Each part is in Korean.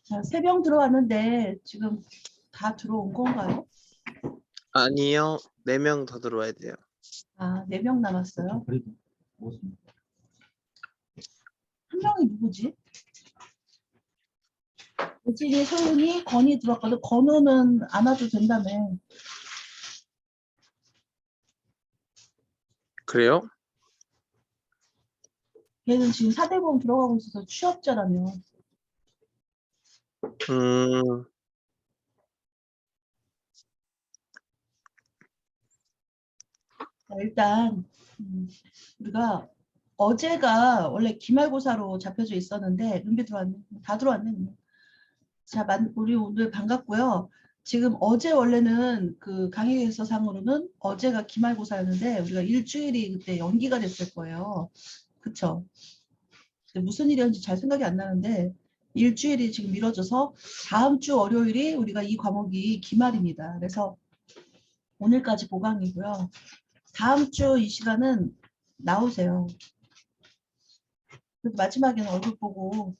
자, 3명 들어왔는데 지금 다 들어온 건가요? 아니요. 4명 더 들어와야 돼요. 아, 4명 남았어요. 그래도 무슨 한 명이 누구지? 예진이, 소윤이, 건이 들어왔거든. 건우는 안 와도 된다며. 그래요? 걔는 지금 4대보험 들어가고 있어서 취업자라며. 음, 자, 일단 우리가 어제가 원래 기말고사로 잡혀져 있었는데 은비 들어왔네. 다 들어왔네. 자, 우리 오늘 반갑고요. 지금 어제 원래는 그 강의에서 상으로는 어제가 기말고사였는데 우리가 일주일이 그때 연기가 됐을 거예요. 그쵸? 근데 무슨 일이었는지 잘 생각이 안 나는데 일주일이 지금 미뤄져서 다음 주 월요일이 우리가 이 과목이 기말입니다. 그래서 오늘까지 보강이고요. 다음 주 이 시간은 나오세요. 그래도 마지막에는 얼굴 보고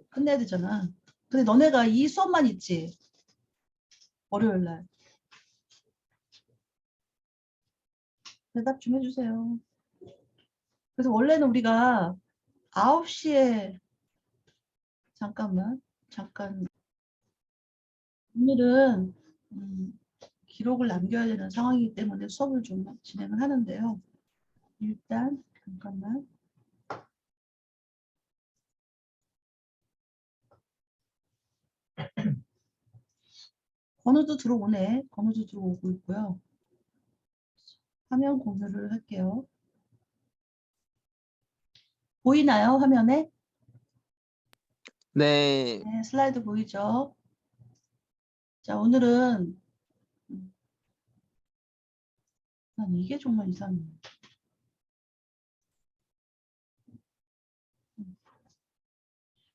끝내야 되잖아. 근데 너네가 이 수업만 있지? 월요일 날. 대답 좀 해주세요. 그래서 원래는 우리가 9시에 잠깐 오늘은 기록을 남겨야 되는 상황이기 때문에 수업을 좀 진행을 하는데요. 일단 잠깐만. 건우도 들어오네. 건우도 들어오고 있고요. 화면 공유를 할게요. 보이나요? 화면에? 네. 네, 슬라이드 보이죠? 자, 오늘은 난 이게 정말 이상해.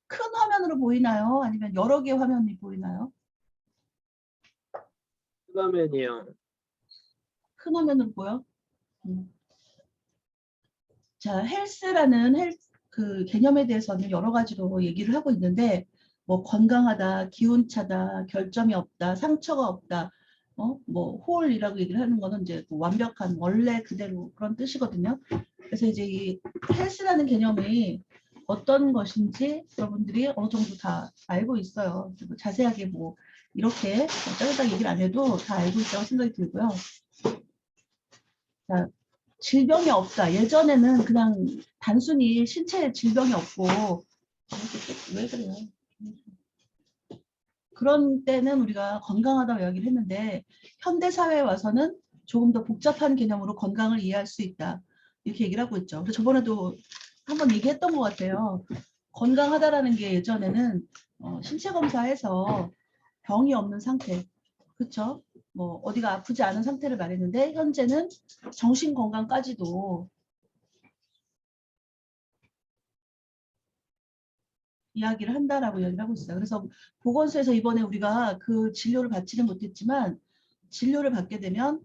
큰 화면으로 보이나요? 아니면 여러 개 화면이 보이나요? 화면이요. 큰 화면으로 보여? 자, 헬스라는 그 개념에 대해서는 여러 가지로 얘기를 하고 있는데 뭐 건강하다, 기운차다, 결점이 없다, 상처가 없다, 뭐 홀이라고 얘기를 하는 거는 이제 뭐 완벽한 원래 그대로 그런 뜻이거든요. 그래서 이제 이 헬스라는 개념이 어떤 것인지 여러분들이 어느 정도 다 알고 있어요. 그리고 자세하게 뭐 이렇게 짜르다 얘기를 안 해도 다 알고 있다고 생각이 들고요. 자, 질병이 없다. 예전에는 그냥 단순히 신체에 질병이 없고 왜 그래요? 그런 때는 우리가 건강하다고 이야기를 했는데 현대 사회에 와서는 조금 더 복잡한 개념으로 건강을 이해할 수 있다. 이렇게 얘기를 하고 있죠. 그래서 저번에도 한번 얘기했던 것 같아요. 건강하다라는 게 예전에는 신체 검사해서 병이 없는 상태, 그렇죠? 뭐 어디가 아프지 않은 상태를 말했는데 현재는 정신 건강까지도 이야기를 한다라고 이야기를 하고 있어요. 그래서 보건소에서 이번에 우리가 그 진료를 받지는 못했지만 진료를 받게 되면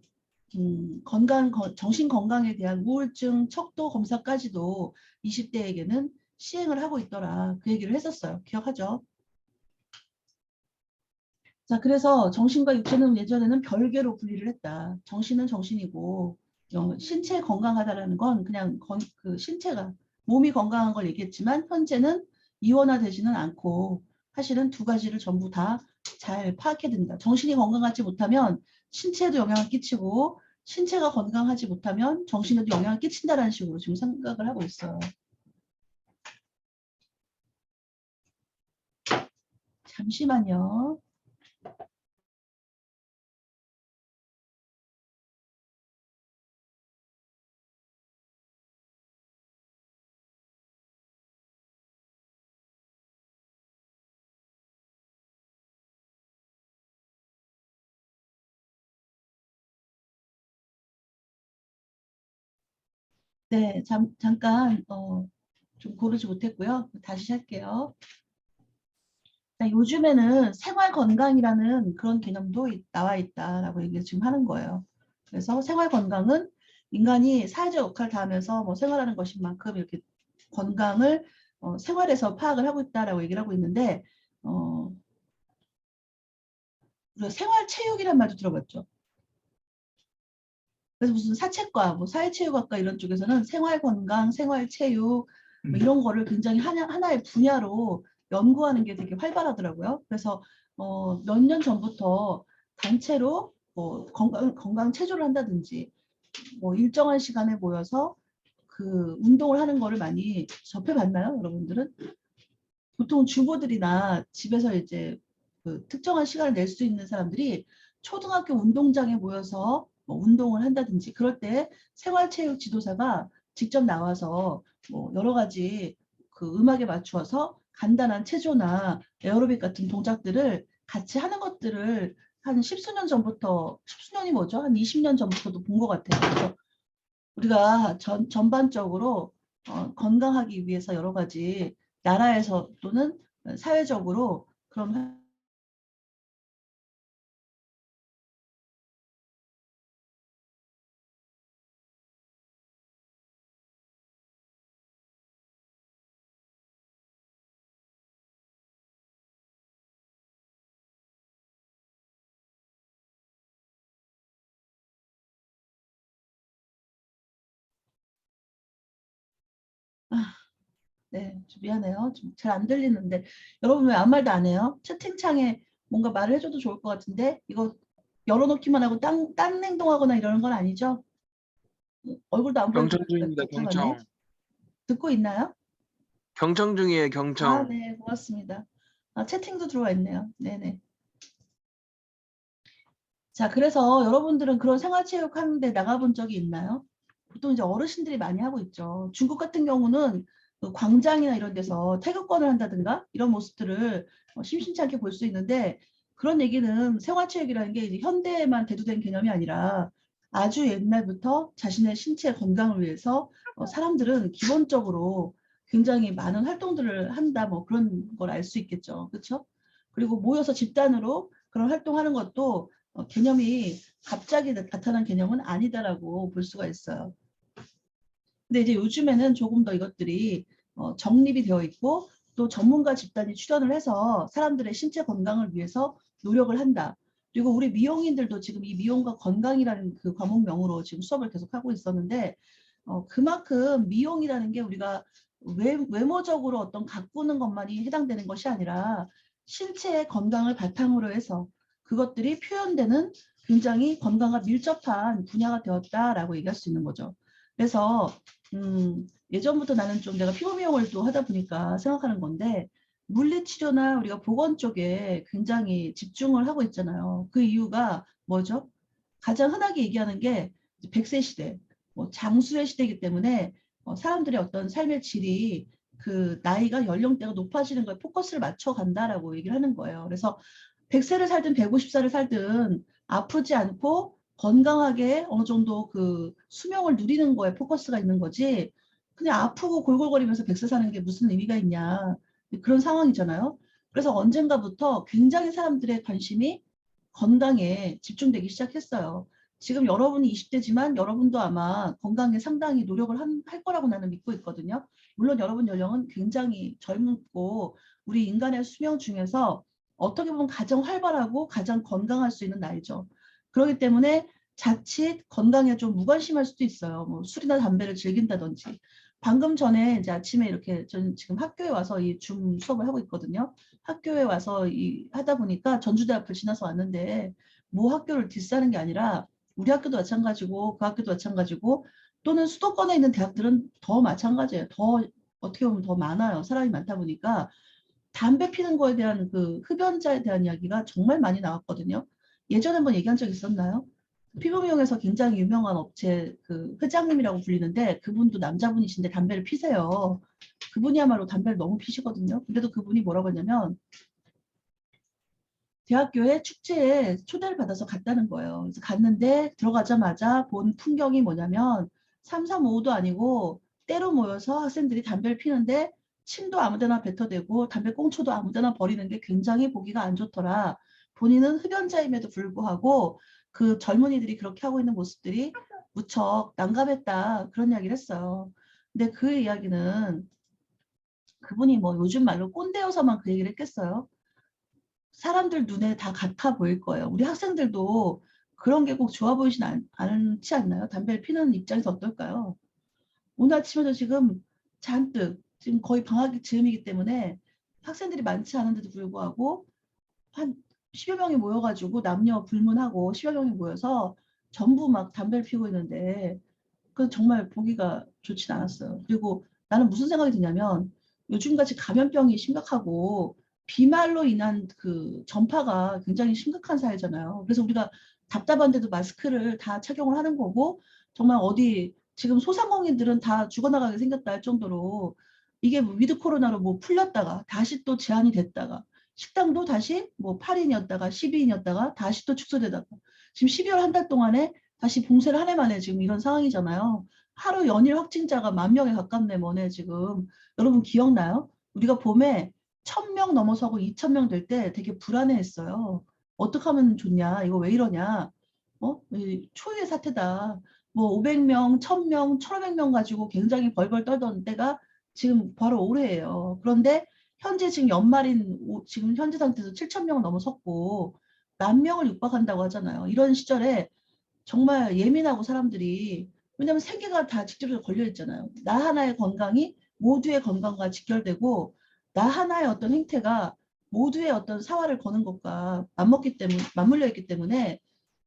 정신 건강에 대한 우울증 척도 검사까지도 20대에게는 시행을 하고 있더라. 그 얘기를 했었어요. 기억하죠? 자, 그래서 정신과 육체는 예전에는 별개로 분리를 했다. 정신은 정신이고 신체 건강하다라는 건 그냥 그 신체가 몸이 건강한 걸 얘기했지만 현재는 이원화되지는 않고 사실은 두 가지를 전부 다 잘 파악해야 된다. 정신이 건강하지 못하면 신체에도 영향을 끼치고 신체가 건강하지 못하면 정신에도 영향을 끼친다라는 식으로 지금 생각을 하고 있어요. 잠시만요. 네, 잠깐 좀 고르지 못했고요. 다시 할게요. 요즘에는 생활 건강이라는 그런 개념도 나와 있다라고 얘기를 지금 하는 거예요. 그래서 생활 건강은 인간이 사회적 역할을 다하면서 뭐 생활하는 것인 만큼 이렇게 건강을 생활에서 파악을 하고 있다라고 얘기를 하고 있는데 우리가 생활체육이란 말도 들어봤죠. 그래서 무슨 사채과, 뭐 사회체육학과 이런 쪽에서는 생활건강, 생활체육 뭐 이런 거를 굉장히 하나의 분야로 연구하는 게 되게 활발하더라고요. 그래서 몇 년 전부터 단체로 뭐 건강 체조를 한다든지 뭐 일정한 시간에 모여서 그 운동을 하는 거를 많이 접해봤나요, 여러분들은? 보통 주부들이나 집에서 이제 그 특정한 시간을 낼 수 있는 사람들이 초등학교 운동장에 모여서 뭐 운동을 한다든지 그럴 때 생활체육 지도사가 직접 나와서 뭐 여러 가지 그 음악에 맞추어서 간단한 체조나 에어로빅 같은 동작들을 같이 하는 것들을 한 십수년 전부터, 십수년이 뭐죠? 한 20년 전부터도 본 것 같아요. 그래서 우리가 전반적으로 건강하기 위해서 여러 가지 나라에서 또는 사회적으로 그런 아, 네, 좀 미안해요. 좀 잘 안 들리는데 여러분 왜 아무 말도 안 해요? 채팅창에 뭔가 말을 해줘도 좋을 것 같은데 이거 열어놓기만 하고 딴 행동하거나 이러는 건 아니죠? 얼굴도 안 경청 보여주니까 중입니다. 답답하네. 경청. 듣고 있나요? 경청 중이에요. 아, 경청. 네, 고맙습니다. 아, 채팅도 들어와 있네요. 네네. 자, 그래서 여러분들은 그런 생활체육 하는데 나가본 적이 있나요? 보통 이제 어르신들이 많이 하고 있죠. 중국 같은 경우는 그 광장이나 이런 데서 태극권을 한다든가 이런 모습들을 심심치 않게 볼 수 있는데 그런 얘기는 생활체육이라는 게 이제 현대에만 대두된 개념이 아니라 아주 옛날부터 자신의 신체 건강을 위해서 사람들은 기본적으로 굉장히 많은 활동들을 한다 뭐 그런 걸 알 수 있겠죠. 그렇죠? 그리고 모여서 집단으로 그런 활동하는 것도 개념이 갑자기 나타난 개념은 아니다라고 볼 수가 있어요. 근데 이제 요즘에는 조금 더 이것들이 정립이 되어 있고 또 전문가 집단이 출연을 해서 사람들의 신체 건강을 위해서 노력을 한다. 그리고 우리 미용인들도 지금 이 미용과 건강이라는 그 과목명으로 지금 수업을 계속하고 있었는데 그만큼 미용이라는 게 우리가 외모적으로 어떤 가꾸는 것만이 해당되는 것이 아니라 신체의 건강을 바탕으로 해서 그것들이 표현되는 굉장히 건강과 밀접한 분야가 되었다라고 얘기할 수 있는 거죠. 그래서 예전부터 나는 좀 내가 피부 미용을 또 하다 보니까 생각하는 건데 물리치료나 우리가 보건 쪽에 굉장히 집중을 하고 있잖아요. 그 이유가 뭐죠? 가장 흔하게 얘기하는 게 100세 시대, 뭐 장수의 시대이기 때문에 사람들의 어떤 삶의 질이 그 나이가 연령대가 높아지는 거에 포커스를 맞춰 간다라고 얘기를 하는 거예요. 그래서 100세를 살든 150살을 살든 아프지 않고 건강하게 어느 정도 그 수명을 누리는 거에 포커스가 있는 거지 그냥 아프고 골골거리면서 100세 사는 게 무슨 의미가 있냐 그런 상황이잖아요. 그래서 언젠가부터 굉장히 사람들의 관심이 건강에 집중되기 시작했어요. 지금 여러분이 20대지만 여러분도 아마 건강에 상당히 노력을 할 거라고 나는 믿고 있거든요. 물론 여러분 연령은 굉장히 젊고 우리 인간의 수명 중에서 어떻게 보면 가장 활발하고 가장 건강할 수 있는 나이죠. 그렇기 때문에 자칫 건강에 좀 무관심할 수도 있어요. 뭐 술이나 담배를 즐긴다든지. 방금 전에 이제 아침에 이렇게 저는 지금 학교에 와서 이 줌 수업을 하고 있거든요. 학교에 와서 하다 보니까 전주대 앞을 지나서 왔는데 뭐 학교를 디스하는 게 아니라 우리 학교도 마찬가지고 그 학교도 마찬가지고 또는 수도권에 있는 대학들은 더 마찬가지예요. 더 어떻게 보면 더 많아요. 사람이 많다 보니까 담배 피는 거에 대한 그 흡연자에 대한 이야기가 정말 많이 나왔거든요. 예전에 한번 얘기한 적 있었나요? 피부 미용에서 굉장히 유명한 업체 그 회장님이라고 불리는데 그분도 남자분이신데 담배를 피세요. 그분이야말로 담배를 너무 피시거든요. 근데도 그분이 뭐라고 했냐면 대학교에 축제에 초대를 받아서 갔다는 거예요. 그래서 갔는데 들어가자마자 본 풍경이 뭐냐면 335도 아니고 때로 모여서 학생들이 담배를 피는데 침도 아무데나 뱉어대고 담배 꽁초도 아무데나 버리는 게 굉장히 보기가 안 좋더라. 본인은 흡연자임에도 불구하고 그 젊은이들이 그렇게 하고 있는 모습들이 무척 난감했다. 그런 이야기를 했어요. 근데 그 이야기는 그분이 뭐 요즘 말로 꼰대여서만 그 얘기를 했겠어요. 사람들 눈에 다 같아 보일 거예요. 우리 학생들도 그런 게 꼭 좋아 보이진 않지 않나요? 담배를 피는 입장에서 어떨까요? 오늘 아침에도 지금 잔뜩 지금 거의 방학이 즈음이기 때문에 학생들이 많지 않은데도 불구하고 한 10여 명이 모여가지고 남녀 불문하고 10여 명이 모여서 전부 막 담배를 피우고 있는데 그 정말 보기가 좋진 않았어요. 그리고 나는 무슨 생각이 드냐면 요즘같이 감염병이 심각하고 비말로 인한 그 전파가 굉장히 심각한 사회잖아요. 그래서 우리가 답답한데도 마스크를 다 착용을 하는 거고 정말 어디 지금 소상공인들은 다 죽어나가게 생겼다 할 정도로 이게 뭐 위드 코로나로 뭐 풀렸다가 다시 또 제한이 됐다가 식당도 다시 뭐 8인이었다가 12인이었다가 다시 또 축소되다가 지금 12월 한 달 동안에 다시 봉쇄를 한 해 만에 지금 이런 상황이잖아요. 하루 연일 확진자가 10,000명에 가깝네 뭐네 지금. 여러분 기억나요? 우리가 봄에 1,000명 넘어서고 2,000명 될 때 되게 불안해했어요. 어떻게 하면 좋냐? 이거 왜 이러냐? 초유의 사태다. 뭐 500명, 1,000명, 1,500명 가지고 굉장히 벌벌 떨던 때가 지금 바로 올해예요. 그런데 현재 지금 연말인 지금 현재 상태에서 7,000명 넘어섰고 10,000명을 육박한다고 하잖아요. 이런 시절에 정말 예민하고 사람들이 왜냐하면 세계가 다 직접적으로 걸려 있잖아요. 나 하나의 건강이 모두의 건강과 직결되고 나 하나의 어떤 행태가 모두의 어떤 사활을 거는 것과 맞물려 있기 때문에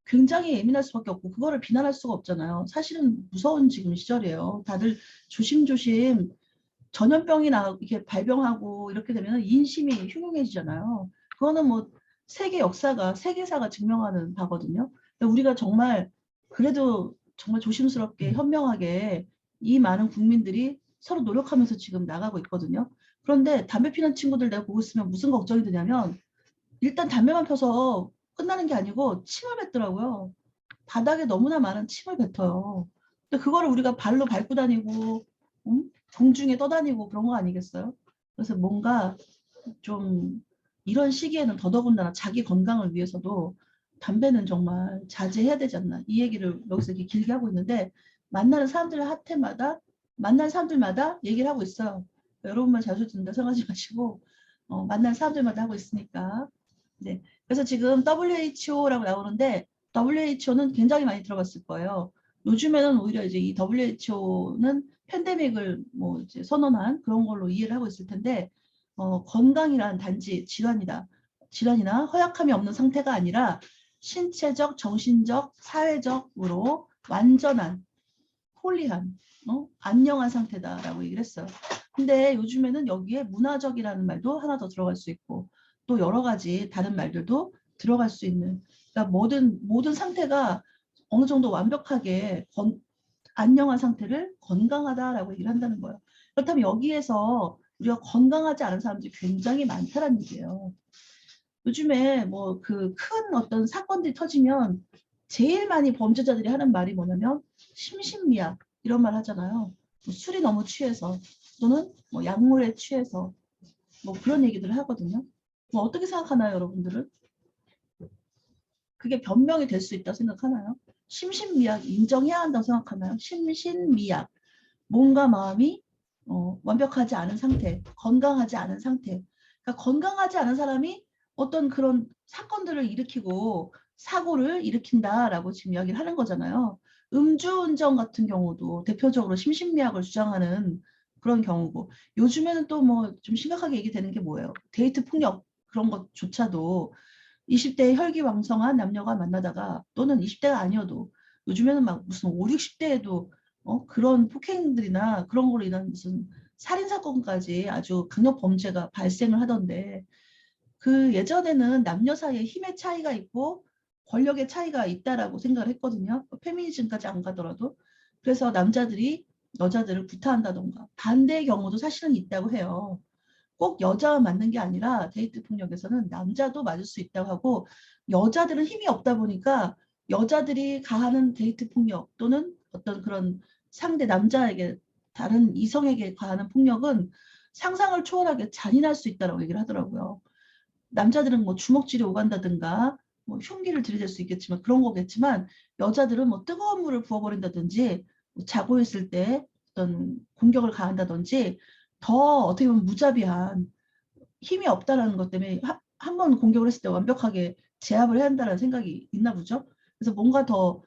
굉장히 예민할 수밖에 없고 그거를 비난할 수가 없잖아요. 사실은 무서운 지금 시절이에요. 다들 조심조심 전염병이나 이렇게 발병하고 이렇게 되면 인심이 흉흉해지잖아요. 그거는 뭐 세계 역사가 세계사가 증명하는 바거든요. 우리가 정말 그래도 정말 조심스럽게 현명하게 이 많은 국민들이 서로 노력하면서 지금 나가고 있거든요. 그런데 담배 피는 친구들 내가 보고 있으면 무슨 걱정이 드냐면 일단 담배만 펴서 끝나는 게 아니고 침을 뱉더라고요. 바닥에 너무나 많은 침을 뱉어요. 근데 그거를 우리가 발로 밟고 다니고 공중에 떠다니고 그런 거 아니겠어요? 그래서 뭔가 좀 이런 시기에는 더더군다나 자기 건강을 위해서도 담배는 정말 자제해야 되지 않나 이 얘기를 여기서 이렇게 길게 하고 있는데 만나는 사람들 한테마다 만난 사람들마다 얘기를 하고 있어요. 여러분만 자주 듣는다 생각하지 마시고 만난 사람들마다 하고 있으니까 네. 그래서 지금 WHO라고 나오는데 WHO는 굉장히 많이 들어봤을 거예요. 요즘에는 오히려 이제 이 WHO는 팬데믹을 뭐 이제 선언한 그런 걸로 이해를 하고 있을 텐데 건강이란 단지 질환이다. 질환이나 허약함이 없는 상태가 아니라 신체적, 정신적, 사회적으로 완전한, 홀리한, 안녕한 상태다라고 얘기를 했어요. 근데 요즘에는 여기에 문화적이라는 말도 하나 더 들어갈 수 있고 또 여러 가지 다른 말들도 들어갈 수 있는 그러니까 모든 상태가 어느 정도 완벽하게 안녕한 상태를 건강하다라고 얘기를 한다는 거예요. 그렇다면 여기에서 우리가 건강하지 않은 사람들이 굉장히 많다는 얘기예요. 요즘에 뭐 그 큰 어떤 사건들이 터지면 제일 많이 범죄자들이 하는 말이 뭐냐면 심신미약 이런 말 하잖아요. 뭐 술이 너무 취해서 또는 뭐 약물에 취해서 뭐 그런 얘기들을 하거든요. 뭐 어떻게 생각하나요, 여러분들은? 그게 변명이 될 수 있다고 생각하나요? 심신미약 인정해야 한다고 생각하나요? 심신미약 몸과 마음이 완벽하지 않은 상태, 건강하지 않은 상태. 그러니까 건강하지 않은 사람이 어떤 그런 사건들을 일으키고 사고를 일으킨다라고 지금 이야기를 하는 거잖아요. 음주운전 같은 경우도 대표적으로 심신미약을 주장하는 그런 경우고 요즘에는 또 뭐 좀 심각하게 얘기되는 게 뭐예요? 데이트 폭력 그런 것조차도 20대의 혈기왕성한 남녀가 만나다가 또는 20대가 아니어도 요즘에는 막 무슨 5, 60대에도 그런 폭행들이나 그런 걸로 인한 무슨 살인사건까지 아주 강력 범죄가 발생을 하던데 그 예전에는 남녀 사이에 힘의 차이가 있고 권력의 차이가 있다라고 생각을 했거든요. 페미니즘까지 안 가더라도. 그래서 남자들이 여자들을 구타한다던가 반대의 경우도 사실은 있다고 해요. 꼭 여자만 맞는 게 아니라 데이트 폭력에서는 남자도 맞을 수 있다고 하고 여자들은 힘이 없다 보니까 여자들이 가하는 데이트 폭력 또는 어떤 그런 상대 남자에게 다른 이성에게 가하는 폭력은 상상을 초월하게 잔인할 수 있다고 얘기를 하더라고요. 남자들은 뭐 주먹질이 오간다든가 뭐 흉기를 들이댈 수 있겠지만 그런 거겠지만 여자들은 뭐 뜨거운 물을 부어버린다든지 뭐 자고 있을 때 어떤 공격을 가한다든지 더 어떻게 보면 무자비한 힘이 없다라는 것 때문에 한 번 공격을 했을 때 완벽하게 제압을 해야 한다는 생각이 있나 보죠. 그래서 뭔가 더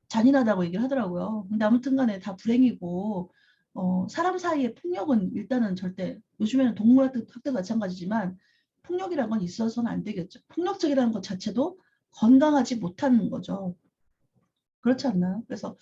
잔인하다고 얘기를 하더라고요. 근데 아무튼 간에 다 불행이고 사람 사이의 폭력은 일단은 절대 요즘에는 동물학대도 마찬가지지만 폭력이라는 건 있어서는 안 되겠죠. 폭력적이라는 것 자체도 건강하지 못하는 거죠. 그렇지 않나요? 그래서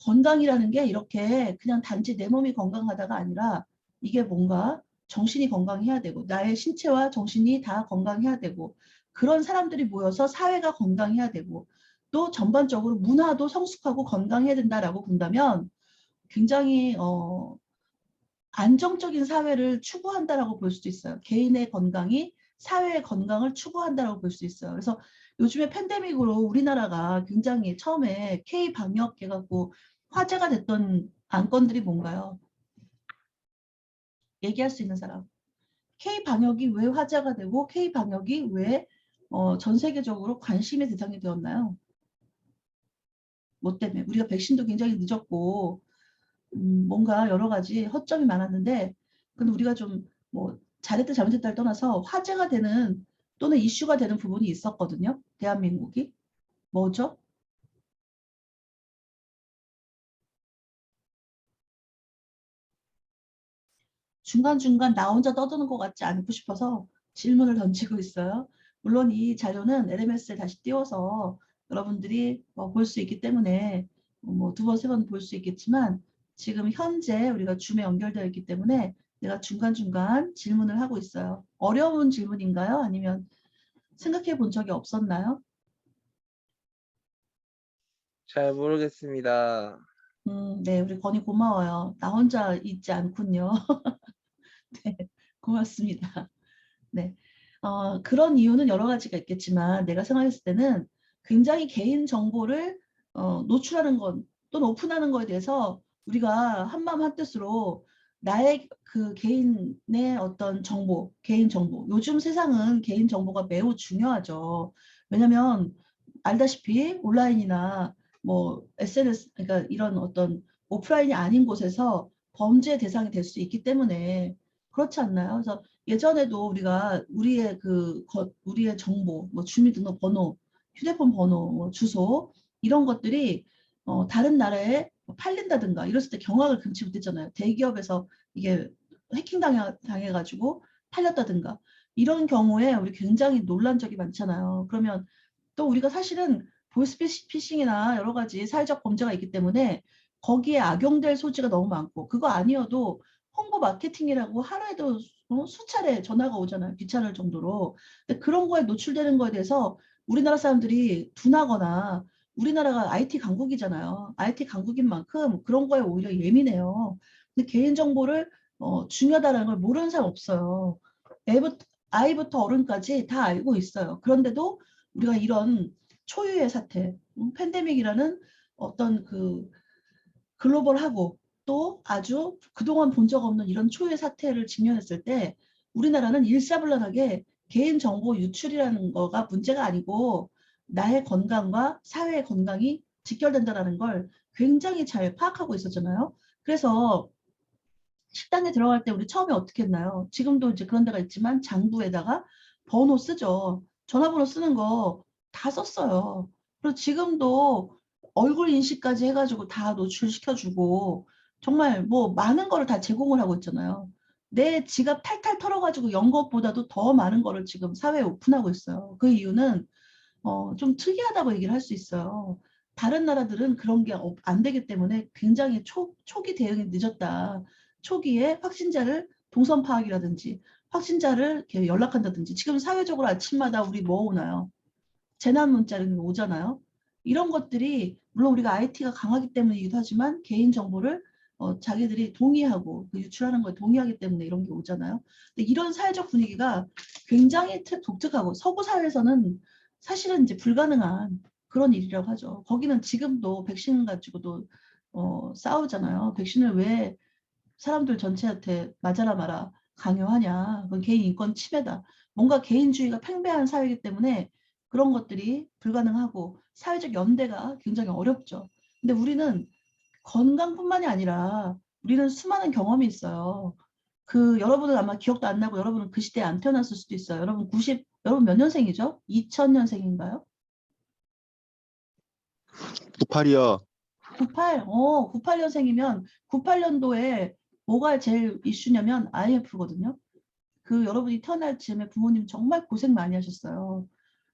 건강이라는 게 이렇게 그냥 단지 내 몸이 건강하다가 아니라 이게 뭔가 정신이 건강해야 되고 나의 신체와 정신이 다 건강해야 되고 그런 사람들이 모여서 사회가 건강해야 되고 또 전반적으로 문화도 성숙하고 건강해야 된다라고 본다면 굉장히 안정적인 사회를 추구한다라고 볼 수도 있어요. 개인의 건강이 사회의 건강을 추구한다라고 볼 수 있어요. 그래서 요즘에 팬데믹으로 우리나라가 굉장히 처음에 K 방역 해갖고 화제가 됐던 안건들이 뭔가요? 얘기할 수 있는 사람. K 방역이 왜 화제가 되고 K 방역이 왜 전 세계적으로 관심의 대상이 되었나요? 뭐 때문에? 우리가 백신도 굉장히 늦었고 뭔가 여러 가지 허점이 많았는데 근데 우리가 좀 뭐 잘했다 잘못했다를 떠나서 화제가 되는 또는 이슈가 되는 부분이 있었거든요. 대한민국이. 뭐죠? 중간중간 나 혼자 떠드는 것 같지 않고 싶어서 질문을 던지고 있어요. 물론 이 자료는 LMS에 다시 띄워서 여러분들이 볼 수 있기 때문에 뭐 두 번, 세 번 볼 수 있겠지만 지금 현재 우리가 줌에 연결되어 있기 때문에 내가 중간중간 질문을 하고 있어요. 어려운 질문인가요? 아니면 생각해 본 적이 없었나요? 잘 모르겠습니다. 네, 우리 건이 고마워요. 나 혼자 있지 않군요. 네, 고맙습니다. 네. 그런 이유는 여러 가지가 있겠지만 내가 생각했을 때는 굉장히 개인 정보를 노출하는 것 또는 오픈하는 거에 대해서 우리가 한마음 한뜻으로 나의 그 개인의 어떤 정보, 개인 정보. 요즘 세상은 개인 정보가 매우 중요하죠. 왜냐면 알다시피 온라인이나 뭐 SNS, 그러니까 이런 어떤 오프라인이 아닌 곳에서 범죄 대상이 될 수 있기 때문에 그렇지 않나요? 그래서 예전에도 우리가 우리의 정보, 뭐 주민등록번호, 휴대폰 번호, 뭐 주소 이런 것들이 다른 나라에 팔린다든가 이랬을 때 경악을 금치 못했잖아요. 대기업에서 이게 해킹당해가지고 팔렸다든가 이런 경우에 우리 굉장히 놀란 적이 많잖아요. 그러면 또 우리가 사실은 보이스피싱이나 여러 가지 사회적 범죄가 있기 때문에 거기에 악용될 소지가 너무 많고 그거 아니어도 홍보 마케팅이라고 하루에도 수차례 전화가 오잖아요. 귀찮을 정도로. 근데 그런 거에 노출되는 거에 대해서 우리나라 사람들이 둔하거나 우리나라가 IT 강국이잖아요. IT 강국인 만큼 그런 거에 오히려 예민해요. 근데 개인정보를 중요하다는 걸 모르는 사람 없어요. 애부터, 아이부터 어른까지 다 알고 있어요. 그런데도 우리가 이런 초유의 사태, 팬데믹이라는 어떤 그 글로벌하고 또 아주 그동안 본 적 없는 이런 초유의 사태를 직면했을 때 우리나라는 일사불란하게 개인정보 유출이라는 거가 문제가 아니고 나의 건강과 사회의 건강이 직결된다는 걸 굉장히 잘 파악하고 있었잖아요. 그래서 식당에 들어갈 때 우리 처음에 어떻게 했나요? 지금도 이제 그런 데가 있지만 장부에다가 번호 쓰죠. 전화번호 쓰는 거 다 썼어요. 그리고 지금도 얼굴 인식까지 해가지고 다 노출시켜주고 정말 뭐 많은 거를 다 제공을 하고 있잖아요. 내 지갑 탈탈 털어가지고 연 것보다도 더 많은 거를 지금 사회에 오픈하고 있어요. 그 이유는 좀 특이하다고 얘기를 할 수 있어요. 다른 나라들은 그런 게 안 되기 때문에 굉장히 초기 대응이 늦었다. 초기에 확진자를 동선 파악이라든지 확진자를 이렇게 연락한다든지 지금 사회적으로 아침마다 우리 뭐 오나요? 재난 문자는 오잖아요. 이런 것들이 물론 우리가 IT가 강하기 때문이기도 하지만 개인정보를 자기들이 동의하고 그 유출하는 거에 동의하기 때문에 이런 게 오잖아요. 근데 이런 사회적 분위기가 굉장히 독특하고 서구 사회에서는 사실은 이제 불가능한 그런 일이라고 하죠. 거기는 지금도 백신 가지고도 싸우잖아요. 백신을 왜 사람들 전체한테 맞아라 마라 강요하냐. 그건 개인 인권 침해다. 뭔가 개인주의가 팽배한 사회이기 때문에 그런 것들이 불가능하고 사회적 연대가 굉장히 어렵죠. 근데 우리는 건강뿐만이 아니라 우리는 수많은 경험이 있어요. 그 여러분은 아마 기억도 안 나고 여러분은 그 시대에 안 태어났을 수도 있어요. 여러분 몇 년생이죠? 2000년생인가요? 98이요. 98, 98년생이면 98년도에 뭐가 제일 이슈냐면 IMF거든요. 그 여러분이 태어날 즈음에 부모님 정말 고생 많이 하셨어요.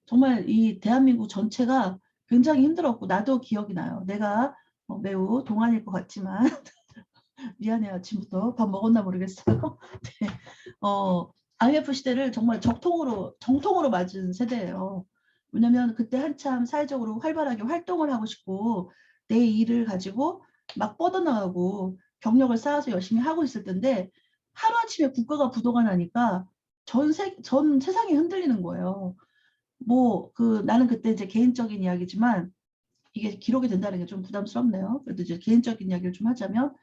정말 이 대한민국 전체가 굉장히 힘들었고 나도 기억이 나요. 내가 매우 동안일 것 같지만 미안해요. 아침부터 밥 먹었나 모르겠어요. 네. IMF 시대를 정말 정통으로 맞은 세대예요. 왜냐면 그때 한참 사회적으로 활발하게 활동을 하고 싶고 내 일을 가지고 막 뻗어나가고 경력을 쌓아서 열심히 하고 있을 텐데 하루아침에 국가가 부도가 나니까 전 세상이 흔들리는 거예요. 뭐 나는 그때 이제 개인적인 이야기지만 이게 기록이 된다는 게 좀 부담스럽네요. 그래도 이제 개인적인 이야기를 좀 하자면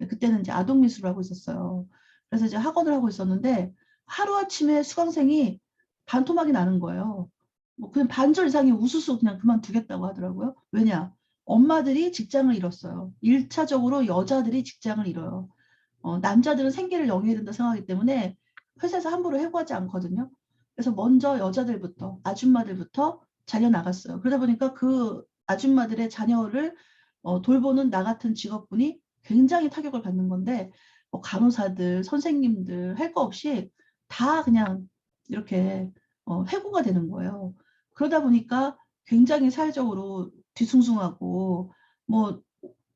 그때는 이제 아동 미술을 하고 있었어요. 그래서 이제 학원을 하고 있었는데 하루아침에 수강생이 반토막이 나는 거예요. 뭐 그냥 반절 이상이 우수수 그냥 그만두겠다고 하더라고요. 왜냐? 엄마들이 직장을 잃었어요. 1차적으로 여자들이 직장을 잃어요. 남자들은 생계를 영위해야 된다 생각하기 때문에 회사에서 함부로 해고하지 않거든요. 그래서 먼저 여자들부터 아줌마들부터 잘려 나갔어요. 그러다 보니까 그 아줌마들의 자녀를 돌보는 나 같은 직업군이 굉장히 타격을 받는 건데 간호사들, 선생님들 할 거 없이 다 그냥 이렇게 해고가 되는 거예요. 그러다 보니까 굉장히 사회적으로 뒤숭숭하고 뭐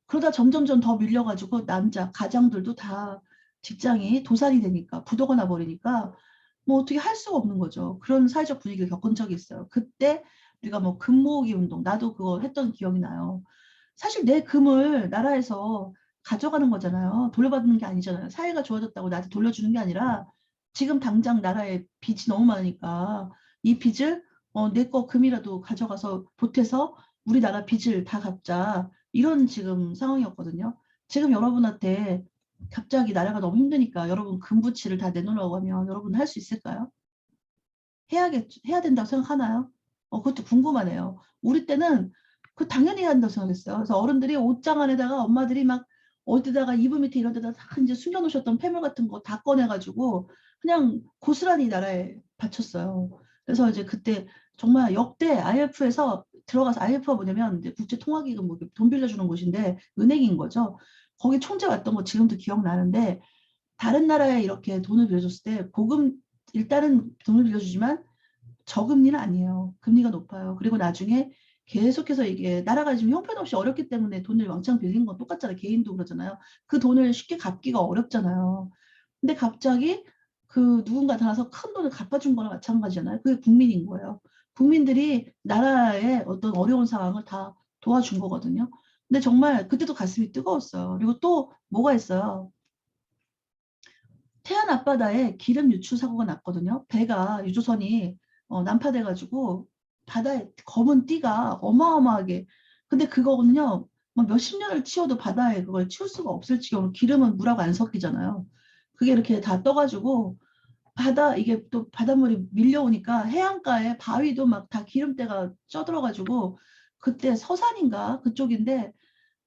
그러다 점점점 더 밀려가지고 남자 가장들도 다 직장이 도산이 되니까 부도가 나버리니까 뭐 어떻게 할 수가 없는 거죠. 그런 사회적 분위기를 겪은 적이 있어요. 그때 우리가 뭐 금 모으기 운동 나도 그거 했던 기억이 나요. 사실 내 금을 나라에서 가져가는 거잖아요. 돌려받는 게 아니잖아요. 사회가 좋아졌다고 나한테 돌려주는 게 아니라 지금 당장 나라에 빚이 너무 많으니까 이 빚을 내 거 금이라도 가져가서 보태서 우리나라 빚을 다 갚자. 이런 지금 상황이었거든요. 지금 여러분한테 갑자기 나라가 너무 힘드니까 여러분 금부치를 다 내놓으라고 하면 여러분 할 수 있을까요? 해야 된다고 생각하나요? 그것도 궁금하네요. 우리 때는 그 당연히 해야 한다고 생각했어요. 그래서 어른들이 옷장 안에다가 엄마들이 막 어디다가 이불 밑에 이런 데다 다 이제 숨겨놓으셨던 폐물 같은 거 다 꺼내가지고 그냥 고스란히 나라에 바쳤어요. 그래서 이제 그때 정말 역대 IMF에서 들어가서 IMF가 뭐냐면 이제 국제통화기금 뭐 돈 빌려주는 곳인데 은행인 거죠. 거기 총재 왔던 거 지금도 기억나는데 다른 나라에 이렇게 돈을 빌려줬을 때 일단은 돈을 빌려주지만 저금리는 아니에요. 금리가 높아요. 그리고 나중에 계속해서 이게 나라가 지금 형편없이 어렵기 때문에 돈을 왕창 빌린 건 똑같잖아요. 개인도 그러잖아요. 그 돈을 쉽게 갚기가 어렵잖아요. 근데 갑자기 그 누군가 나와서 큰 돈을 갚아준 거나 마찬가지잖아요. 그게 국민인 거예요. 국민들이 나라의 어떤 어려운 상황을 다 도와준 거거든요. 근데 정말 그때도 가슴이 뜨거웠어요. 그리고 또 뭐가 있어요. 태안 앞바다에 기름 유출 사고가 났거든요. 배가 유조선이 난파돼가지고 바다에 검은 띠가 어마어마하게 근데 그거는요 뭐 몇십 년을 치워도 바다에 그걸 치울 수가 없을 지경으로 기름은 물하고 안 섞이잖아요. 그게 이렇게 다 떠가지고 이게 또 바닷물이 밀려오니까 해안가에 바위도 막 다 기름때가 쪄들어가지고 그때 서산인가 그쪽인데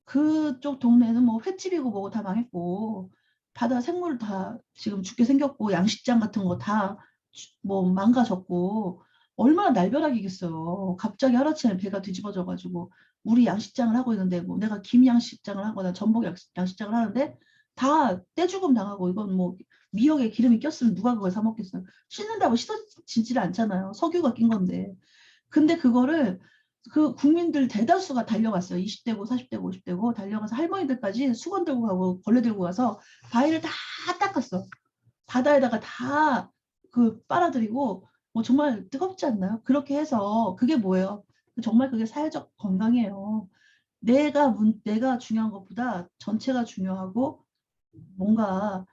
그쪽 동네는 뭐 횟집이고 뭐고 다 망했고 바다 생물 다 지금 죽게 생겼고 양식장 같은 거 다 뭐 망가졌고 얼마나 날벼락이겠어요. 갑자기 하루아침에 배가 뒤집어져 가지고 우리 양식장을 하고 있는데 뭐 내가 김 양식장을 하거나 전복 양식장을 하는데 다 떼죽음 당하고 이건 뭐 미역에 기름이 꼈으면 누가 그걸 사 먹겠어요. 씻는다고 씻어지질 않잖아요. 석유가 낀 건데. 근데 그거를 그 국민들 대다수가 달려갔어요. 20대고 40대고 50대고 달려가서 할머니들까지 수건 들고 가고 걸레 들고 가서 바위를 다 닦았어. 바다에다가 다 빨아들이고 뭐 정말 뜨겁지 않나요? 그렇게 해서 그게 뭐예요? 정말 그게 사회적 건강이에요. 내가 중요한 것보다 전체가 중요하고 뭔가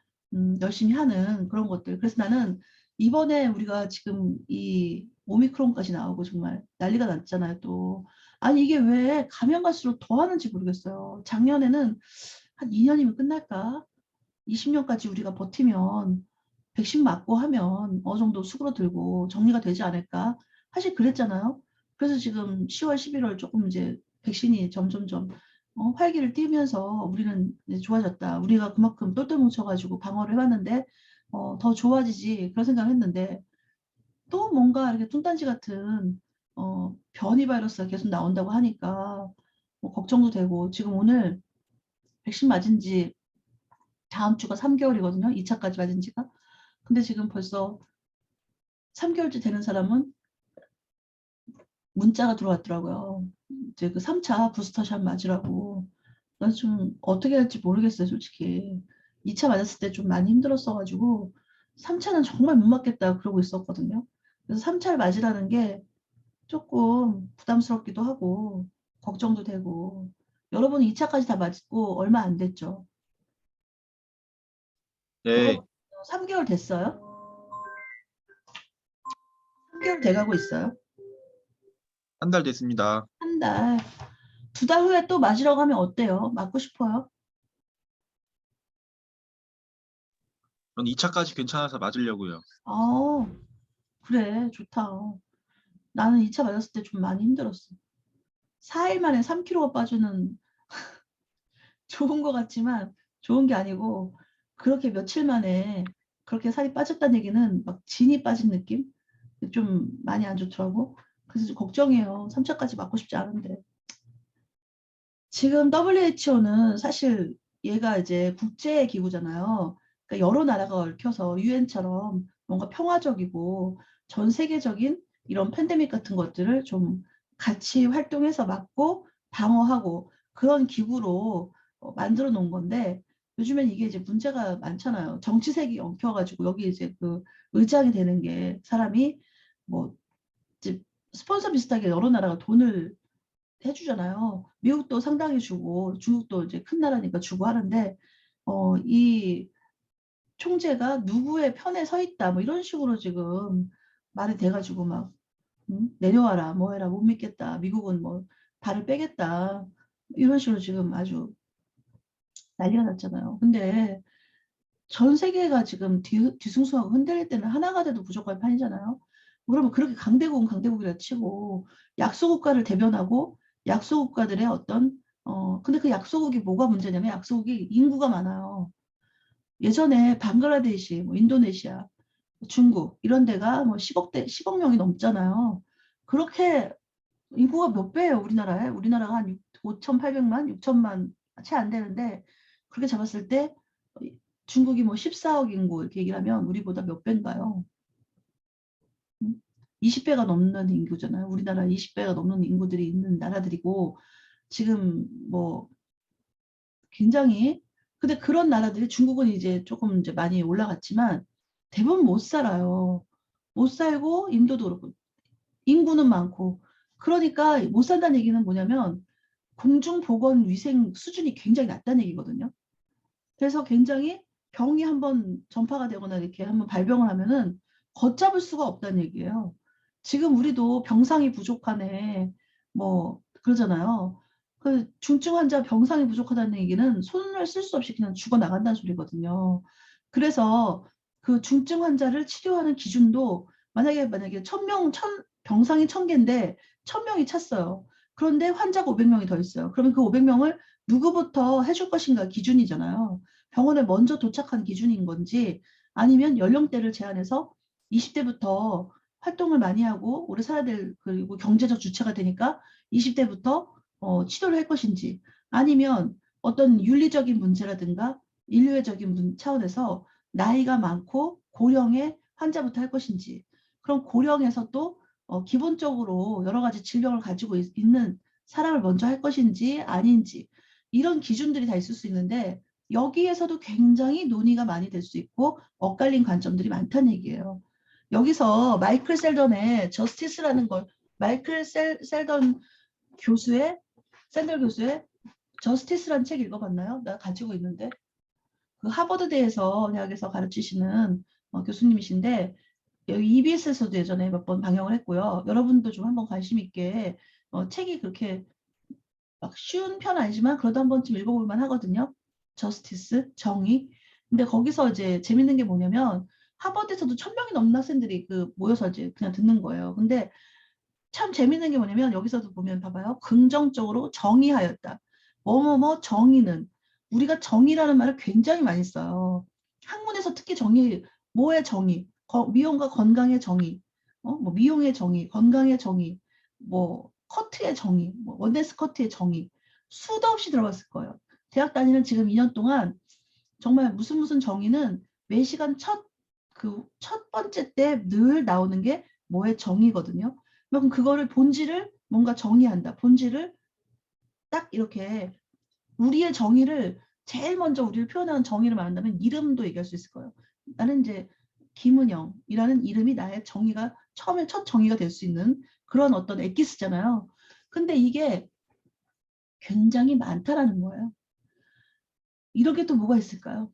열심히 하는 그런 것들. 그래서 나는 이번에 우리가 지금 이 오미크론까지 나오고 정말 난리가 났잖아요, 또. 아니, 이게 왜 가면 갈수록 더 하는지 모르겠어요. 작년에는 한 2년이면 끝날까? 20년까지 우리가 버티면 백신 맞고 하면 어느 정도 수그러들고 정리가 되지 않을까? 사실 그랬잖아요. 그래서 지금 10월, 11월 조금 이제 백신이 점점점 활기를 띠면서 우리는 이제 좋아졌다. 우리가 그만큼 똘똘 뭉쳐가지고 방어를 해봤는데 더 좋아지지 그런 생각을 했는데 또 뭔가 이렇게 뚱딴지 같은 변이 바이러스가 계속 나온다고 하니까 뭐 걱정도 되고 지금 오늘 백신 맞은 지 다음 주가 3개월이거든요. 2차까지 맞은 지가. 근데 지금 벌써 3개월째 되는 사람은 문자가 들어왔더라고요. 이제 그 3차 부스터샷 맞으라고. 난 좀 어떻게 할지 모르겠어요, 솔직히. 2차 맞았을 때 좀 많이 힘들었어가지고 3차는 정말 못 맞겠다 그러고 있었거든요. 그래서 3차를 맞으라는 게 조금 부담스럽기도 하고 걱정도 되고 여러분은 2차까지 다 맞고 얼마 안 됐죠? 네, 여러분 3개월 됐어요? 3개월 돼가고 있어요? 한 달 됐습니다. 한 달. 2달 후에 또 맞으라고 하면 어때요? 맞고 싶어요? 전 2차까지 괜찮아서 맞으려고요. 아, 그래, 좋다. 나는 2차 맞았을 때 좀 많이 힘들었어. 4일 만에 3kg가 빠지는 좋은 것 같지만 좋은 게 아니고 그렇게 며칠 만에 그렇게 살이 빠졌다는 얘기는 막 진이 빠진 느낌? 좀 많이 안 좋더라고. 그래서 좀 걱정해요. 3차까지 맞고 싶지 않은데. 지금 WHO는 사실 얘가 이제 국제 기구잖아요. 그러니까 여러 나라가 얽혀서 유엔처럼 뭔가 평화적이고 전 세계적인 이런 팬데믹 같은 것들을 좀 같이 활동해서 막고 방어하고 그런 기구로 만들어 놓은 건데 요즘엔 이게 이제 문제가 많잖아요. 정치색이 엉켜가지고 여기 이제 그 의장이 되는 게 사람이 뭐 이제 스폰서 비슷하게 여러 나라가 돈을 해주잖아요. 미국도 상당히 주고 중국도 이제 큰 나라니까 주고 하는데 이 총재가 누구의 편에 서 있다 뭐 이런 식으로 지금 말이 돼가지고 막 내려와라 뭐 해라 못 믿겠다 미국은 뭐 발을 빼겠다 이런 식으로 지금 아주 난리가 났잖아요. 근데 전 세계가 지금 뒤숭숭하고 흔들릴 때는 하나가 돼도 부족할 판이잖아요. 그러면 그렇게 강대국은 강대국이라 치고 약소국가를 대변하고 약소국가들의 어떤 근데 그 약소국이 뭐가 문제냐면 약소국이 인구가 많아요. 예전에 방글라데시, 뭐 인도네시아, 중국 이런 데가 뭐 10억 명이 넘잖아요. 그렇게 인구가 몇 배예요, 우리나라에? 우리나라가 한 5,800만, 6천만 채 안 되는데 그렇게 잡았을 때 중국이 뭐 14억 인구 이렇게 얘기를 하면 우리보다 몇 배인가요? 20배가 넘는 인구잖아요. 우리나라 20배가 넘는 인구들이 있는 나라들이고 지금 뭐 굉장히 근데 그런 나라들이 중국은 이제 조금 이제 많이 올라갔지만 대부분 못 살아요. 못 살고 인도도 그렇고 인구는 많고 그러니까 못 산다는 얘기는 뭐냐면 공중보건위생 수준이 굉장히 낮다는 얘기거든요. 그래서 굉장히 병이 한번 전파가 되거나 이렇게 한번 발병을 하면은 걷잡을 수가 없다는 얘기예요. 지금 우리도 병상이 부족하네, 뭐 그러잖아요. 그 중증 환자 병상이 부족하다는 얘기는 손을 쓸 수 없이 그냥 죽어 나간다는 소리거든요. 그래서 그 중증 환자를 치료하는 기준도 만약에 1000명, 병상이 1000개인데 1000명이 찼어요. 그런데 환자가 500명이 더 있어요. 그러면 그 500명을 누구부터 해줄 것인가 기준이잖아요. 병원에 먼저 도착한 기준인 건지 아니면 연령대를 제한해서 20대부터 활동을 많이 하고 오래 살아야 될 그리고 경제적 주체가 되니까 20대부터 치료를 할 것인지 아니면 어떤 윤리적인 문제라든가 인류애적인 차원에서 나이가 많고 고령의 환자부터 할 것인지 그럼 고령에서 또 기본적으로 여러 가지 질병을 가지고 있는 사람을 먼저 할 것인지 아닌지 이런 기준들이 다 있을 수 있는데 여기에서도 굉장히 논의가 많이 될 수 있고 엇갈린 관점들이 많다는 얘기예요. 여기서 마이클 셀던의 저스티스라는 걸 마이클 셀던 교수의 샌들 교수의 저스티스라는 책 읽어봤나요? 나 가지고 있는데 그 하버드대에서 대학에서 가르치시는 교수님이신데 여기 EBS에서도 예전에 몇 번 방영을 했고요. 여러분도 좀 한번 관심 있게 책이 그렇게 막 쉬운 편 아니지만 그래도 한 번쯤 읽어볼 만 하거든요. 저스티스, 정의. 근데 거기서 이제 재밌는 게 뭐냐면 하버드에서도 1000명이 넘는 학생들이 그 모여서 이제 그냥 듣는 거예요. 근데 참 재밌는 게 뭐냐면 여기서도 보면 봐봐요. 긍정적으로 정의하였다. 뭐뭐뭐 정의는 우리가 정의라는 말을 굉장히 많이 써요. 학문에서 특히 정의 뭐의 정의? 미용과 건강의 정의, 뭐 미용의 정의, 건강의 정의, 뭐 커트의 정의, 뭐 원데스 커트의 정의, 수도 없이 들어갔을 거예요. 대학 다니는 지금 2년 동안 정말 무슨 정의는 매 시간 첫 번째 때 늘 나오는 게 뭐의 정의거든요. 그럼 그거를 본질을 뭔가 정의한다. 본질을 딱 이렇게 우리의 정의를 제일 먼저 우리를 표현하는 정의를 말한다면 이름도 얘기할 수 있을 거예요. 나는 이제 김은영이라는 이름이 나의 정의가 처음에 첫 정의가 될 수 있는 그런 어떤 엑기스잖아요. 근데 이게 굉장히 많다라는 거예요. 이렇게 또 뭐가 있을까요?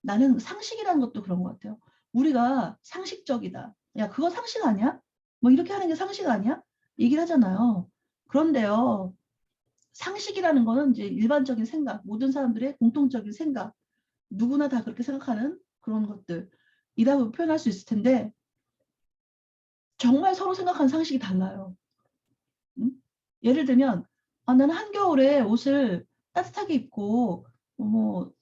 나는 상식이라는 것도 그런 것 같아요. 우리가 상식적이다. 야, 그거 상식 아니야? 뭐 이렇게 하는 게 상식 아니야? 얘기를 하잖아요. 그런데요, 상식이라는 거는 이제 일반적인 생각, 모든 사람들의 공통적인 생각, 누구나 다 그렇게 생각하는 그런 것들이라고 표현할 수 있을 텐데 정말 서로 생각하는 상식이 달라요. 응? 예를 들면 나는 한겨울에 옷을 따뜻하게 입고 뭐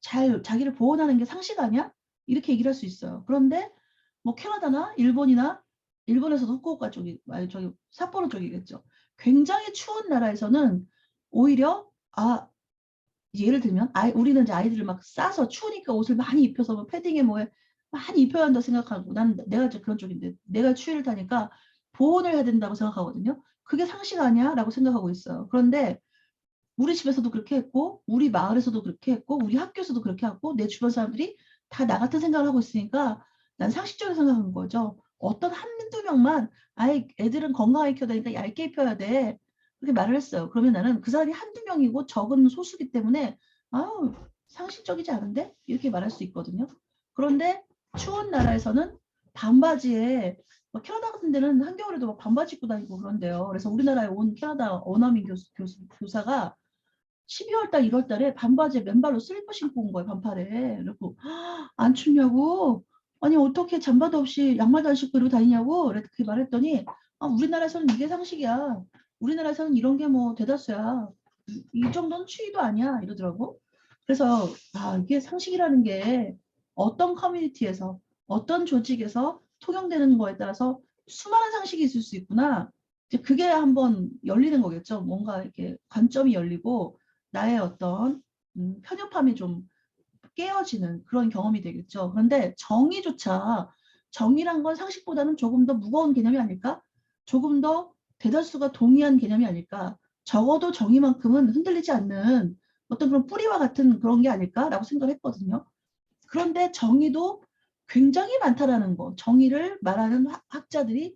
잘 자기를 보호하는 게 상식 아니야? 이렇게 얘기를 할 수 있어요. 그런데 뭐 캐나다나 일본이나 일본에서도 후쿠오카 쪽이 아니 저기 삿포로 쪽이겠죠. 굉장히 추운 나라에서는 오히려 예를 들면 우리는 이제 아이들을 막 싸서 추우니까 옷을 많이 입혀서 뭐 패딩에 뭐에 많이 입혀야 한다 생각하고 나는 내가 이제 그런 쪽인데 내가 추위를 타니까 보온을 해야 된다고 생각하거든요. 그게 상식 아니야? 라고 생각하고 있어요. 그런데 우리 집에서도 그렇게 했고 우리 마을에서도 그렇게 했고 우리 학교에서도 그렇게 하고 내 주변 사람들이 다 나 같은 생각을 하고 있으니까 난 상식적으로 생각하는 거죠. 어떤 한두 명만 애들은 건강하게 키워야 되니까 얇게 입혀야 돼. 그렇게 말을 했어요. 그러면 나는 그 사람이 한두 명이고 적은 소수기 때문에 아우 상식적이지 않은데? 이렇게 말할 수 있거든요. 그런데 추운 나라에서는 반바지에 캐나다 같은 데는 한겨울에도 막 반바지 입고 다니고 그런데요. 그래서 우리나라에 온 캐나다 원어민 교사가 12월 달, 1월 달에 반바지에 맨발로 슬리퍼 신고 온 거예요, 반팔에. 그래고 안 춥냐고? 아니 어떻게 잠바도 없이 양말도 안 신고 이러고 다니냐고? 그렇게 말했더니 우리나라에서는 이게 상식이야. 우리나라에서는 이런 게 뭐 대다수야. 이 정도는 추위도 아니야 이러더라고. 그래서 이게 상식이라는 게 어떤 커뮤니티에서 어떤 조직에서 통용되는 거에 따라서 수많은 상식이 있을 수 있구나. 이제 그게 한번 열리는 거겠죠. 뭔가 이렇게 관점이 열리고 나의 어떤 편협함이 좀 깨어지는 그런 경험이 되겠죠. 그런데 정의란 건 상식보다는 조금 더 무거운 개념이 아닐까? 조금 더 대다수가 동의한 개념이 아닐까? 적어도 정의만큼은 흔들리지 않는 어떤 그런 뿌리와 같은 그런 게 아닐까라고 생각을 했거든요. 그런데 정의도 굉장히 많다라는 거. 정의를 말하는 학자들이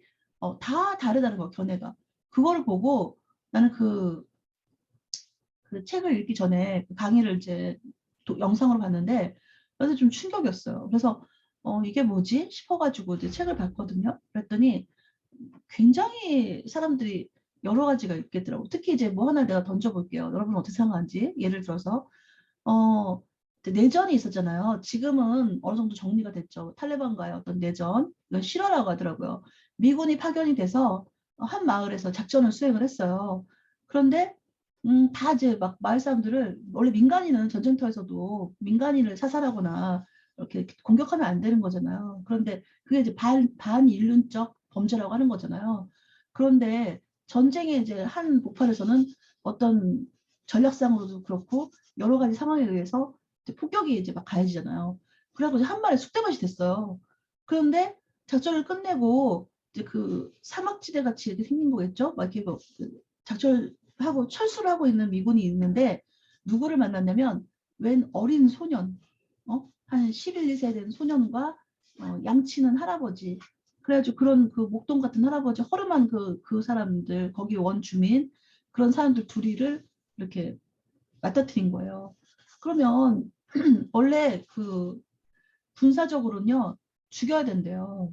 다 다르다는 거, 견해가. 그거를 보고 나는 그 책을 읽기 전에 강의를 이제 영상으로 봤는데 그래서 좀 충격이었어요. 그래서 이게 뭐지 싶어가지고 이제 책을 봤거든요. 그랬더니 굉장히 사람들이 여러 가지가 있겠더라고. 특히 이제 뭐 하나 내가 던져볼게요. 여러분 어떻게 생각하는지. 예를 들어서 내전이 있었잖아요. 지금은 어느 정도 정리가 됐죠. 탈레반과의 어떤 내전, 이건 실화라고 하더라고요. 미군이 파견이 돼서 한 마을에서 작전을 수행을 했어요. 그런데 다 이제 막 마을 사람들을 원래 민간인은 전쟁터에서도 민간인을 사살하거나 이렇게 공격하면 안 되는 거잖아요. 그런데 그게 이제 반인륜적 범죄라고 하는 거잖아요. 그런데 전쟁의 이제 한 복판에서는 어떤 전략상으로도 그렇고 여러 가지 상황에 의해서 이제 폭격이 이제 막 가해지잖아요. 그래갖고 이제 한 마리 쑥대밭이 됐어요. 그런데 작전을 끝내고 이제 그 사막지대 같이 이렇게 생긴 거겠죠? 막 이렇게 작전하고 철수를 하고 있는 미군이 있는데 누구를 만났냐면 웬 어린 소년, 한 11, 12세 된 소년과 양치는 할아버지. 그래가지고 그런 그 목동 같은 할아버지 허름한 그 사람들 거기 원주민 그런 사람들 둘이를 이렇게 맞닥뜨린 거예요. 그러면 원래 그 군사적으로는요 죽여야 된대요.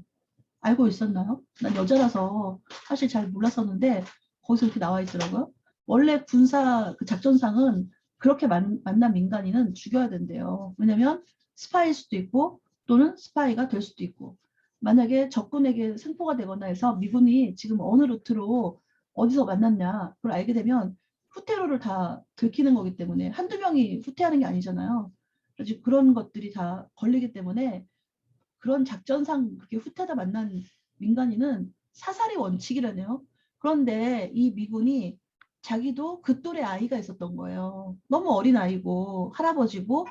알고 있었나요? 난 여자라서 사실 잘 몰랐었는데 거기서 이렇게 나와 있더라고요. 원래 군사 그 작전상은 그렇게 만난 민간인은 죽여야 된대요. 왜냐면 스파이일 수도 있고 또는 스파이가 될 수도 있고 만약에 적군에게 생포가 되거나 해서 미군이 지금 어느 루트로 어디서 만났냐 그걸 알게 되면 후퇴로를 다 들키는 거기 때문에 한두 명이 후퇴하는 게 아니잖아요. 그래서 그런 것들이 다 걸리기 때문에 그런 작전상 그렇게 후퇴다 만난 민간인은 사살이 원칙이라네요. 그런데 이 미군이 자기도 그 또래 아이가 있었던 거예요. 너무 어린 아이고 할아버지고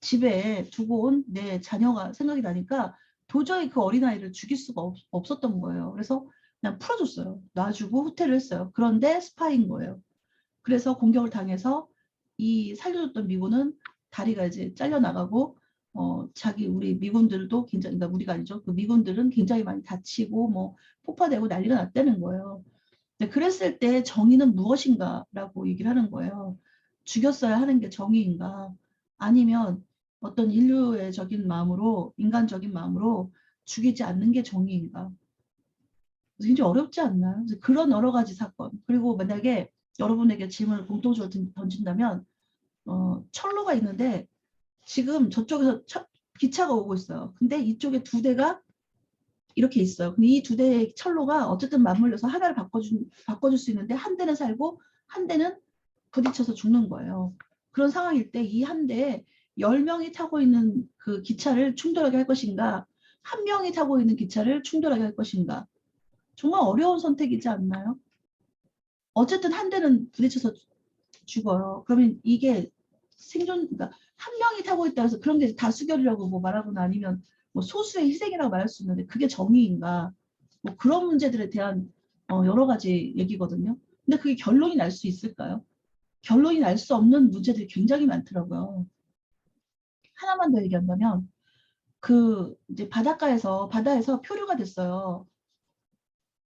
집에 두고 온 내 자녀가 생각이 나니까 도저히 그 어린아이를 죽일 수가 없었던 거예요. 그래서 그냥 풀어줬어요. 놔주고 후퇴를 했어요. 그런데 스파인 거예요. 그래서 공격을 당해서 이 살려줬던 미군은 다리가 이제 잘려나가고 자기 우리 미군들도 굉장히, 그러니까 우리가 아니죠. 그 미군들은 굉장히 많이 다치고 뭐 폭파되고 난리가 났다는 거예요. 근데 그랬을 때 정의는 무엇인가라고 얘기를 하는 거예요. 죽였어야 하는 게 정의인가? 아니면 어떤 인류애적인 마음으로, 인간적인 마음으로 죽이지 않는 게 정의인가? 굉장히 어렵지 않나요? 그래서 그런 여러 가지 사건. 그리고 만약에 여러분에게 질문을 공통적으로 던진다면 철로가 있는데 지금 저쪽에서 기차가 오고 있어요. 근데 이쪽에 두 대가 이렇게 있어요. 근데 이 두 대의 철로가 어쨌든 맞물려서 하나를 바꿔줄 수 있는데 한 대는 살고 한 대는 부딪혀서 죽는 거예요. 그런 상황일 때 이 한 대에 10명이 타고 있는 그 기차를 충돌하게 할 것인가, 한 명이 타고 있는 기차를 충돌하게 할 것인가. 정말 어려운 선택이지 않나요? 어쨌든 한 대는 부딪혀서 죽어요. 그러면 이게 생존, 그러니까 한 명이 타고 있다 해서 그런 게 다수결이라고 뭐 말하거나 아니면 뭐 소수의 희생이라고 말할 수 있는데 그게 정의인가? 뭐 그런 문제들에 대한 여러 가지 얘기거든요. 근데 그게 결론이 날 수 있을까요? 결론이 날 수 없는 문제들이 굉장히 많더라고요. 하나만 더 얘기한다면 그 이제 바다에서 표류가 됐어요.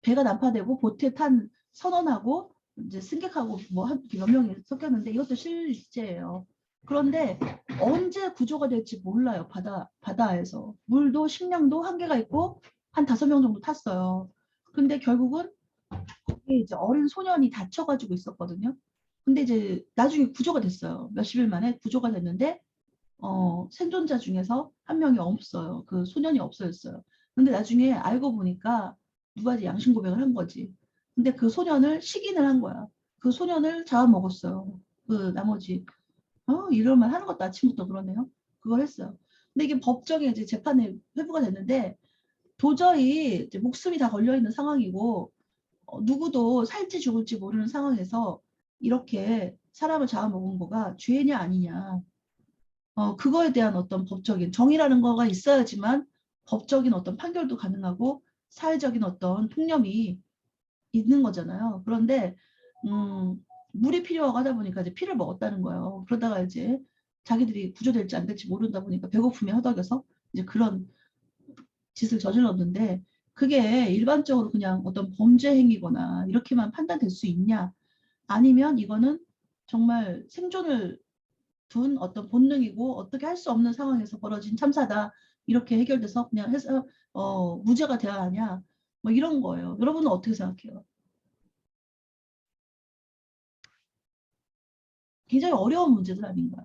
배가 난파되고 보트에 탄 선원하고 이제 승객하고 뭐 몇 명이 섞였는데 이것도 실제예요. 그런데 언제 구조가 될지 몰라요. 바다에서. 물도 식량도 한계가 있고 한 5명 정도 탔어요. 근데 결국은 거기에 이제 어린 소년이 다쳐가지고 있었거든요. 근데 이제 나중에 구조가 됐어요. 몇십 일 만에 구조가 됐는데 생존자 중에서 한 명이 없어요. 그 소년이 없어졌어요. 근데 나중에 알고 보니까 누가 이제 양심 고백을 한 거지. 근데 그 소년을 식인을 한 거야. 그 소년을 잡아먹었어요. 그 나머지 이럴만 하는 것도 아침부터 그러네요. 그걸 했어요. 근데 이게 법정에 이제 재판에 회부가 됐는데 도저히 이제 목숨이 다 걸려 있는 상황이고 누구도 살지 죽을지 모르는 상황에서 이렇게 사람을 잡아먹은 거가 죄냐 아니냐. 그거에 대한 어떤 법적인 정의라는 거가 있어야지만 법적인 어떤 판결도 가능하고 사회적인 어떤 통념이 있는 거잖아요. 그런데 물이 필요하고 하다 보니까 이제 피를 먹었다는 거예요. 그러다가 이제 자기들이 구조될지 안 될지 모르다 보니까 배고픔에 허덕여서 이제 그런 짓을 저질렀는데 그게 일반적으로 그냥 어떤 범죄 행위거나 이렇게만 판단될 수 있냐? 아니면 이거는 정말 생존을 둔 어떤 본능이고 어떻게 할 수 없는 상황에서 벌어진 참사다. 이렇게 해결돼서 그냥 해서 무죄가 돼야 하냐. 뭐 이런 거예요. 여러분은 어떻게 생각해요? 굉장히 어려운 문제들 아닌가요?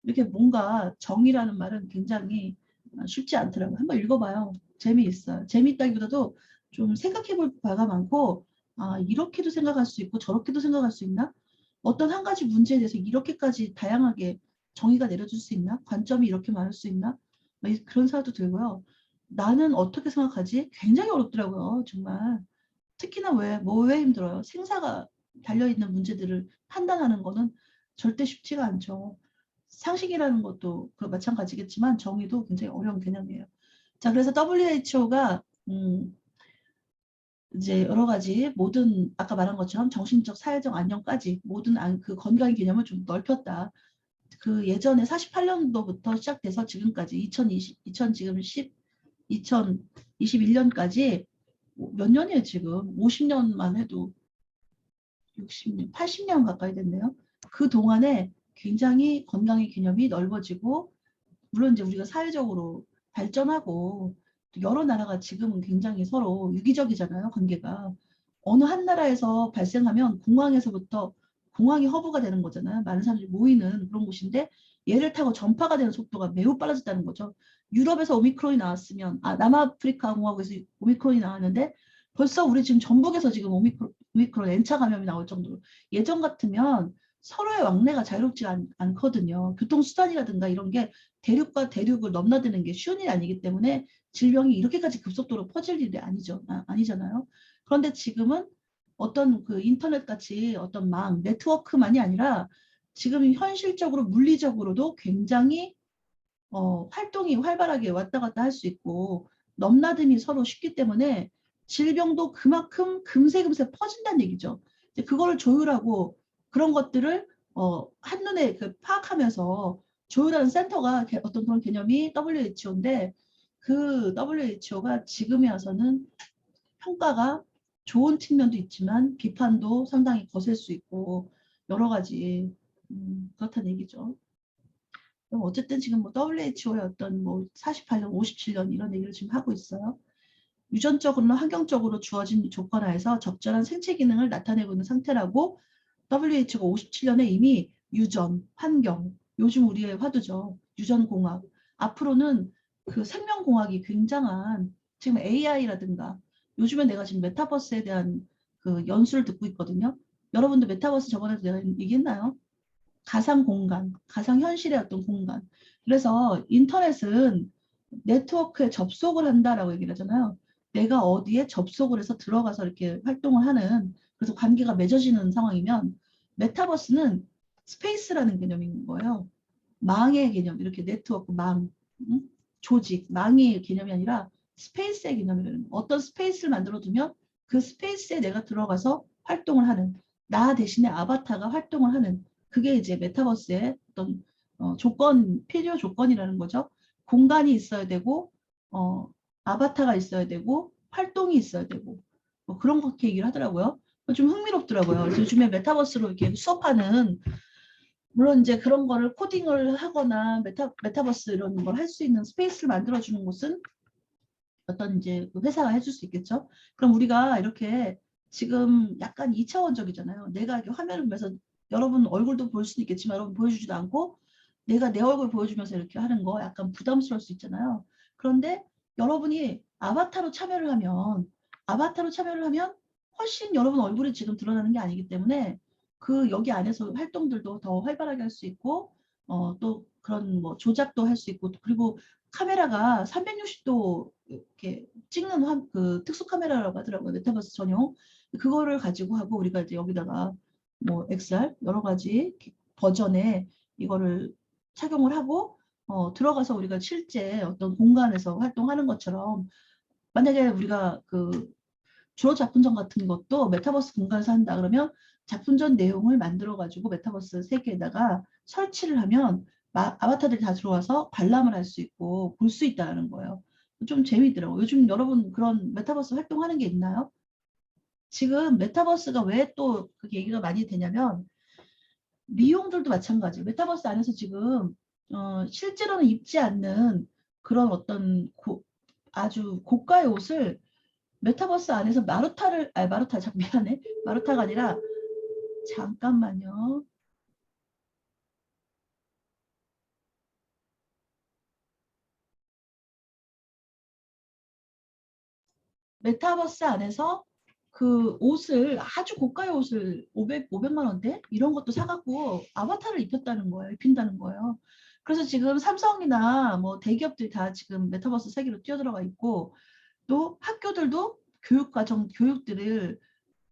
이렇게 뭔가 정의라는 말은 굉장히 쉽지 않더라고요. 한번 읽어봐요. 재미있어요. 재미있다기보다도 좀 생각해볼 바가 많고 이렇게도 생각할 수 있고 저렇게도 생각할 수 있나? 어떤 한 가지 문제에 대해서 이렇게까지 다양하게 정의가 내려줄 수 있나? 관점이 이렇게 많을 수 있나? 그런 생각도 들고요. 나는 어떻게 생각하지? 굉장히 어렵더라고요. 정말. 특히나 왜 힘들어요? 생사가 달려있는 문제들을 판단하는 거는 절대 쉽지가 않죠. 상식이라는 것도 마찬가지겠지만 정의도 굉장히 어려운 개념이에요. 자, 그래서 WHO가 이제 여러 가지 모든 아까 말한 것처럼 정신적, 사회적 안정까지 모든 그 건강의 개념을 좀 넓혔다. 그 예전에 48년도부터 시작돼서 지금까지 2021년까지 몇 년이에요 지금 50년만 해도 60년, 80년 가까이 됐네요. 그 동안에 굉장히 건강의 개념이 넓어지고 물론 이제 우리가 사회적으로 발전하고 여러 나라가 지금은 굉장히 서로 유기적이잖아요, 관계가. 어느 한 나라에서 발생하면 공항에서부터 공항이 허브가 되는 거잖아요. 많은 사람들이 모이는 그런 곳인데 얘를 타고 전파가 되는 속도가 매우 빨라졌다는 거죠. 유럽에서 오미크론이 나왔으면 남아프리카 공화국에서 오미크론이 나왔는데 벌써 우리 지금 전북에서 지금 오미크론 N차 감염이 나올 정도로 예전 같으면 서로의 왕래가 자유롭지 않거든요. 교통수단이라든가 이런 게 대륙과 대륙을 넘나드는 게 쉬운 일이 아니기 때문에 질병이 이렇게까지 급속도로 퍼질 일이 아니잖아요. 그런데 지금은 어떤 그 인터넷 같이 어떤 네트워크만이 아니라 지금 현실적으로 물리적으로도 굉장히 활동이 활발하게 왔다 갔다 할 수 있고 넘나듦이 서로 쉽기 때문에 질병도 그만큼 금세금세 퍼진다는 얘기죠. 이제 그거를 조율하고 그런 것들을 한눈에 파악하면서 조율하는 센터가 어떤 그런 개념이 WHO인데 그 WHO가 지금에 와서는 평가가 좋은 측면도 있지만 비판도 상당히 거셀 수 있고 여러 가지 그렇다는 얘기죠. 그럼 어쨌든 지금 뭐 WHO의 어떤 뭐 48년, 57년 이런 얘기를 지금 하고 있어요. 유전적으로나 환경적으로 주어진 조건 하에서 적절한 생체 기능을 나타내고 있는 상태라고 WHO가 57년에 이미 유전, 환경, 요즘 우리의 화두죠. 유전공학. 앞으로는 그 생명공학이 굉장한 지금 AI라든가 요즘에 내가 지금 메타버스에 대한 그 연수를 듣고 있거든요. 여러분도 메타버스 저번에도 내가 얘기했나요? 가상 공간, 가상 현실의 어떤 공간. 그래서 인터넷은 네트워크에 접속을 한다라고 얘기를 하잖아요. 내가 어디에 접속을 해서 들어가서 이렇게 활동을 하는 그래서 관계가 맺어지는 상황이면 메타버스는 스페이스라는 개념인 거예요. 망의 개념, 이렇게 네트워크 조직, 망의 개념이 아니라 스페이스의 개념이라는 거예요. 어떤 스페이스를 만들어두면 그 스페이스에 내가 들어가서 활동을 하는 나 대신에 아바타가 활동을 하는 그게 이제 메타버스의 어떤 필요 조건이라는 거죠. 공간이 있어야 되고 아바타가 있어야 되고 활동이 있어야 되고 뭐 그런 그렇게 얘기를 하더라고요. 좀 흥미롭더라고요. 그래서 요즘에 메타버스로 이렇게 수업하는 물론 이제 그런 거를 코딩을 하거나 메타버스 이런 걸 할 수 있는 스페이스를 만들어주는 곳은 어떤 이제 그 회사가 해줄 수 있겠죠. 그럼 우리가 이렇게 지금 약간 2차원적이잖아요. 내가 이렇게 화면을 보면서 여러분 얼굴도 볼 수도 있겠지만 여러분 보여주지도 않고 내가 내 얼굴 보여주면서 이렇게 하는 거 약간 부담스러울 수 있잖아요. 그런데 여러분이 아바타로 참여를 하면 훨씬 여러분 얼굴이 지금 드러나는 게 아니기 때문에 그 여기 안에서 활동들도 더 활발하게 할 수 있고 또 그런 뭐 조작도 할 수 있고 그리고 카메라가 360도 이렇게 찍는 그 특수 카메라라고 하더라고요. 메타버스 전용. 그거를 가지고 하고 우리가 이제 여기다가 뭐 XR 여러 가지 버전의 이거를 착용을 하고 들어가서 우리가 실제 어떤 공간에서 활동하는 것처럼 만약에 우리가 그 주로 작품전 같은 것도 메타버스 공간에서 한다 그러면 작품전 내용을 만들어 가지고 메타버스 세계에다가 설치를 하면 아바타들이 다 들어와서 관람을 할 수 있고 볼 수 있다는 거예요. 좀 재미있더라고요. 요즘 여러분 그런 메타버스 활동하는 게 있나요? 지금 메타버스가 왜 또 그게 얘기가 많이 되냐면 미용들도 마찬가지예요. 메타버스 안에서 지금 실제로는 입지 않는 그런 어떤 아주 고가의 옷을 메타버스 안에서 마루타 참 미안해. 마루타가 아니라 잠깐만요. 메타버스 안에서 그 옷을 아주 고가의 옷을 500만 원대 이런 것도 사갖고 아바타를 입힌다는 거예요. 그래서 지금 삼성이나 뭐 대기업들이 다 지금 메타버스 세계로 뛰어들어가 있고 또 학교들도 교육들을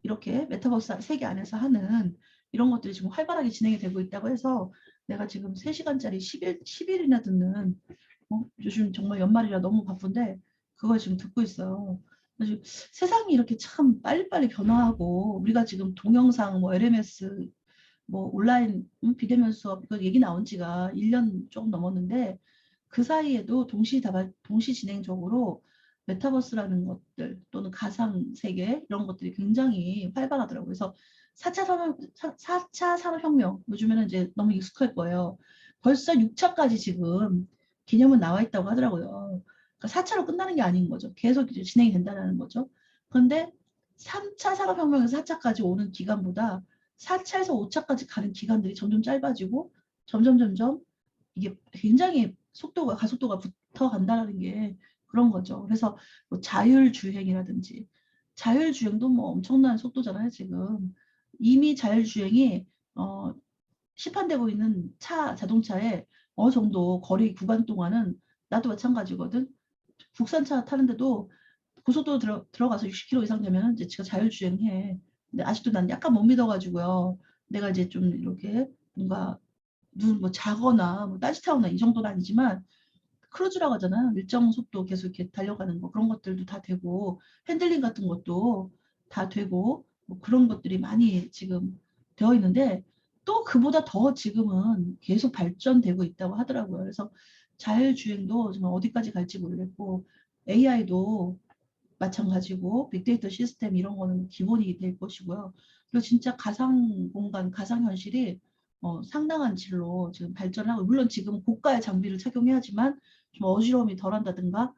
이렇게 메타버스 세계 안에서 하는 이런 것들이 지금 활발하게 진행이 되고 있다고 해서 내가 지금 3시간짜리 10일이나 듣는 요즘 정말 연말이라 너무 바쁜데 그걸 지금 듣고 있어요. 그래서 세상이 이렇게 참 빨리빨리 변화하고 우리가 지금 동영상 뭐 LMS 뭐 온라인 비대면 수업 그 얘기 나온 지가 1년 조금 넘었는데 그 사이에도 동시 진행적으로 메타버스라는 것들 또는 가상 세계 이런 것들이 굉장히 활발하더라고요. 그래서 4차 산업혁명 요즘에는 이제 너무 익숙할 거예요. 벌써 6차까지 지금 개념은 나와 있다고 하더라고요. 그러니까 4차로 끝나는 게 아닌 거죠. 계속 이제 진행이 된다는 거죠. 그런데 3차 산업혁명에서 4차까지 오는 기간보다 4차에서 5차까지 가는 기간들이 점점 짧아지고 점점 이게 굉장히 가속도가 붙어 간다는 게 그런 거죠. 그래서 뭐 자율주행이라든지 자율주행도 뭐 엄청난 속도잖아요, 지금. 이미 자율주행이 시판되고 있는 자동차에 어느 정도 거리 구간 동안은 나도 마찬가지거든. 국산차 타는데도 고속도로 들어가서 60km 이상 되면 이제 제가 자율주행해. 근데 아직도 난 약간 못 믿어가지고요. 내가 이제 좀 이렇게 뭔가 눈 뭐 자거나 뭐 딴짓하거나 이 정도는 아니지만 크루즈라고 하잖아요. 일정 속도 계속 이렇게 달려가는 거 그런 것들도 다 되고 핸들링 같은 것도 다 되고 뭐 그런 것들이 많이 지금 되어 있는데 또 그보다 더 지금은 계속 발전되고 있다고 하더라고요. 그래서 자율주행도 정말 어디까지 갈지 모르겠고 AI도 마찬가지고 빅데이터 시스템 이런 거는 기본이 될 것이고요. 그리고 진짜 가상 공간, 가상 현실이 상당한 질로 지금 발전하고 물론 지금 고가의 장비를 착용해야지만 좀 어지러움이 덜한다든가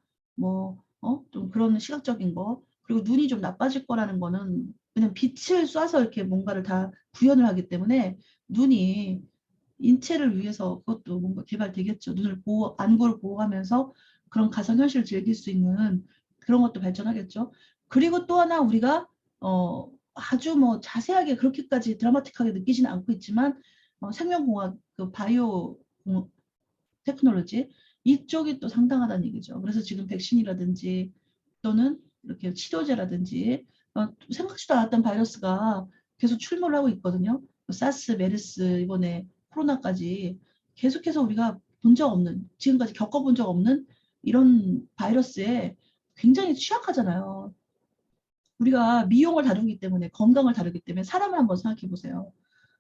좀 그런 시각적인 거 그리고 눈이 좀 나빠질 거라는 거는 그냥 빛을 쏴서 이렇게 뭔가를 다 구현을 하기 때문에 눈이 인체를 위해서 그것도 뭔가 개발되겠죠. 눈을 보호, 안구를 보호하면서 그런 가상현실을 즐길 수 있는 그런 것도 발전하겠죠. 그리고 또 하나 우리가 아주 뭐 자세하게 그렇게까지 드라마틱하게 느끼지는 않고 있지만 생명공학, 그 바이오 테크놀로지 이쪽이 또 상당하다는 얘기죠. 그래서 지금 백신이라든지 또는 이렇게 치료제라든지 생각지도 않았던 바이러스가 계속 출몰을 하고 있거든요. 사스, 메르스, 이번에 코로나까지 계속해서 우리가 본 적 없는, 지금까지 겪어본 적 없는 이런 바이러스에 굉장히 취약하잖아요. 우리가 미용을 다루기 때문에 건강을 다루기 때문에 사람을 한번 생각해 보세요.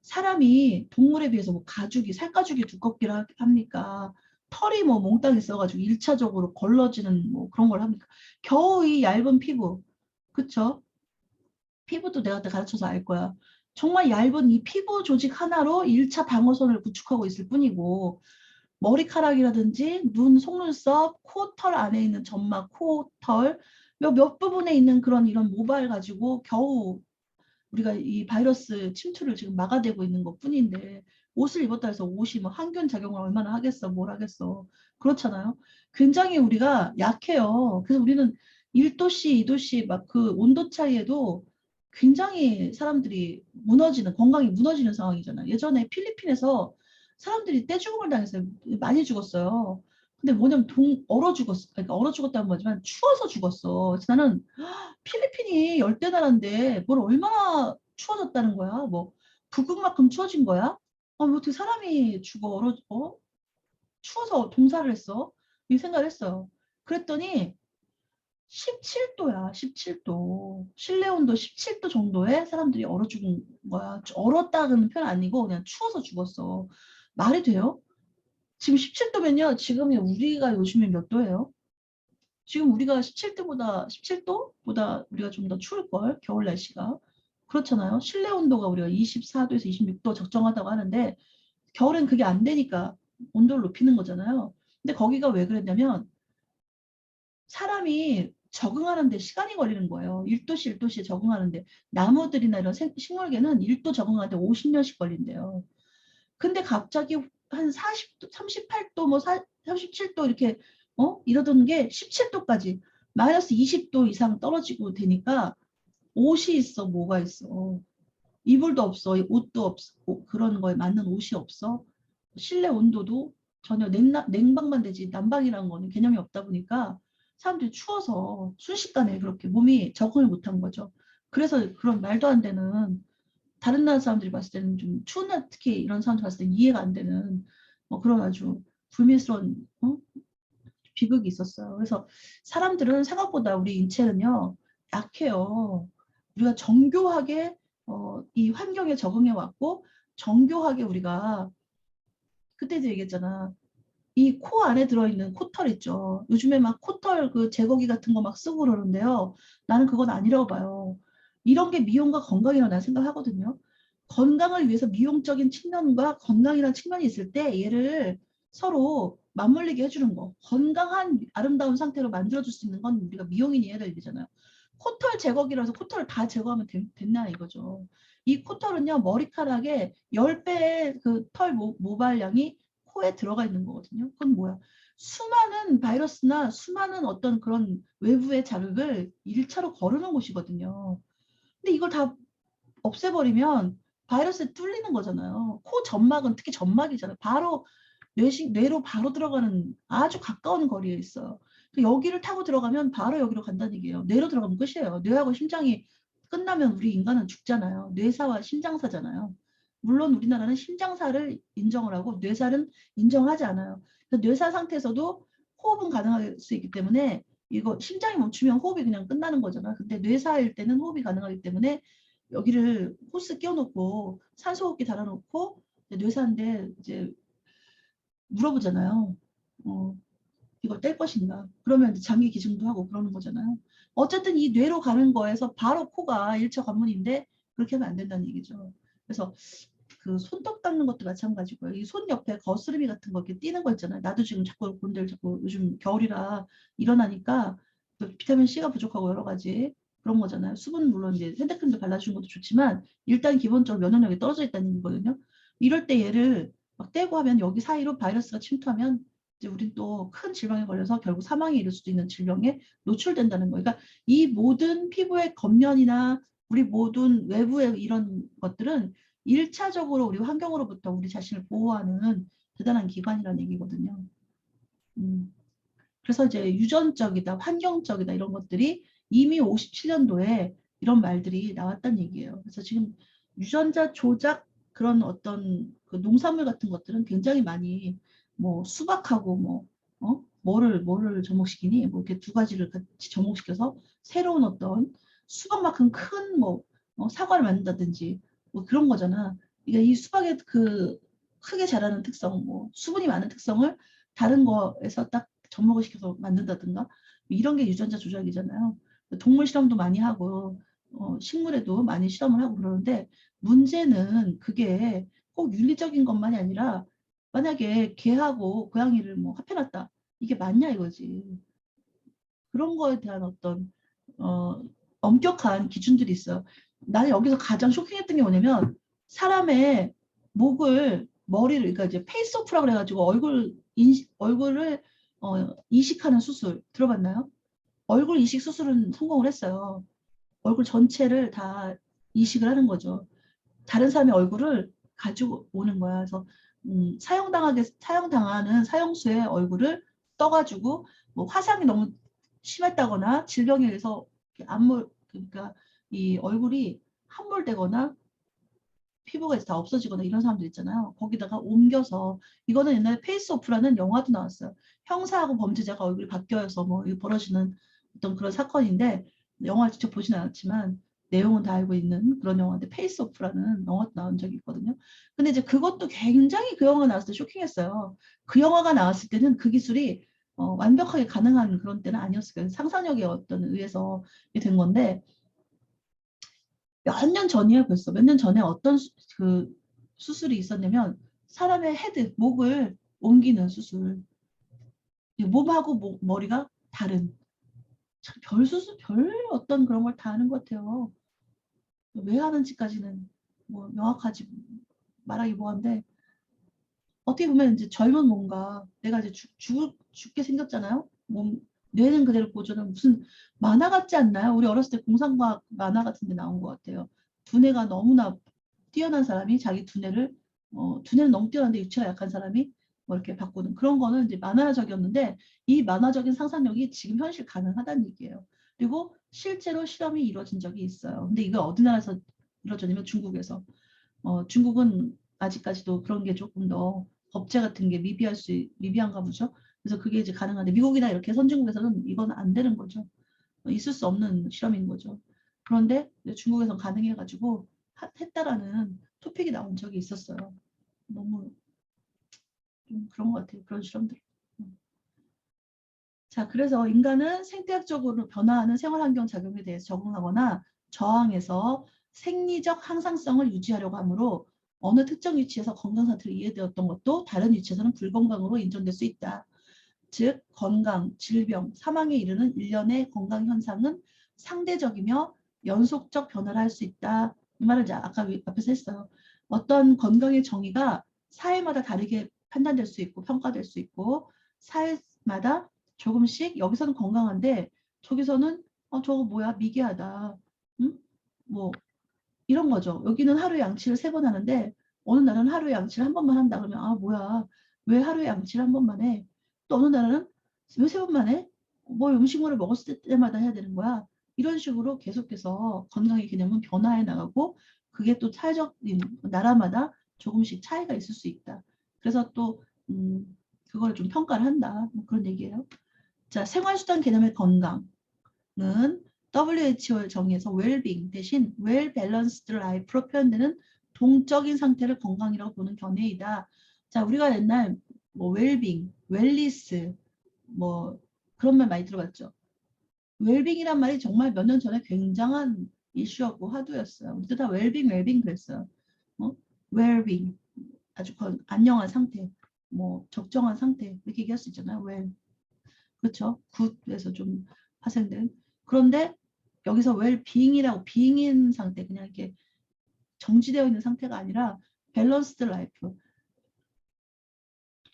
사람이 동물에 비해서 뭐 가죽이 살가죽이 두껍기를 합니까? 털이 뭐 몽땅 있어가지고 1차적으로 걸러지는 뭐 그런 걸 합니까? 겨우 이 얇은 피부, 그쵸? 피부도 내가 가르쳐서 알 거야. 정말 얇은 이 피부 조직 하나로 1차 방어선을 구축하고 있을 뿐이고 머리카락이라든지 눈, 속눈썹, 코털 안에 있는 점막, 코털 몇 부분에 있는 그런 이런 모발 가지고 겨우 우리가 이 바이러스 침투를 지금 막아내고 있는 것 뿐인데 옷을 입었다 해서 옷이 뭐 항균 작용을 얼마나 하겠어, 뭘 하겠어. 그렇잖아요. 굉장히 우리가 약해요. 그래서 우리는 1도씨, 2도씨 막 그 온도 차이에도 굉장히 사람들이 무너지는, 건강이 무너지는 상황이잖아요. 예전에 필리핀에서 사람들이 떼죽음을 당했어요. 많이 죽었어요. 근데 뭐냐면 얼어 죽었어. 그러니까 얼어 죽었다는 거지만 추워서 죽었어. 그래서 나는 필리핀이 열대 나라인데 뭘 얼마나 추워졌다는 거야? 뭐 북극만큼 추워진 거야? 뭐 어떻게 사람이 죽어 추워서 동사를 했어? 이 생각을 했어요. 그랬더니 17도야, 17도. 실내 온도 17도 정도에 사람들이 얼어 죽은 거야. 얼었다는 표현 아니고 그냥 추워서 죽었어. 말이 돼요? 지금 17도면요. 지금 우리가 요즘에 몇 도예요? 지금 우리가 17도보다 우리가 좀 더 추울걸, 겨울 날씨가. 그렇잖아요. 실내 온도가 우리가 24도에서 26도 적정하다고 하는데, 겨울엔 그게 안 되니까 온도를 높이는 거잖아요. 근데 거기가 왜 그랬냐면, 사람이 적응하는데 시간이 걸리는 거예요. 1도씨, 1도씨에 적응하는데, 나무들이나 이런 식물계는 1도 적응하는데 50년씩 걸린대요. 근데 갑자기 한 40도, 38도, 뭐 37도 이렇게 이러던 게 17도까지 마이너스 20도 이상 떨어지고 되니까 옷이 있어, 뭐가 있어. 이불도 없어, 옷도 없고 그런 거에 맞는 옷이 없어. 실내 온도도 전혀 냉방만 되지 난방이라는 거는 개념이 없다 보니까 사람들이 추워서 순식간에 그렇게 몸이 적응을 못한 거죠. 그래서 그런 말도 안 되는 다른 나라 사람들이 봤을 때는 좀 추운 날 특히 이런 사람들 봤을 때 이해가 안 되는 그런 아주 불미스러운 비극이 있었어요. 그래서 사람들은 생각보다 우리 인체는요 약해요. 우리가 정교하게 이 환경에 적응해 왔고 정교하게 우리가 그때도 얘기했잖아. 이 코 안에 들어있는 코털 있죠. 요즘에 막 코털 그 제거기 같은 거 막 쓰고 그러는데요. 나는 그건 아니라고 봐요. 이런 게 미용과 건강이라고 나는 생각하거든요. 건강을 위해서 미용적인 측면과 건강이라는 측면이 있을 때 얘를 서로 맞물리게 해주는 거. 건강한 아름다운 상태로 만들어줄 수 있는 건 우리가 미용인이 해야 될 일이잖아요. 코털 제거기라서 코털을 다 제거하면 됐나 이거죠. 이 코털은요 머리카락의 10배의 그 털 모발량이 코에 들어가 있는 거거든요. 그건 뭐야? 수많은 바이러스나 수많은 어떤 그런 외부의 자극을 1차로 거르는 곳이거든요. 근데 이걸 다 없애버리면 바이러스에 뚫리는 거잖아요. 코 점막은 특히 점막이잖아요. 바로 뇌로 바로 들어가는 아주 가까운 거리에 있어요. 여기를 타고 들어가면 바로 여기로 간다는 얘기예요. 뇌로 들어가면 끝이에요. 뇌하고 심장이 끝나면 우리 인간은 죽잖아요. 뇌사와 심장사잖아요. 물론 우리나라는 심장사를 인정을 하고 뇌사는 인정하지 않아요. 뇌사 상태에서도 호흡은 가능할 수 있기 때문에 이거 심장이 멈추면 호흡이 그냥 끝나는 거잖아. 근데 뇌사일 때는 호흡이 가능하기 때문에 여기를 호스 끼워놓고 산소호흡기 달아놓고 뇌사인데 이제 물어보잖아요. 이걸 뗄 것인가? 그러면 장기 기증도 하고 그러는 거잖아요. 어쨌든 이 뇌로 가는 거에서 바로 코가 일처 관문인데 그렇게 하면 안 된다는 얘기죠. 그래서 그 손톱 닦는 것도 마찬가지고요. 이 손 옆에 거스름이 같은 거 이렇게 띄는 거 있잖아요. 나도 지금 자꾸 본들 자꾸 요즘 겨울이라 일어나니까 그 비타민 C가 부족하고 여러 가지 그런 거잖아요. 수분 물론 이제 핸드크림도 발라주는 것도 좋지만 일단 기본적으로 면역력이 떨어져 있다는 얘기거든요. 이럴 때 얘를 막 떼고 하면 여기 사이로 바이러스가 침투하면 이제 우린 또 큰 질병에 걸려서 결국 사망에 이를 수도 있는 질병에 노출된다는 거예요. 그러니까 이 모든 피부의 겉면이나 우리 모든 외부의 이런 것들은 1차적으로 우리 환경으로부터 우리 자신을 보호하는 대단한 기관이라는 얘기거든요. 그래서 이제 유전적이다, 환경적이다 이런 것들이 이미 57년도에 이런 말들이 나왔다는 얘기예요. 그래서 지금 유전자 조작 그런 어떤 그 농산물 같은 것들은 굉장히 많이 뭐 수박하고 뭐를 접목시키니 뭐 이렇게 두 가지를 같이 접목시켜서 새로운 어떤 수박만큼 큰 사과를 만든다든지 뭐 그런 거잖아. 그러니까 이 수박의 그 크게 자라는 특성, 뭐 수분이 많은 특성을 다른 거에서 딱 접목을 시켜서 만든다든가 이런 게 유전자 조작이잖아요. 동물 실험도 많이 하고 식물에도 많이 실험을 하고 그러는데 문제는 그게 꼭 윤리적인 것만이 아니라 만약에 개하고 고양이를 뭐 합해놨다. 이게 맞냐 이거지. 그런 거에 대한 어떤 엄격한 기준들이 있어요. 나는 여기서 가장 쇼킹했던 게 뭐냐면 사람의 머리를 그러니까 이제 페이스오프라고 그래가지고 얼굴을 이식하는 수술 들어봤나요? 얼굴 이식 수술은 성공을 했어요. 얼굴 전체를 다 이식을 하는 거죠. 다른 사람의 얼굴을 가지고 오는 거야. 그래서 사용당하는 사형수의 얼굴을 떠가지고 뭐 화상이 너무 심했다거나 질병에 의해서 그러니까 이 얼굴이 함몰되거나 피부가 이제 다 없어지거나 이런 사람들 있잖아요. 거기다가 옮겨서 이거는 옛날에 페이스오프라는 영화도 나왔어요. 형사하고 범죄자가 얼굴이 바뀌어서 뭐 벌어지는 어떤 그런 사건인데 영화를 직접 보진 않았지만 내용은 다 알고 있는 그런 영화인데 페이스오프라는 영화도 나온 적이 있거든요. 근데 이제 그것도 굉장히 그 영화가 나왔을 때 쇼킹했어요. 그 영화가 나왔을 때는 그 기술이 완벽하게 가능한 그런 때는 아니었을 거예요. 상상력에 어떤 의해서 된 건데 몇 년 전이에요 벌써. 몇 년 전에 어떤 그 수술이 있었냐면 사람의 헤드, 목을 옮기는 수술. 몸하고 머리가 다른 별 수술, 별 어떤 그런 걸 다 하는 것 같아요. 왜 하는지까지는 뭐 명확하지 말하기 뭐한데 어떻게 보면 이제 젊은 몸과 내가 이제 죽게 생겼잖아요. 뇌는 그대로 보존은 무슨 만화 같지 않나요? 우리 어렸을 때 공상과학 만화 같은 데 나온 것 같아요. 두뇌가 너무나 뛰어난 사람이 자기 두뇌는 너무 뛰어난데 유체가 약한 사람이 뭐 이렇게 바꾸는 그런 거는 이제 만화적이었는데 이 만화적인 상상력이 지금 현실 가능하다는 얘기예요. 그리고 실제로 실험이 이루어진 적이 있어요. 근데 이거 어디 나라에서 이루어졌냐면 중국에서. 중국은 아직까지도 그런 게 조금 더 법제 같은 게 미비한가 보죠. 그래서 그게 이제 가능한데 미국이나 이렇게 선진국에서는 이건 안 되는 거죠. 있을 수 없는 실험인 거죠. 그런데 중국에서 가능해가지고 했다라는 토픽이 나온 적이 있었어요. 너무 좀 그런 것 같아요. 그런 실험들. 자, 그래서 인간은 생태학적으로 변화하는 생활환경 작용에 대해서 적응하거나 저항해서 생리적 항상성을 유지하려고 하므로 어느 특정 위치에서 건강 상태로 이해되었던 것도 다른 위치에서는 불건강으로 인정될 수 있다. 즉 건강, 질병, 사망에 이르는 일련의 건강 현상은 상대적이며 연속적 변화를 할 수 있다. 이 말을 이제 아까 앞에서 했어요. 어떤 건강의 정의가 사회마다 다르게 판단될 수 있고 평가될 수 있고 사회마다 조금씩 여기서는 건강한데 저기서는 저거 뭐야 미개하다. 응? 뭐 이런 거죠. 여기는 하루에 양치를 3번 하는데 어느 날은 하루에 양치를 1번만 한다 그러면 뭐야 왜 하루에 양치를 한 번만 해? 또 어느 날은 왜 세 번만 해? 뭐 음식물을 먹었을 때마다 해야 되는 거야? 이런 식으로 계속해서 건강의 개념은 변화해 나가고 그게 또 사회적인 나라마다 조금씩 차이가 있을 수 있다. 그래서 또 그걸 좀 평가를 한다. 뭐 그런 얘기예요. 자, 생활수단 개념의 건강은 WHO의 정의에서 well-being 대신 well-balanced life로 표현되는 동적인 상태를 건강이라고 보는 견해이다. 자, 우리가 옛날 뭐 well-being, wellness 뭐 그런 말 많이 들어봤죠. 웰빙이란 말이 정말 몇 년 전에 굉장한 이슈였고 화두였어요. 우리도 다 웰빙 그랬어요. 웰빙 아주 안녕한 상태, 뭐 적정한 상태 이렇게 얘기할 수 있잖아요. 그렇죠. 굿에서 좀 파생된. 그런데 여기서 웰빙이라고 빙인 상태 그냥 이렇게 정지되어 있는 상태가 아니라 밸런스드 라이프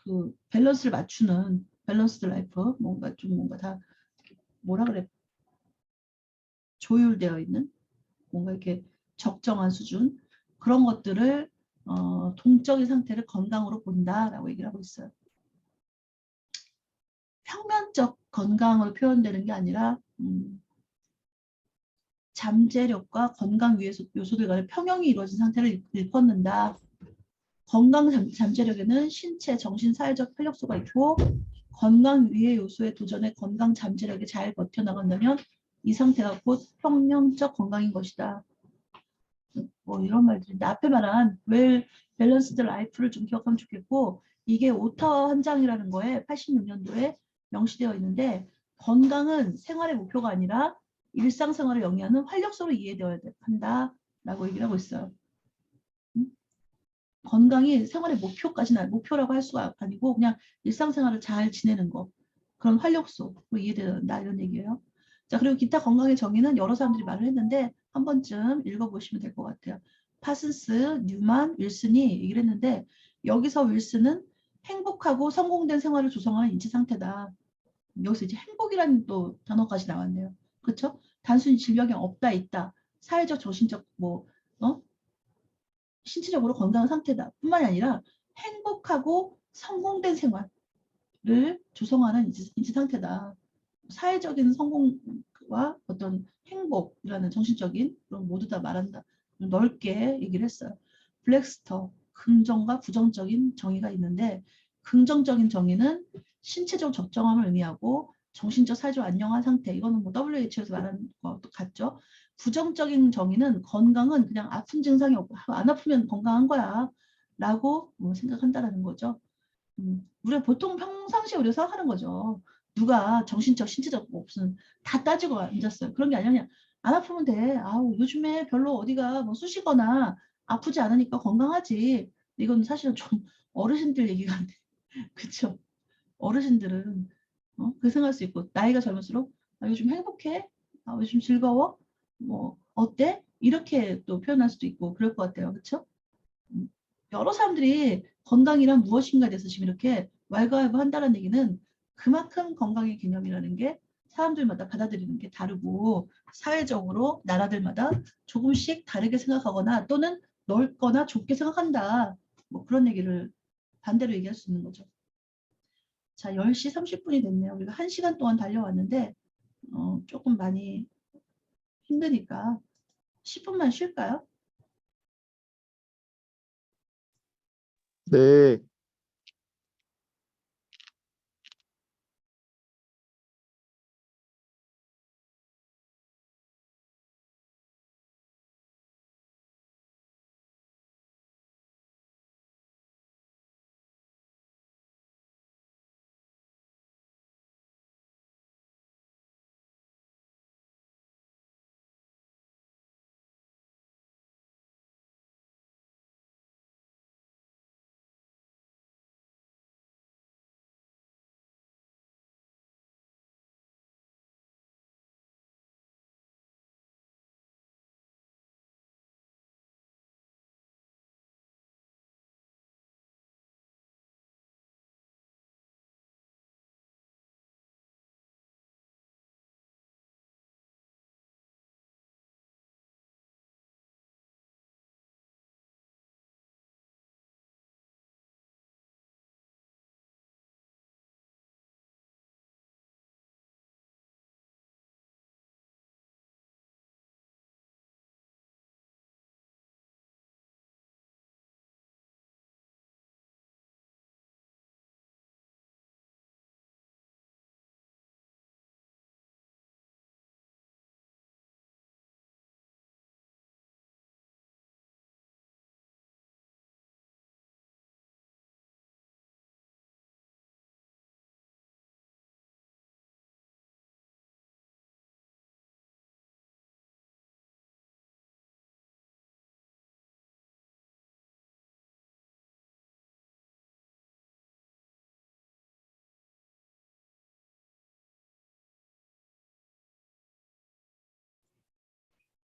그 밸런스를 맞추는 밸런스드 라이프 뭔가 다 뭐라 그래 조율되어 있는 뭔가 이렇게 적정한 수준 그런 것들을 동적인 상태를 건강으로 본다라고 얘기를 하고 있어요. 평면적 건강으로 표현되는 게 아니라 잠재력과 건강 요소들 간의 평형이 이루어진 상태를 일컫는다. 건강 잠재력에는 신체, 정신, 사회적 활력소가 있고 건강 위의 요소의 도전에 건강 잠재력이 잘 버텨나간다면 이 상태가 곧 평형적 건강인 것이다. 뭐 이런 말들인데 앞에 말한 웰 밸런스드 라이프를 좀 기억하면 좋겠고 이게 오타와 한 장이라는 거에 86년도에 명시되어 있는데 건강은 생활의 목표가 아니라 일상생활을 영위하는 활력소로 이해되어야 한다라고 얘기를 하고 있어요. 건강이 생활의 목표까지는 목표라고 할 수가 아니고 그냥 일상생활을 잘 지내는 거 그런 활력소로 이해된다 이런 얘기예요. 자 그리고 기타 건강의 정의는 여러 사람들이 말을 했는데 한 번쯤 읽어보시면 될 것 같아요. 파슨스, 뉴만, 윌슨이 얘기를 했는데 여기서 윌슨은 행복하고 성공된 생활을 조성하는 인지 상태다. 여기서 이제 행복이라는 또 단어까지 나왔네요. 그렇죠? 단순히 질병이 없다 있다. 사회적 정신적 뭐 신체적으로 건강한 상태다 뿐만이 아니라 행복하고 성공된 생활을 조성하는 인지 상태다. 사회적인 성공과 어떤 행복이라는 정신적인 그런 모두 다 말한다. 넓게 얘기를 했어요. 블랙스터 긍정과 부정적인 정의가 있는데 긍정적인 정의는 신체적 적정함을 의미하고 정신적 사회적 안녕한 상태 이거는 뭐 WHO에서 말하는 것도 같죠. 부정적인 정의는 건강은 그냥 아픈 증상이 없고 안 아프면 건강한 거야 라고 뭐 생각한다라는 거죠. 우리가 보통 평상시에 우리가 생각하는 거죠. 누가 정신적, 신체적 뭐 무슨 다 따지고 앉았어요. 그런 게 아니라 그냥 안 아프면 돼. 아우 요즘에 별로 어디가 뭐 쑤시거나 아프지 않으니까 건강하지. 이건 사실은 좀 어르신들 얘기 같네. 그쵸? 어르신들은 그렇게 생각할 수 있고 나이가 젊을수록 요즘 행복해? 요즘 즐거워? 뭐 어때? 이렇게 또 표현할 수도 있고 그럴 것 같아요. 그쵸? 여러 사람들이 건강이란 무엇인가에 대해서 지금 이렇게 왈가왈부한다는 얘기는 그만큼 건강의 개념이라는 게 사람들마다 받아들이는 게 다르고 사회적으로 나라들마다 조금씩 다르게 생각하거나 또는 넓거나 좁게 생각한다. 뭐 그런 얘기를 반대로 얘기할 수 있는 거죠. 자, 10시 30분이 됐네요. 우리가 1시간 동안 달려왔는데 조금 많이 힘드니까 10분만 쉴까요? 네.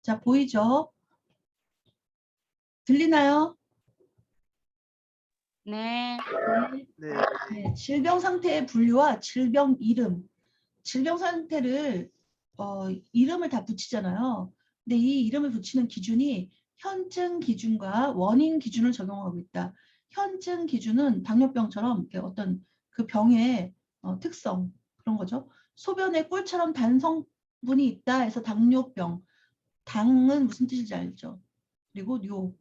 자, 보이죠? 들리나요? 네. 네. 네, 질병 상태의 분류와 질병 이름. 질병 상태를 이름을 다 붙이잖아요. 근데 이 이름을 붙이는 기준이 현증 기준과 원인 기준을 적용하고 있다. 현증 기준은 당뇨병처럼 이렇게 어떤 그 병의 특성 그런 거죠. 소변에 꿀처럼 단 성분이 있다 해서 당뇨병. 당은 무슨 뜻인지 알죠? 그리고 뇨,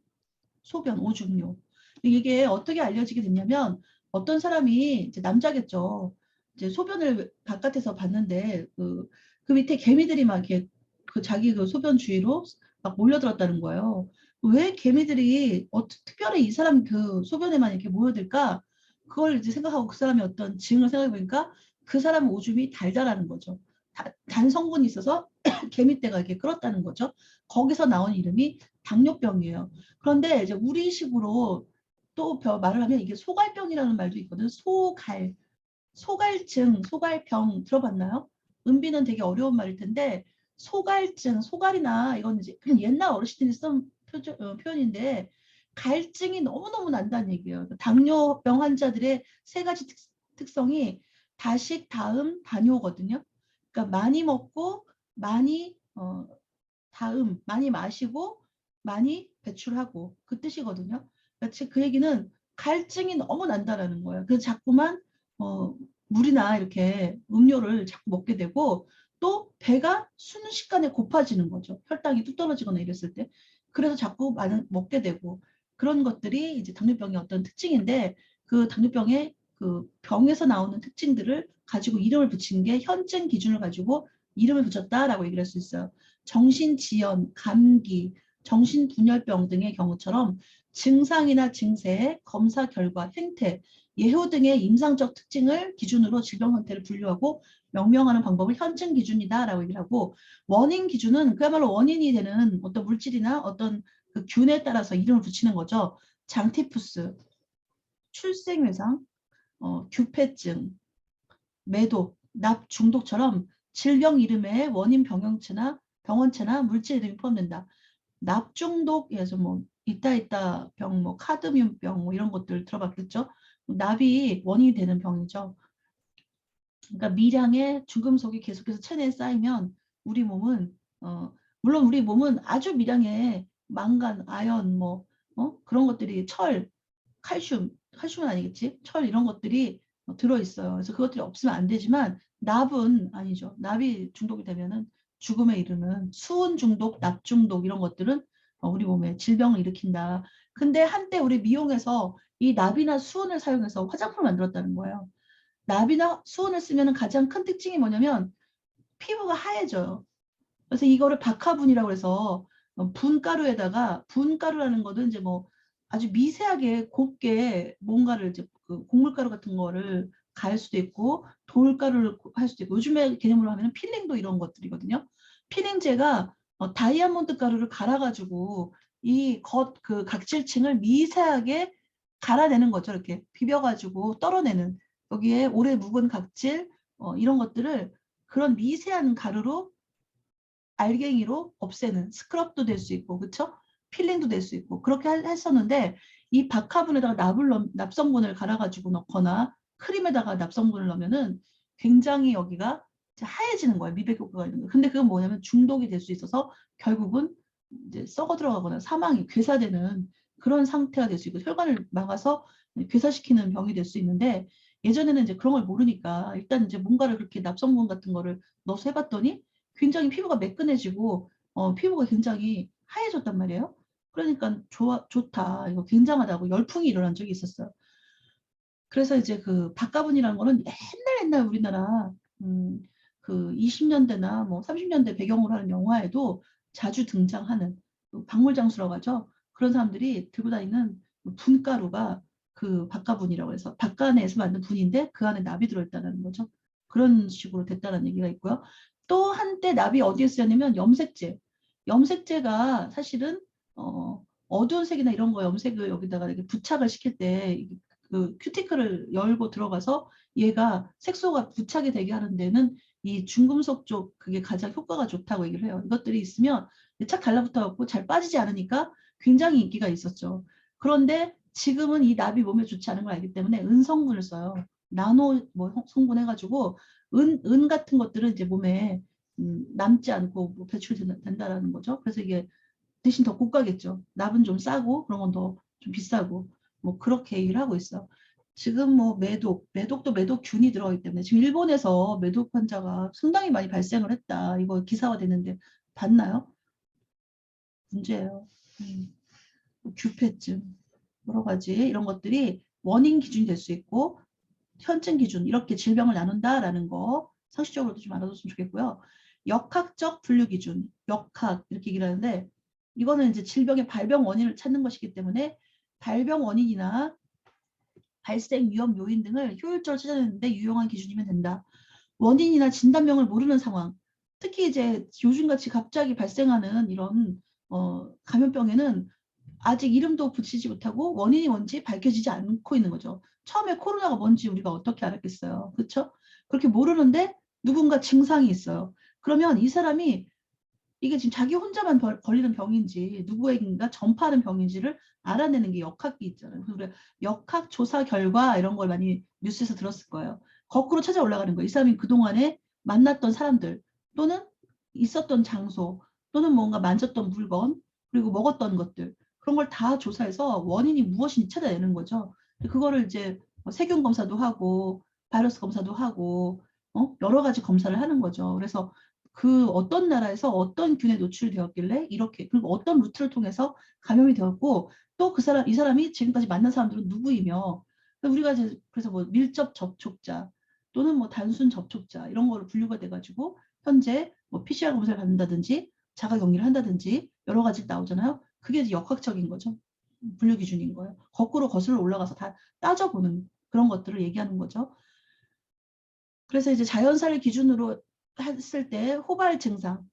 소변, 오줌뇨. 이게 어떻게 알려지게 됐냐면 어떤 사람이 이제 남자겠죠. 이제 소변을 바깥에서 봤는데 그 밑에 개미들이 막 이렇게 그 자기 그 소변 주위로 막 몰려들었다는 거예요. 왜 개미들이 특별히 이 사람 그 소변에만 이렇게 모여들까? 그걸 이제 생각하고 그 사람의 어떤 증을 생각해 보니까 그 사람 오줌이 달달하는 거죠. 단 성분이 있어서 개미떼가 이렇게 끌었다는 거죠. 거기서 나온 이름이 당뇨병이에요. 그런데 이제 우리식으로 또 말을 하면 이게 소갈병이라는 말도 있거든. 소갈증, 소갈병 들어봤나요? 은비는 되게 어려운 말일 텐데 소갈증, 소갈이나 이건 이제 그냥 옛날 어르신들이 쓴 표현인데 갈증이 너무너무 난다는 얘기예요. 당뇨병 환자들의 세 가지 특성이 다식, 다음, 다뇨거든요. 그러니까 많이 먹고 많이 많이 마시고 많이 배출하고 그 뜻이거든요. 그러니까 그 얘기는 갈증이 너무 난다라는 거예요. 그래서 자꾸만 물이나 이렇게 음료를 자꾸 먹게 되고 또 배가 순식간에 고파지는 거죠. 혈당이 뚝 떨어지거나 이랬을 때. 그래서 자꾸 많이 먹게 되고 그런 것들이 이제 당뇨병의 어떤 특징인데 그 당뇨병의 그 병에서 나오는 특징들을 가지고 이름을 붙인 게 현증 기준을 가지고 이름을 붙였다라고 얘기를 할 수 있어요. 정신지연, 감기, 정신분열병 등의 경우처럼 증상이나 증세, 검사 결과, 행태, 예후 등의 임상적 특징을 기준으로 질병 상태를 분류하고 명명하는 방법을 현증 기준이다라고 얘기를 하고 원인 기준은 그야말로 원인이 되는 어떤 물질이나 어떤 그 균에 따라서 이름을 붙이는 거죠. 장티푸스, 출생외상, 규폐증, 매독, 납 중독처럼 질병 이름에 원인 병원체나 물질 이름이 포함된다. 납 중독에서 뭐 있다 병, 뭐 카드뮴병 뭐 이런 것들 들어봤겠죠? 납이 원인이 되는 병이죠. 그러니까 미량의 중금속이 계속해서 체내에 쌓이면 우리 몸은 물론 우리 몸은 아주 미량의 망간, 아연 뭐 그런 것들이 칼슘은 아니겠지? 철 이런 것들이 들어있어요. 그래서 그것들이 없으면 안 되지만 납은 아니죠. 납이 중독이 되면은 죽음에 이르는 수은 중독, 납 중독 이런 것들은 우리 몸에 질병을 일으킨다. 근데 한때 우리 미용에서 이 납이나 수은을 사용해서 화장품을 만들었다는 거예요. 납이나 수은을 쓰면 가장 큰 특징이 뭐냐면 피부가 하얘져요. 그래서 이거를 박하분이라고 해서 분가루라는 거는 이제 뭐 아주 미세하게 곱게 뭔가를 이제 그 곡물가루 같은 거를 갈 수도 있고 돌가루를 할 수도 있고 요즘에 개념으로 하면 필링도 이런 것들이거든요. 필링제가 다이아몬드 가루를 갈아가지고 이 그 각질층을 미세하게 갈아내는 거죠. 이렇게 비벼가지고 떨어내는 여기에 오래 묵은 각질 이런 것들을 그런 미세한 가루로 알갱이로 없애는 스크럽도 될 수 있고 그렇죠? 필링도 될 수 있고 그렇게 했었는데 이 박하분에다가 납성분을 갈아가지고 넣거나 크림에다가 납성분을 넣으면은 굉장히 여기가 하얘지는 거예요. 미백 효과가 있는 거예요. 근데 그건 뭐냐면 중독이 될 수 있어서 결국은 이제 썩어 들어가거나 사망이 괴사되는 그런 상태가 될 수 있고 혈관을 막아서 괴사시키는 병이 될 수 있는데 예전에는 이제 그런 걸 모르니까 일단 이제 뭔가를 그렇게 납성분 같은 거를 넣어서 해봤더니 굉장히 피부가 매끈해지고 피부가 굉장히 하얘졌단 말이에요. 그러니까 좋다. 이거 굉장하다고 열풍이 일어난 적이 있었어요. 그래서 이제 그 박가분이라는 거는 옛날 우리나라 그 20년대나 뭐 30년대 배경으로 하는 영화에도 자주 등장하는 그 박물장수라고 하죠. 그런 사람들이 들고 다니는 분가루가 그 박가분이라고 해서 박간에서 만든 분인데 그 안에 납이 들어있다는 거죠. 그런 식으로 됐다는 얘기가 있고요. 또 한때 납이 어디에 쓰였냐면 염색제. 염색제가 사실은 어두운 색이나 이런 거 염색을 여기다가 이렇게 부착을 시킬 때 그 큐티클을 열고 들어가서 얘가 색소가 부착이 되게 하는 데는 이 중금속 쪽 그게 가장 효과가 좋다고 얘기를 해요. 이것들이 있으면 착 달라붙어갖고 잘 빠지지 않으니까 굉장히 인기가 있었죠. 그런데 지금은 이 납이 몸에 좋지 않은 걸 알기 때문에 은 성분을 써요. 나노 뭐 성분 해가지고 은 같은 것들은 이제 몸에 남지 않고 뭐 배출된다라는 거죠. 그래서 이게 대신 더 고가겠죠. 납은 좀 싸고 그런 건 더 좀 비싸고 뭐 그렇게 얘기를 하고 있어. 지금 뭐 매독도 매독균이 들어가기 때문에 지금 일본에서 매독 환자가 상당히 많이 발생을 했다. 이거 기사화 됐는데 봤나요? 문제예요. 규폐증 여러 가지 이런 것들이 원인 기준이 될 수 있고 현증 기준 이렇게 질병을 나눈다라는 거 상식적으로도 좀 알아뒀으면 좋겠고요. 역학적 분류 기준, 역학 이렇게 얘기를 하는데 이거는 이제 질병의 발병 원인을 찾는 것이기 때문에 발병 원인이나 발생 위험 요인 등을 효율적으로 찾아내는데 유용한 기준이면 된다. 원인이나 진단명을 모르는 상황, 특히 이제 요즘같이 갑자기 발생하는 이런 감염병에는 아직 이름도 붙이지 못하고 원인이 뭔지 밝혀지지 않고 있는 거죠. 처음에 코로나가 뭔지 우리가 어떻게 알았겠어요. 그렇죠? 그렇게 모르는데 누군가 증상이 있어요. 그러면 이 사람이 이게 지금 자기 혼자만 걸리는 병인지 누구에게인가 전파하는 병인지를 알아내는 게 역학이 있잖아요. 그래서 우리가 역학 조사 결과 이런 걸 많이 뉴스에서 들었을 거예요. 거꾸로 찾아 올라가는 거예요. 이 사람이 그동안에 만났던 사람들 또는 있었던 장소 또는 뭔가 만졌던 물건 그리고 먹었던 것들 그런 걸 다 조사해서 원인이 무엇인지 찾아내는 거죠. 그거를 이제 세균 검사도 하고 바이러스 검사도 하고 여러 가지 검사를 하는 거죠. 그래서 그 어떤 나라에서 어떤 균에 노출되었길래 이렇게 그리고 어떤 루트를 통해서 감염이 되었고 또 그 사람 이 사람이 지금까지 만난 사람들은 누구이며 우리가 이제 그래서 뭐 밀접 접촉자 또는 뭐 단순 접촉자 이런 거로 분류가 돼가지고 현재 뭐 PCR 검사를 받는다든지 자가격리를 한다든지 여러 가지 나오잖아요. 그게 이제 역학적인 거죠. 분류 기준인 거예요. 거꾸로 거슬러 올라가서 다 따져보는 그런 것들을 얘기하는 거죠. 그래서 이제 자연사를 기준으로 했을 때 호발 증상,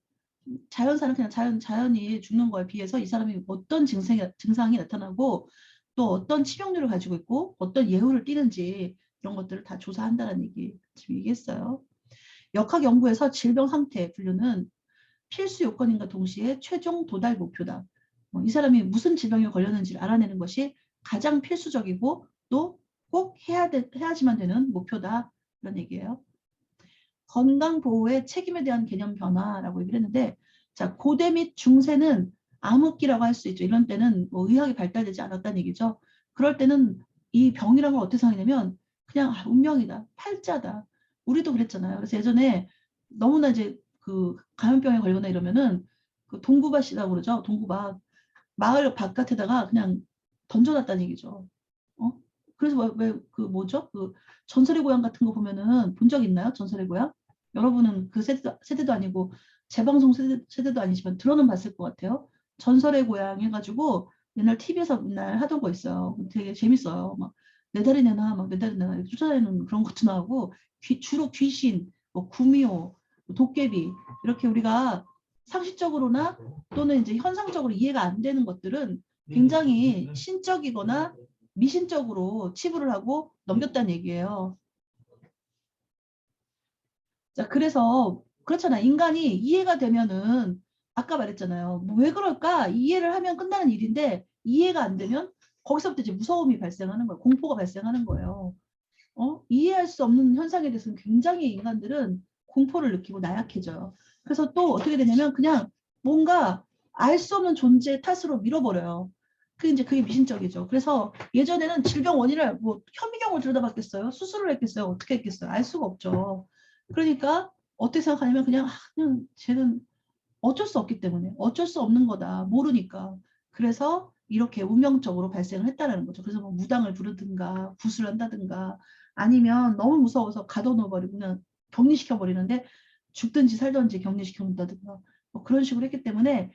자연사는 그냥 자연이 죽는 거에 비해서 이 사람이 어떤 증상이 나타나고 또 어떤 치명률을 가지고 있고 어떤 예후를 띠는지 이런 것들을 다 조사한다는 얘기 지금 얘기했어요. 역학 연구에서 질병 상태 분류는 필수 요건인과 동시에 최종 도달 목표다. 이 사람이 무슨 질병에 걸렸는지를 알아내는 것이 가장 필수적이고 또 꼭 해야지만 되는 목표다. 이런 얘기예요. 건강보호의 책임에 대한 개념 변화라고 얘기를 했는데 자 고대 및 중세는 암흑기라고 할 수 있죠. 이런 때는 뭐 의학이 발달되지 않았다는 얘기죠. 그럴 때는 이 병이라는 걸 어떻게 생각하냐면 그냥 운명이다. 팔자다. 우리도 그랬잖아요. 그래서 예전에 너무나 이제 그 감염병에 걸거나 이러면은 그 동구밭이라고 그러죠. 동구밭. 마을 바깥에다가 그냥 던져놨다는 얘기죠. 그래서 왜 그 뭐죠? 그 전설의 고향 같은 거 보면은 본 적 있나요? 전설의 고향? 여러분은 그 세대도 아니고 재방송 세대도 아니지만 들어는 봤을 것 같아요. 전설의 고향 해가지고 옛날 TV에서 맨날 하던 거 있어요. 되게 재밌어요. 막 내 다리 내놔, 막 내 다리 내놔 이렇게 쫓아다니는 그런 것도 나오고 주로 귀신, 뭐 구미호, 도깨비 이렇게 우리가 상식적으로나 또는 이제 현상적으로 이해가 안 되는 것들은 굉장히 신적이거나 미신적으로 치부를 하고 넘겼다는 얘기예요. 자, 그래서 그렇잖아. 인간이 이해가 되면은 아까 말했잖아요. 뭐왜 그럴까? 이해를 하면 끝나는 일인데 이해가 안 되면 거기서부터 이제 무서움이 발생하는 거예요. 공포가 발생하는 거예요. 이해할 수 없는 현상에 대해서는 굉장히 인간들은 공포를 느끼고 나약해져요. 그래서 또 어떻게 되냐면 그냥 뭔가 알 수 없는 존재 탓으로 밀어버려요. 그게 미신적이죠. 그래서 예전에는 질병 원인을 뭐 현미경을 들여다봤겠어요? 수술을 했겠어요? 어떻게 했겠어요? 알 수가 없죠. 그러니까 어떻게 생각하냐면 그냥 쟤는 어쩔 수 없기 때문에 어쩔 수 없는 거다. 모르니까. 그래서 이렇게 운명적으로 발생을 했다는 거죠. 그래서 뭐 무당을 부르든가 굿을 한다든가 아니면 너무 무서워서 가둬놓아버리고 그냥 격리시켜버리는데 죽든지 살든지 격리시켜놓는다든가 뭐 그런 식으로 했기 때문에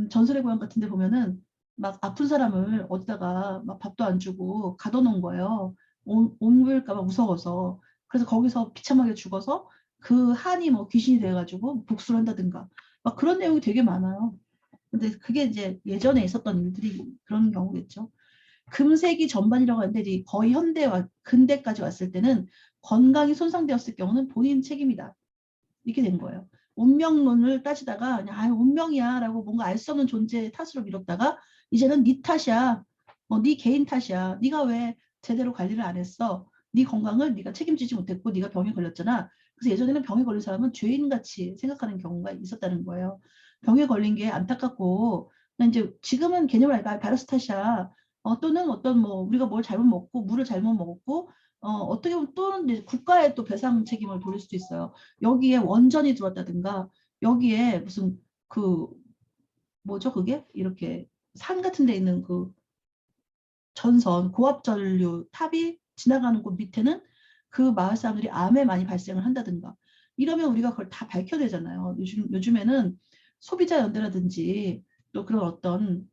전설의 고향 같은 데 보면은 막 아픈 사람을 어디다가 막 밥도 안 주고 가둬놓은 거예요. 옮길까 봐 무서워서. 그래서 거기서 비참하게 죽어서 그 한이 뭐 귀신이 돼가지고 복수를 한다든가 막 그런 내용이 되게 많아요. 근데 그게 이제 예전에 있었던 일들이 그런 경우겠죠. 금세기 전반이라고 하는데 이제 거의 현대와 근대까지 왔을 때는 건강이 손상되었을 경우는 본인 책임이다. 이렇게 된 거예요. 운명론을 따지다가 그냥 아 운명이야 라고 뭔가 알 수 없는 존재의 탓으로 미뤘다가 이제는 네 탓이야. 네 개인 탓이야. 네가 왜 제대로 관리를 안 했어. 네 건강을 네가 책임지지 못했고 네가 병에 걸렸잖아. 그래서 예전에는 병에 걸린 사람은 죄인같이 생각하는 경우가 있었다는 거예요. 병에 걸린 게 안타깝고 이제 지금은 개념을 알까 바이러스 탓이야. 또는 어떤 뭐 우리가 뭘 잘못 먹고 물을 잘못 먹었고 어떻게 보면 또는 이제 국가에 또 배상 책임을 돌릴 수도 있어요. 여기에 원전이 들어왔다든가 여기에 무슨 그 뭐죠 그게 이렇게 산 같은 데 있는 그 전선 고압전류 탑이 지나가는 곳 밑에는 그 마을 사람들이 암에 많이 발생을 한다든가 이러면 우리가 그걸 다 밝혀내잖아요. 요즘에는 소비자 연대라든지 또 그런 어떤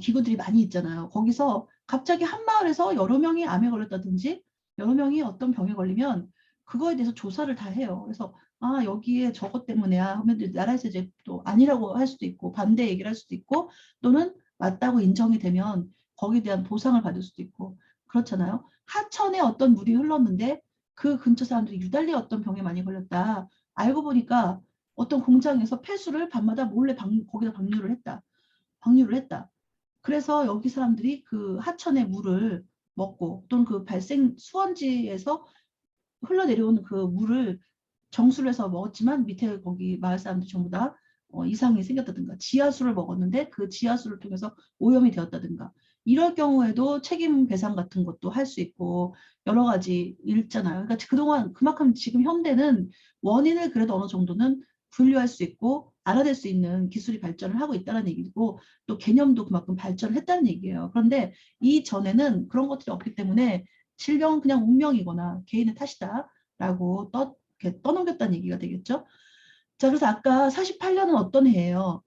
기구들이 많이 있잖아요. 거기서 갑자기 한 마을에서 여러 명이 암에 걸렸다든지 여러 명이 어떤 병에 걸리면 그거에 대해서 조사를 다 해요. 그래서 아 여기에 저것 때문에야 하면 나라에서 이제 또 아니라고 할 수도 있고 반대 얘기를 할 수도 있고 또는 맞다고 인정이 되면 거기에 대한 보상을 받을 수도 있고 그렇잖아요. 하천에 어떤 물이 흘렀는데 그 근처 사람들이 유달리 어떤 병에 많이 걸렸다. 알고 보니까 어떤 공장에서 폐수를 밤마다 몰래 거기다 방류를 했다. 방류를 했다. 그래서 여기 사람들이 그 하천의 물을 먹고 또는 그 발생 수원지에서 흘러내려오는 그 물을 정수를 해서 먹었지만 밑에 거기 마을 사람들 전부 다 이상이 생겼다든가 지하수를 먹었는데 그 지하수를 통해서 오염이 되었다든가 이럴 경우에도 책임 배상 같은 것도 할 수 있고 여러 가지 있잖아요. 그러니까 그동안 그만큼 지금 현대는 원인을 그래도 어느 정도는 분류할 수 있고 알아낼 수 있는 기술이 발전을 하고 있다는 얘기고 또 개념도 그만큼 발전을 했다는 얘기예요. 그런데 이전에는 그런 것들이 없기 때문에 질병은 그냥 운명이거나 개인의 탓이다라고 이렇게 떠넘겼다는 얘기가 되겠죠. 자, 그래서 아까 48년은 어떤 해예요?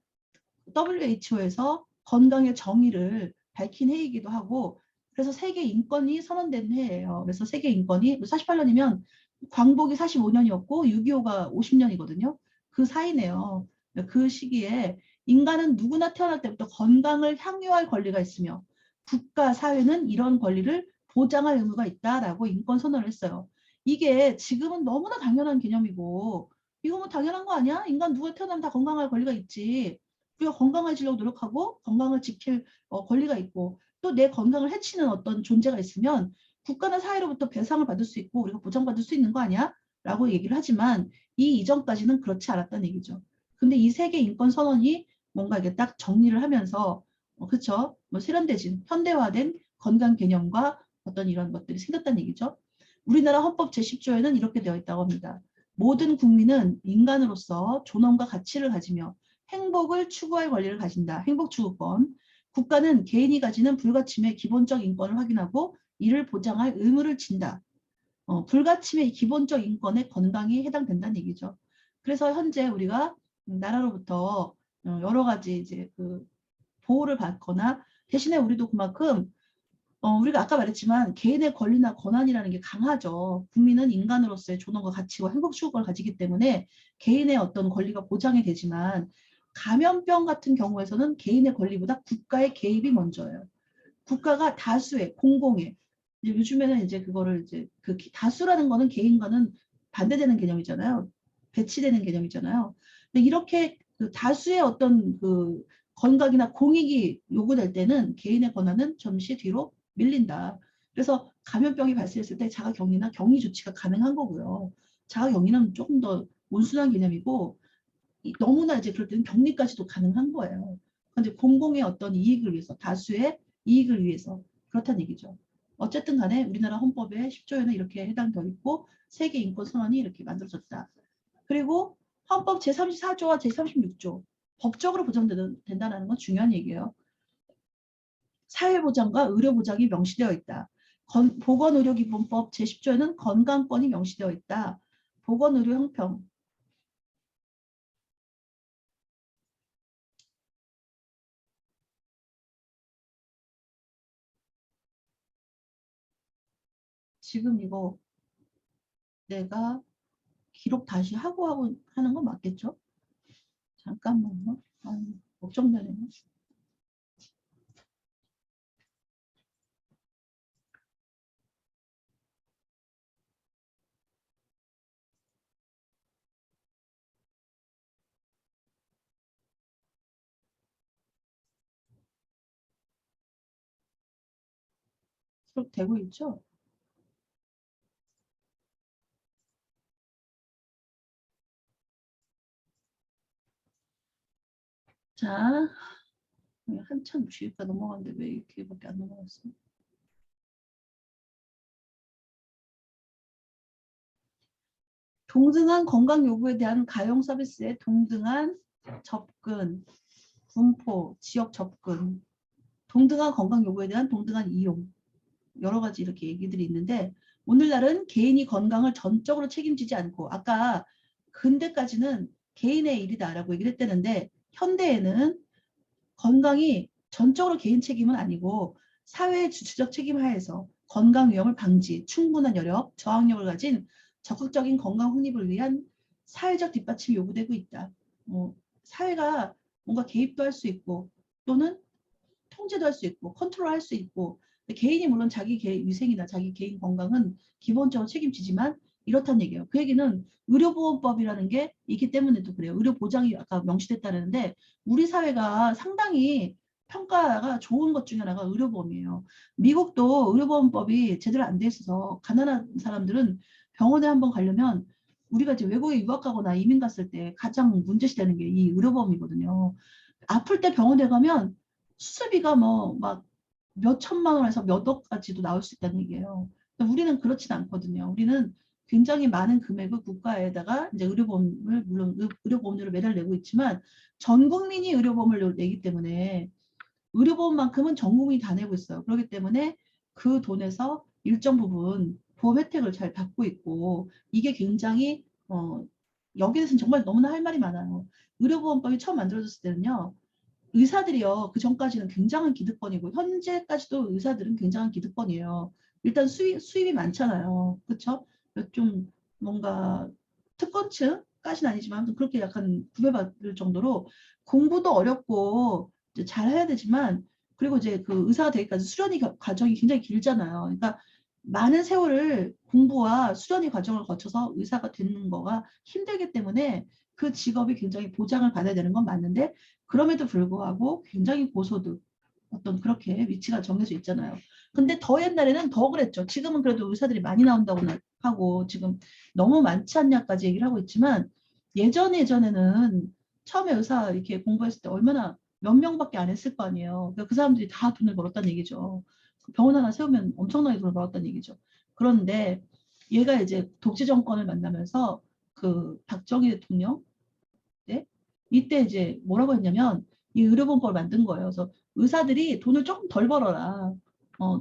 WHO에서 건강의 정의를 밝힌 해이기도 하고 그래서 세계 인권이 선언된 해예요. 그래서 세계 인권이 48년이면 광복이 45년이었고 6.25가 50년이거든요. 그 사이네요. 그 시기에 인간은 누구나 태어날 때부터 건강을 향유할 권리가 있으며 국가, 사회는 이런 권리를 보장할 의무가 있다라고 인권 선언을 했어요. 이게 지금은 너무나 당연한 개념이고 이거 뭐 당연한 거 아니야? 인간 누가 태어나면 다 건강할 권리가 있지. 우리가 건강해지려고 노력하고 건강을 지킬 권리가 있고 또 내 건강을 해치는 어떤 존재가 있으면 국가나 사회로부터 배상을 받을 수 있고 우리가 보장받을 수 있는 거 아니야? 라고 얘기를 하지만 이 이전까지는 그렇지 않았다는 얘기죠. 근데 이 세계 인권 선언이 뭔가 이게 딱 정리를 하면서 그쵸? 뭐 세련되진 현대화된 건강 개념과 어떤 이런 것들이 생겼다는 얘기죠. 우리나라 헌법 제10조에는 이렇게 되어 있다고 합니다. 모든 국민은 인간으로서 존엄과 가치를 가지며 행복을 추구할 권리를 가진다. 행복추구권. 국가는 개인이 가지는 불가침의 기본적 인권을 확인하고 이를 보장할 의무를 진다. 불가침의 기본적 인권에 건강이 해당된다는 얘기죠. 그래서 현재 우리가 나라로부터 여러 가지 이제 그 보호를 받거나 대신에 우리도 그만큼 우리가 아까 말했지만 개인의 권리나 권한이라는 게 강하죠. 국민은 인간으로서의 존엄과 가치와 행복 추구권을 가지기 때문에 개인의 어떤 권리가 보장이 되지만 감염병 같은 경우에서는 개인의 권리보다 국가의 개입이 먼저예요. 국가가 다수의 공공의 이제 요즘에는 이제 그거를 이제 그 다수라는 거는 개인과는 반대되는 개념이잖아요. 배치되는 개념이잖아요. 근데 이렇게 그 다수의 어떤 그 건강이나 공익이 요구될 때는 개인의 권한은 잠시 뒤로 밀린다. 그래서 감염병이 발생했을 때 자가격리나 격리 조치가 가능한 거고요. 자가격리는 조금 더 온순한 개념이고 너무나 이제 그럴 때는 격리까지도 가능한 거예요. 근데 공공의 어떤 이익을 위해서 다수의 이익을 위해서 그렇다는 얘기죠. 어쨌든 간에 우리나라 헌법의 10조에는 이렇게 해당되어 있고 세계 인권 선언이 이렇게 만들어졌다. 그리고 헌법 제34조와 제36조 법적으로 보장된다는 건 중요한 얘기예요. 사회보장과 의료보장이 명시되어 있다. 보건의료기본법 제10조에는 건강권이 명시되어 있다. 보건의료 형평 지금 이거 내가 기록 다시 하고 하는 건 맞겠죠? 잠깐만요. 걱정되네요. 그렇게 되고 있죠. 자, 한참 주의가 넘어갔는데 왜 이렇게밖에 안 넘어갔어? 동등한 건강 요구에 대한 가용 서비스의 동등한 접근, 분포, 지역 접근, 동등한 건강 요구에 대한 동등한 이용, 여러 가지 이렇게 얘기들이 있는데 오늘날은 개인이 건강을 전적으로 책임지지 않고 아까 근대까지는 개인의 일이다라고 얘기를 했다는데 현대에는 건강이 전적으로 개인 책임은 아니고 사회의 주체적 책임 하에서 건강 위험을 방지, 충분한 여력, 저항력을 가진 적극적인 건강 확립을 위한 사회적 뒷받침이 요구되고 있다. 사회가 뭔가 개입도 할 수 있고 또는 통제도 할 수 있고 컨트롤할 수 있고 개인이 물론 자기 위생이나 자기 개인 건강은 기본적으로 책임지지만 이렇다는 얘기예요. 그 얘기는 의료보험법이라는 게 있기 때문에도 그래요. 의료보장이 아까 명시됐다는데 우리 사회가 상당히 평가가 좋은 것 중에 하나가 의료보험이에요. 미국도 의료보험법이 제대로 안 돼 있어서 가난한 사람들은 병원에 한번 가려면 우리가 이제 외국에 유학 가거나 이민 갔을 때 가장 문제시되는 게 이 의료보험이거든요. 아플 때 병원에 가면 수술비가 뭐 막 몇 천만 원에서 몇 억까지도 나올 수 있다는 얘기예요. 근데 우리는 그렇진 않거든요. 우리는 굉장히 많은 금액을 국가에다가 이제 의료보험을 물론 의료보험료를 매달 내고 있지만 전 국민이 의료보험을 내기 때문에 의료보험만큼은 전 국민이 다 내고 있어요. 그렇기 때문에 그 돈에서 일정 부분 보험 혜택을 잘 받고 있고 이게 굉장히 여기에 대해서는 정말 너무나 할 말이 많아요. 의료보험법이 처음 만들어졌을 때는요. 의사들이요. 그 전까지는 굉장한 기득권이고 현재까지도 의사들은 굉장한 기득권이에요. 일단 수입이 많잖아요. 그렇죠? 좀 뭔가 특권층까지는 아니지만 아무튼 그렇게 약간 구애받을 정도로 공부도 어렵고 이제 잘 해야 되지만 그리고 이제 그 의사가 되기까지 수련이 과정이 굉장히 길잖아요. 그러니까 많은 세월을 공부와 수련의 과정을 거쳐서 의사가 되는 거가 힘들기 때문에 그 직업이 굉장히 보장을 받아야 되는 건 맞는데 그럼에도 불구하고 굉장히 고소득 어떤 그렇게 위치가 정해져 있잖아요. 근데 더 옛날에는 더 그랬죠. 지금은 그래도 의사들이 많이 나온다고 하고 지금 너무 많지 않냐까지 얘기를 하고 있지만 예전에는 처음에 의사 이렇게 공부했을 때 얼마나 몇 명밖에 안 했을 거 아니에요. 그러니까 그 사람들이 다 돈을 벌었다는 얘기죠. 병원 하나 세우면 엄청나게 돈을 벌었다는 얘기죠. 그런데 얘가 이제 독재 정권을 만나면서 그 박정희 대통령 때 이때 이제 뭐라고 했냐면 이 의료보험법을 만든 거예요. 그래서 의사들이 돈을 조금 덜 벌어라.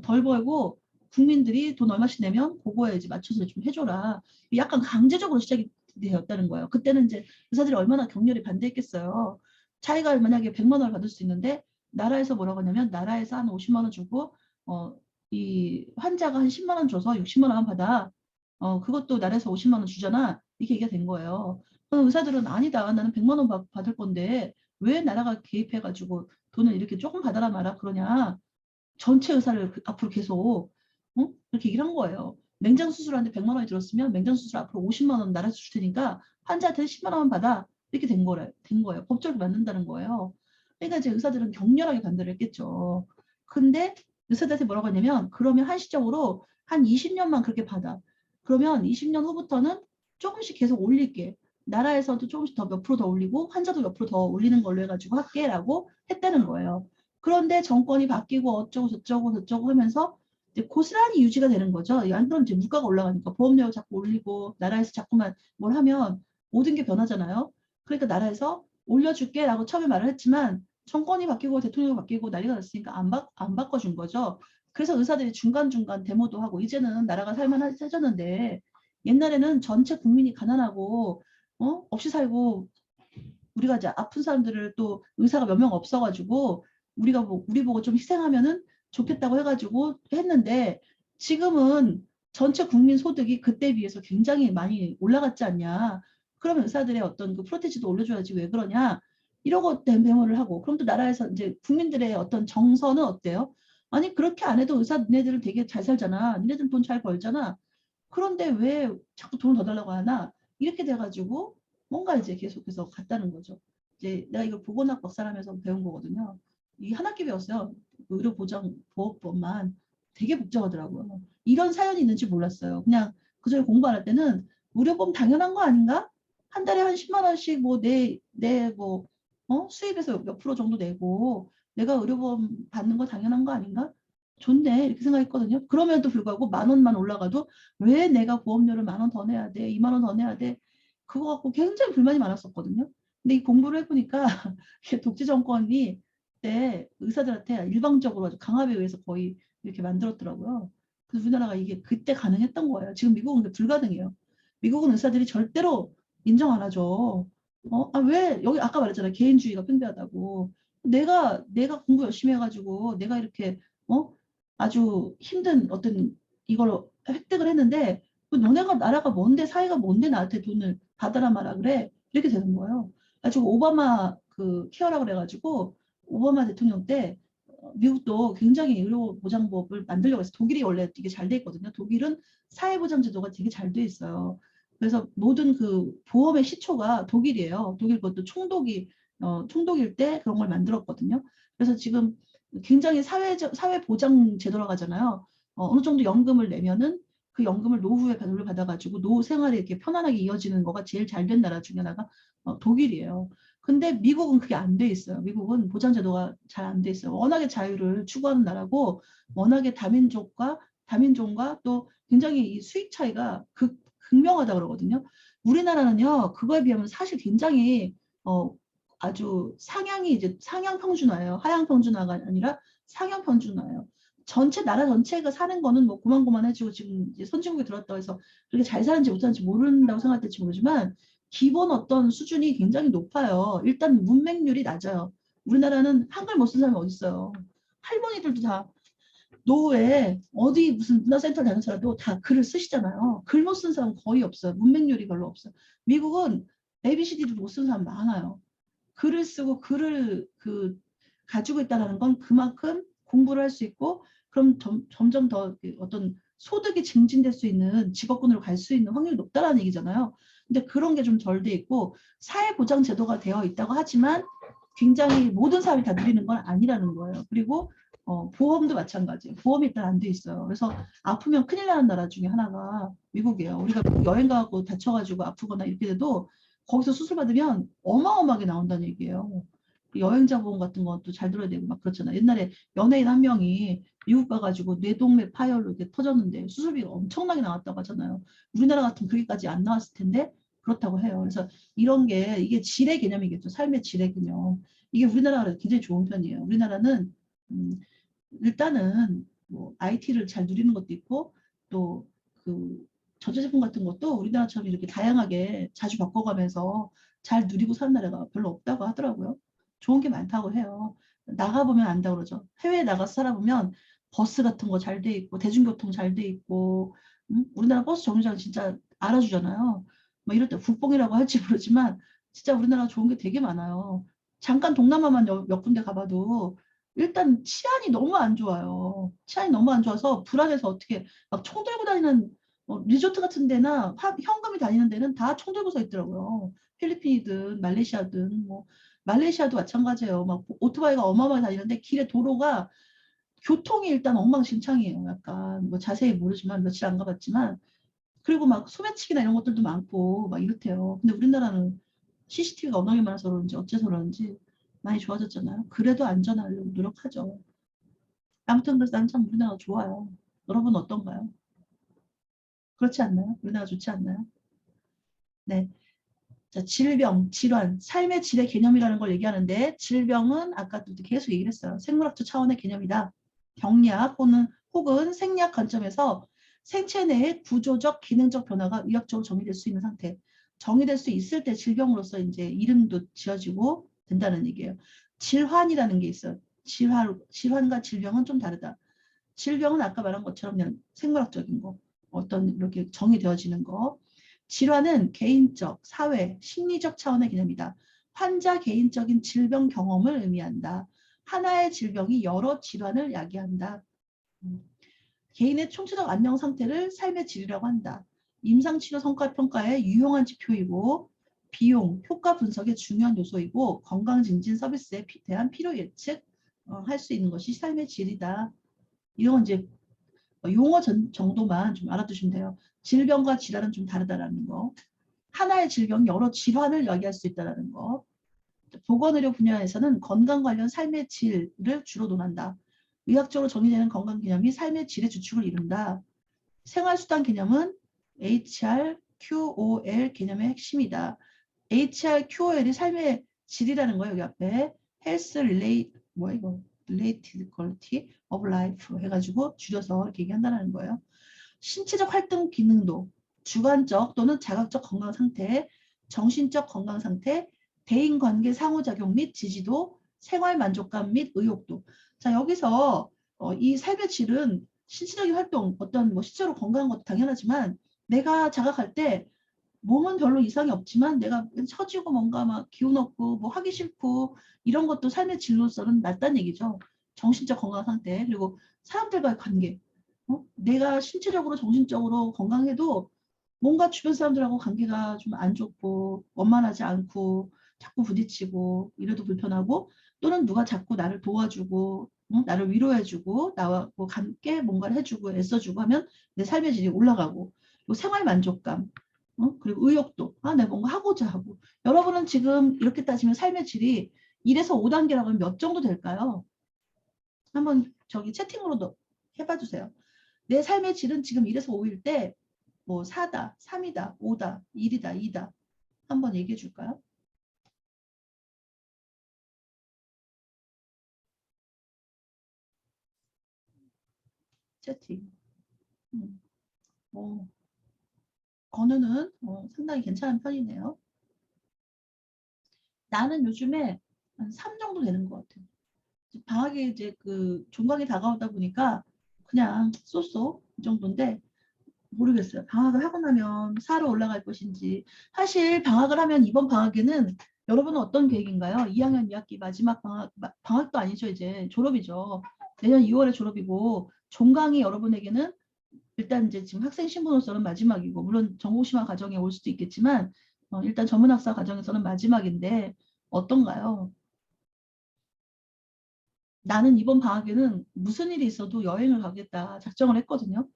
덜 벌고 국민들이 돈 얼마씩 내면 그거에 이제 맞춰서 좀 해줘라. 약간 강제적으로 시작이 되었다는 거예요. 그때는 이제 의사들이 얼마나 격렬히 반대했겠어요. 차이가 만약에 100만 원을 받을 수 있는데 나라에서 뭐라고 하냐면 나라에서 한 50만 원 주고 이 환자가 한 10만 원 줘서 60만 원 받아. 그것도 나라에서 50만 원 주잖아. 이렇게 얘기가 된 거예요. 의사들은 아니다. 나는 100만 원 받을 건데 왜 나라가 개입해가지고 돈을 이렇게 조금 받아라 마라 그러냐. 전체 의사를 앞으로 계속 그렇게 얘기를 한 거예요. 맹장 수술하는데 100만 원이 들었으면 맹장 수술 앞으로 50만 원 나라에서 줄 테니까 환자한테 10만 원만 받아. 이렇게 된 거예요. 법적으로 만든다는 거예요. 그러니까 이제 의사들은 격렬하게 반대를 했겠죠. 근데 의사들한테 뭐라고 했냐면 그러면 한시적으로 한 20년만 그렇게 받아. 그러면 20년 후부터는 조금씩 계속 올릴게. 나라에서도 조금씩 더 몇 프로 더 올리고 환자도 몇 프로 더 올리는 걸로 해가지고 할게라고 했다는 거예요. 그런데 정권이 바뀌고 어쩌고 저쩌고 하면서 이제 고스란히 유지가 되는 거죠. 안 그러면 이제 물가가 올라가니까 보험료를 자꾸 올리고 나라에서 자꾸만 뭘 하면 모든 게 변하잖아요. 그러니까 나라에서 올려줄게라고 처음에 말을 했지만 정권이 바뀌고 대통령이 바뀌고 난리가 났으니까 안 바꿔준 거죠. 그래서 의사들이 중간중간 데모도 하고 이제는 나라가 살만해졌는데 옛날에는 전체 국민이 가난하고 없이 살고 우리가 이제 아픈 사람들을 또 의사가 몇 명 없어가지고 우리 보고 좀 희생하면은 좋겠다고 해가지고 했는데 지금은 전체 국민 소득이 그때에 비해서 굉장히 많이 올라갔지 않냐. 그러면 의사들의 어떤 그 프로테지도 올려줘야지 왜 그러냐. 이러고 데모를 하고 그럼 또 나라에서 이제 국민들의 어떤 정서는 어때요? 아니 그렇게 안 해도 의사 니네들은 되게 잘 살잖아. 니네들은 돈 잘 벌잖아. 그런데 왜 자꾸 돈을 더 달라고 하나? 이렇게 돼가지고 뭔가 이제 계속해서 갔다는 거죠. 이제 내가 이걸 보건학 박사라면서 배운 거거든요. 이 한 학기 배웠어요. 의료보장보호법만. 되게 복잡하더라고요. 이런 사연이 있는지 몰랐어요. 그냥 그전에 공부 안 할 때는 의료보험 당연한 거 아닌가? 한 달에 한 10만 원씩 뭐 뭐 수입에서 몇 프로 정도 내고 내가 의료보험 받는 거 당연한 거 아닌가? 좋네 이렇게 생각했거든요. 그럼에도 불구하고 10,000원만 올라가도 왜 내가 보험료를 10,000원 더 내야 돼? 20,000원 더 내야 돼? 그거 갖고 굉장히 불만이 많았었거든요. 근데 이 공부를 해보니까 독재 정권이 그때 의사들한테 일방적으로 아주 강압에 의해서 거의 이렇게 만들었더라고요. 그래서 우리나라가 이게 그때 가능했던 거예요. 지금 미국은 그게 불가능해요. 미국은 의사들이 절대로 인정 안 하죠. 왜 여기 아까 말했잖아요. 개인주의가 팽배하다고. 내가 공부 열심히 해가지고 내가 이렇게 아주 힘든 어떤 이걸 획득을 했는데 너네가 나라가 뭔데 사회가 뭔데 나한테 돈을 받아라 말아 그래 이렇게 되는 거예요. 가지고 오바마 그 케어라고 그래가지고 오바마 대통령 때 미국도 굉장히 의료보장법을 만들려고 해서 독일이 원래 되게 잘 돼 있거든요. 독일은 사회보장제도가 되게 잘 돼 있어요. 그래서 모든 그 보험의 시초가 독일이에요. 독일 것도 총독일 때 그런 걸 만들었거든요. 그래서 지금 굉장히 사회보장 제도라고 하잖아요. 어느 정도 연금을 내면은 그 연금을 노후에 돌려받아가지고 노후 생활이 이렇게 편안하게 이어지는 거가 제일 잘 된 나라 중에 하나가 독일이에요. 근데 미국은 그게 안 돼 있어요. 미국은 보장제도가 잘 안 돼 있어요. 워낙에 자유를 추구하는 나라고 워낙에 다민족과 또 굉장히 이 수익 차이가 극명하다 그러거든요. 우리나라는요. 그거에 비하면 사실 굉장히 아주 상향이 이제 상향 평준화예요. 하향 평준화가 아니라 상향 평준화예요. 나라 전체가 사는 거는 뭐 고만고만해지고 지금 이제 선진국에 들어왔다고 해서 그렇게 잘 사는지 못하는지 모른다고 생각할지 모르지만 기본 어떤 수준이 굉장히 높아요. 일단 문맹률이 낮아요. 우리나라는 한글 못 쓰는 사람이 어디 있어요. 할머니들도 다 노후에 어디 무슨 문화센터 다녀서라도 다 글을 쓰시잖아요. 글 못 쓰는 사람 거의 없어요. 문맹률이 별로 없어요. 미국은 ABCD도 못 쓰는 사람 많아요. 글을 쓰고 글을 가지고 있다는 건 그만큼 공부를 할 수 있고 그럼 점점 더 어떤 소득이 증진될 수 있는 직업군으로 갈 수 있는 확률이 높다라는 얘기잖아요. 근데 그런 게 좀 덜 돼 있고 사회보장 제도가 되어 있다고 하지만 굉장히 모든 사람이 다 누리는 건 아니라는 거예요. 그리고 보험도 마찬가지예요. 보험이 일단 안 돼 있어요. 그래서 아프면 큰일 나는 나라 중에 하나가 미국이에요. 우리가 여행 가고 다쳐가지고 아프거나 이렇게 돼도 거기서 수술 받으면 어마어마하게 나온다는 얘기예요. 여행자 보험 같은 것도 잘 들어야 되고 막 그렇잖아요. 옛날에 연예인 한 명이 미국 가가지고 뇌동맥 파열로 이렇게 터졌는데 수술비가 엄청나게 나왔다고 하잖아요. 우리나라 같은 그게까지 안 나왔을 텐데 그렇다고 해요. 그래서 이게 질의 개념이겠죠. 삶의 질의 개념. 이게 우리나라가 굉장히 좋은 편이에요. 우리나라는 일단은 뭐 IT를 잘 누리는 것도 있고 또 그 전자제품 같은 것도 우리나라처럼 이렇게 다양하게 자주 바꿔가면서 잘 누리고 사는 나라가 별로 없다고 하더라고요. 좋은 게 많다고 해요. 나가보면 안다고 그러죠. 해외에 나가서 살아보면 버스 같은 거 잘 돼 있고 대중교통 잘 돼 있고 우리나라 버스 정류장 진짜 알아주잖아요. 뭐 이럴 때 국뽕이라고 할지 모르지만 진짜 우리나라가 좋은 게 되게 많아요. 잠깐 동남아만 몇 군데 가봐도 일단 치안이 너무 안 좋아요. 치안이 너무 안 좋아서 불안해서 어떻게 막 총 들고 다니는 리조트 같은 데나 현금이 다니는 데는 다 총 들고 서 있더라고요. 필리핀이든 말레이시아든 뭐 말레이시아도 마찬가지예요. 막 오토바이가 어마어마하게 다니는데 길에 도로가 교통이 일단 엉망진창이에요. 약간 뭐 자세히 모르지만 며칠 안 가봤지만 그리고 막 소매치기나 이런 것들도 많고 막 이렇대요. 근데 우리나라는 CCTV가 워낙에 많아서 그런지 어째서 그런지 많이 좋아졌잖아요. 그래도 안전하려고 노력하죠. 아무튼 그래서 난 참 우리나라가 좋아요. 여러분 어떤가요? 그렇지 않나요? 우리나라 좋지 않나요? 네. 자, 질병, 질환, 삶의 질의 개념이라는 걸 얘기하는데 질병은 아까도 계속 얘기를 했어요. 생물학적 차원의 개념이다. 병리학 혹은 생리학 관점에서 생체 내의 구조적, 기능적 변화가 의학적으로 정의될 수 있는 상태. 정의될 수 있을 때 질병으로서 이제 이름도 지어지고 된다는 얘기예요. 질환이라는 게 있어요. 질환과 질병은 좀 다르다. 질병은 아까 말한 것처럼 그냥 생물학적인 거, 어떤 이렇게 정의되어지는 거. 질환은 개인적, 사회, 심리적 차원의 개념이다. 환자 개인적인 질병 경험을 의미한다. 하나의 질병이 여러 질환을 야기한다. 개인의 총체적 안녕 상태를 삶의 질이라고 한다. 임상치료 성과 평가의 유용한 지표이고 비용, 효과 분석의 중요한 요소이고 건강 증진 서비스에 대한 필요 예측 할 수 있는 것이 삶의 질이다. 이런 건 이제 용어 정도만 좀 알아두시면 돼요. 질병과 질환은 좀 다르다라는 거. 하나의 질병, 여러 질환을 야기할 수 있다는 거. 보건의료 분야에서는 건강 관련 삶의 질을 주로 논한다. 의학적으로 정의되는 건강 개념이 삶의 질의 주축을 이룬다. 생활수단 개념은 HRQOL 개념의 핵심이다. HRQOL이 삶의 질이라는 거예요. 여기 앞에 Health Related Quality of Life 해가지고 줄여서 이렇게 얘기한다는 거예요. 신체적 활동 기능도, 주관적 또는 자각적 건강 상태, 정신적 건강 상태, 대인관계 상호작용 및 지지도, 생활 만족감 및 의욕도. 자, 여기서 이 삶의 질은 신체적인 활동, 어떤 뭐 실제로 건강한 것도 당연하지만 내가 자각할 때 몸은 별로 이상이 없지만 내가 처지고 뭔가 막 기운 없고 뭐 하기 싫고 이런 것도 삶의 질로서는 낮다는 얘기죠. 정신적 건강 상태, 그리고 사람들과의 관계. 내가 신체적으로 정신적으로 건강해도 뭔가 주변 사람들하고 관계가 좀 안 좋고 원만하지 않고 자꾸 부딪히고 이래도 불편하고, 또는 누가 자꾸 나를 도와주고 나를 위로해주고 나와 뭐 함께 뭔가를 해주고 애써주고 하면 내 삶의 질이 올라가고, 그리고 생활 만족감, 그리고 의욕도, 내가 뭔가 하고자 하고. 여러분은 지금 이렇게 따지면 삶의 질이 1에서 5단계라고 하면 몇 정도 될까요? 한번 저기 채팅으로도 해봐 주세요. 내 삶의 질은 지금 1에서 5일 때 뭐 4다, 3이다, 5다, 1이다, 2다. 한번 얘기해 줄까요? 채팅. 뭐 건우는 상당히 괜찮은 편이네요. 나는 요즘에 한 3 정도 되는 것 같아요. 방학이 이제 그 종강이 다가오다 보니까 그냥 쏘쏘 이 정도인데, 모르겠어요. 방학을 하고 나면 4로 올라갈 것인지. 사실 방학을 하면 이번 방학에는 여러분은 어떤 계획인가요? 2학년 2학기 마지막 방학도 아니죠. 이제 졸업이죠. 내년 2월에 졸업이고, 종강이 여러분에게는 일단 이제 지금 학생 신분으로서는 마지막이고, 물론 전공심화 과정에 올 수도 있겠지만 일단 전문학사 과정에서는 마지막인데 어떤가요? 나는 이번 방학에는 무슨 일이 있어도 여행을 가겠다 작정을 했거든요.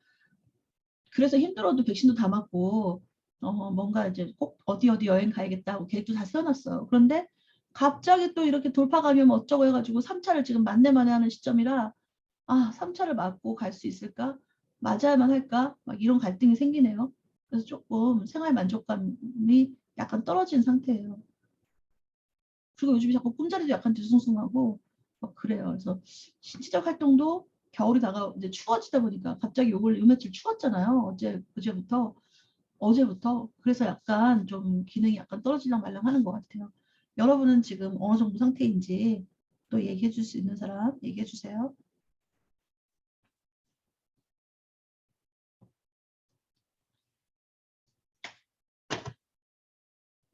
그래서 힘들어도 백신도 다 맞고 뭔가 이제 꼭 어디 여행 가야겠다고 계획도 다 세워놨어요. 그런데 갑자기 또 이렇게 돌파 감염 어쩌고 해가지고 3차를 지금 만에 하는 시점이라, 3차를 맞고 갈 수 있을까? 맞아야만 할까? 막 이런 갈등이 생기네요. 그래서 조금 생활 만족감이 약간 떨어진 상태예요. 그리고 요즘에 자꾸 꿈자리도 약간 뒤숭숭하고 그래요. 그래서 신체적 활동도 겨울이 이제 추워지다 보니까 갑자기 요 며칠 추웠잖아요. 어제부터. 그래서 약간 좀 기능이 약간 떨어지랑 말랑 하는 것 같아요. 여러분은 지금 어느 정도 상태인지 또 얘기해 줄 수 있는 사람 얘기해 주세요.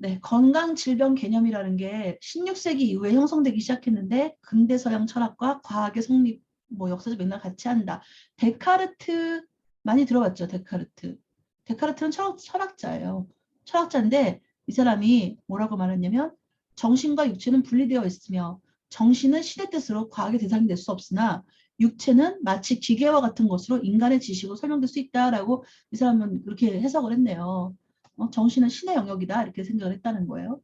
네, 건강질병 개념이라는 게 16세기 이후에 형성되기 시작했는데, 근대 서양 철학과 과학의 성립, 뭐 역사적 맥락을 같이 한다. 데카르트 많이 들어봤죠? 데카르트는 철학자예요. 철학자인데 이 사람이 뭐라고 말했냐면, 정신과 육체는 분리되어 있으며 정신은 신의 뜻으로 과학의 대상이 될 수 없으나 육체는 마치 기계와 같은 것으로 인간의 지식으로 설명될 수 있다라고 이 사람은 그렇게 해석을 했네요. 정신은 신의 영역이다 이렇게 생각을 했다는 거예요.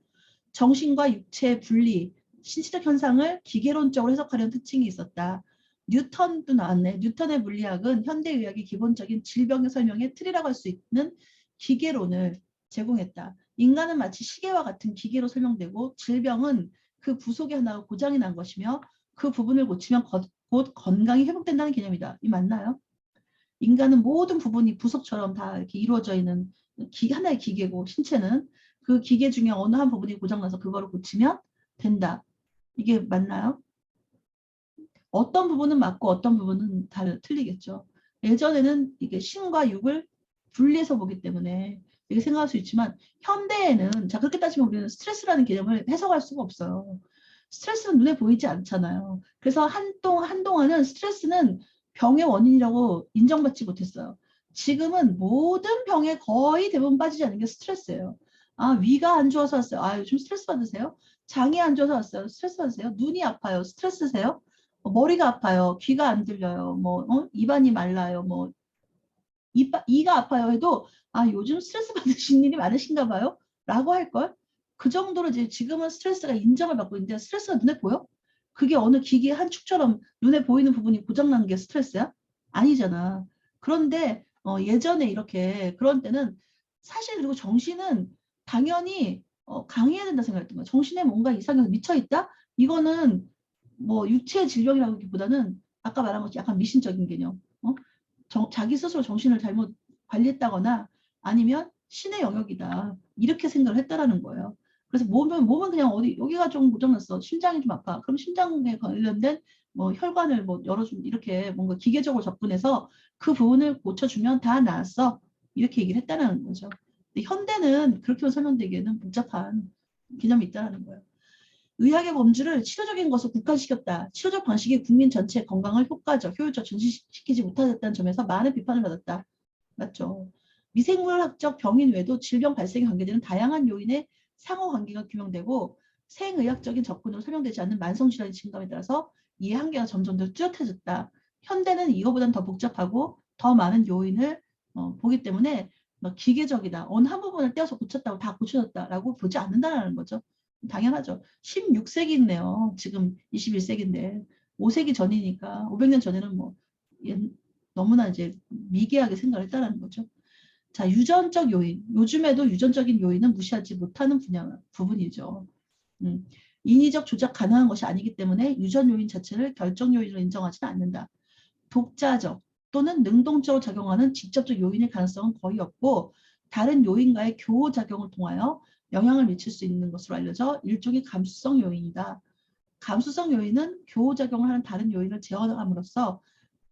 정신과 육체의 분리, 신체적 현상을 기계론적으로 해석하려는 특징이 있었다. 뉴턴도 나왔네. 뉴턴의 물리학은 현대의학의 기본적인 질병의 설명의 틀이라고 할 수 있는 기계론을 제공했다. 인간은 마치 시계와 같은 기계로 설명되고, 질병은 그 부속의 하나가 고장이 난 것이며 그 부분을 고치면 곧 건강이 회복된다는 개념이다. 이 맞나요? 인간은 모든 부분이 부속처럼 다 이렇게 이루어져 있는 하나의 기계고, 신체는 그 기계 중에 어느 한 부분이 고장나서 그거를 고치면 된다. 이게 맞나요? 어떤 부분은 맞고 어떤 부분은 틀리겠죠. 예전에는 이게 신과 육을 분리해서 보기 때문에 이렇게 생각할 수 있지만, 현대에는 자 그렇게 따지면 우리는 스트레스라는 개념을 해석할 수가 없어요. 스트레스는 눈에 보이지 않잖아요. 그래서 한동안은 스트레스는 병의 원인이라고 인정받지 못했어요. 지금은 모든 병에 거의 대부분 빠지지 않는 게 스트레스예요. 위가 안 좋아서 왔어요. 요즘 스트레스 받으세요? 장이 안 좋아서 왔어요. 스트레스 받으세요? 눈이 아파요. 스트레스세요? 머리가 아파요. 귀가 안 들려요. 뭐 입안이 말라요. 뭐 이가 아파요 해도 아 요즘 스트레스 받으신 일이 많으신가 봐요. 라고 할걸. 그 정도로 이제 지금은 스트레스가 인정을 받고 있는데 스트레스가 눈에 보여? 그게 어느 기계 한 축처럼 눈에 보이는 부분이 고장난 게 스트레스야? 아니잖아. 그런데 예전에 이렇게 그런 때는 사실 그리고 정신은 당연히 강해야 된다 생각했던 거야. 정신에 뭔가 이상이 미쳐있다? 이거는 뭐 육체 질병이라고 하기보다는 아까 말한 것처럼 약간 미신적인 개념. 자기 스스로 정신을 잘못 관리했다거나 아니면 신의 영역이다. 이렇게 생각을 했다라는 거예요. 그래서 몸은 그냥 어디 여기가 좀 고장났어. 심장이 좀 아파. 그럼 심장에 관련된 뭐 혈관을 뭐 열어준 이렇게 뭔가 기계적으로 접근해서 그 부분을 고쳐주면 다 나았어. 이렇게 얘기를 했다는 거죠. 근데 현대는 그렇게만 설명되기에는 복잡한 개념이 있다는 거예요. 의학의 범주를 치료적인 것으로 국한시켰다. 치료적 방식이 국민 전체 건강을 효과적, 효율적 전시시키지 못하였다는 점에서 많은 비판을 받았다. 맞죠? 미생물학적 병인 외에도 질병 발생에 관계되는 다양한 요인의 상호관계가 규명되고 생의학적인 접근으로 설명되지 않는 만성질환의 증감에 따라서 이해 한계가 점점 더 뚜렷해졌다. 현대는 이거보다는 더 복잡하고 더 많은 요인을 보기 때문에 기계적이다. 어느 한 부분을 떼어서 고쳤다고 다 고쳐졌다라고 보지 않는다는 거죠. 당연하죠. 16세기네요. 지금 21세기인데 5세기 전이니까 500년 전에는 뭐 너무나 이제 미개하게 생각을 했다는 거죠. 자, 유전적 요인. 요즘에도 유전적인 요인은 무시하지 못하는 부분이죠. 인위적 조작 가능한 것이 아니기 때문에 유전 요인 자체를 결정 요인으로 인정하지는 않는다. 독자적 또는 능동적으로 작용하는 직접적 요인의 가능성은 거의 없고 다른 요인과의 교호작용을 통하여 영향을 미칠 수 있는 것으로 알려져 일종의 감수성 요인이다. 감수성 요인은 교호작용을 하는 다른 요인을 제어함으로써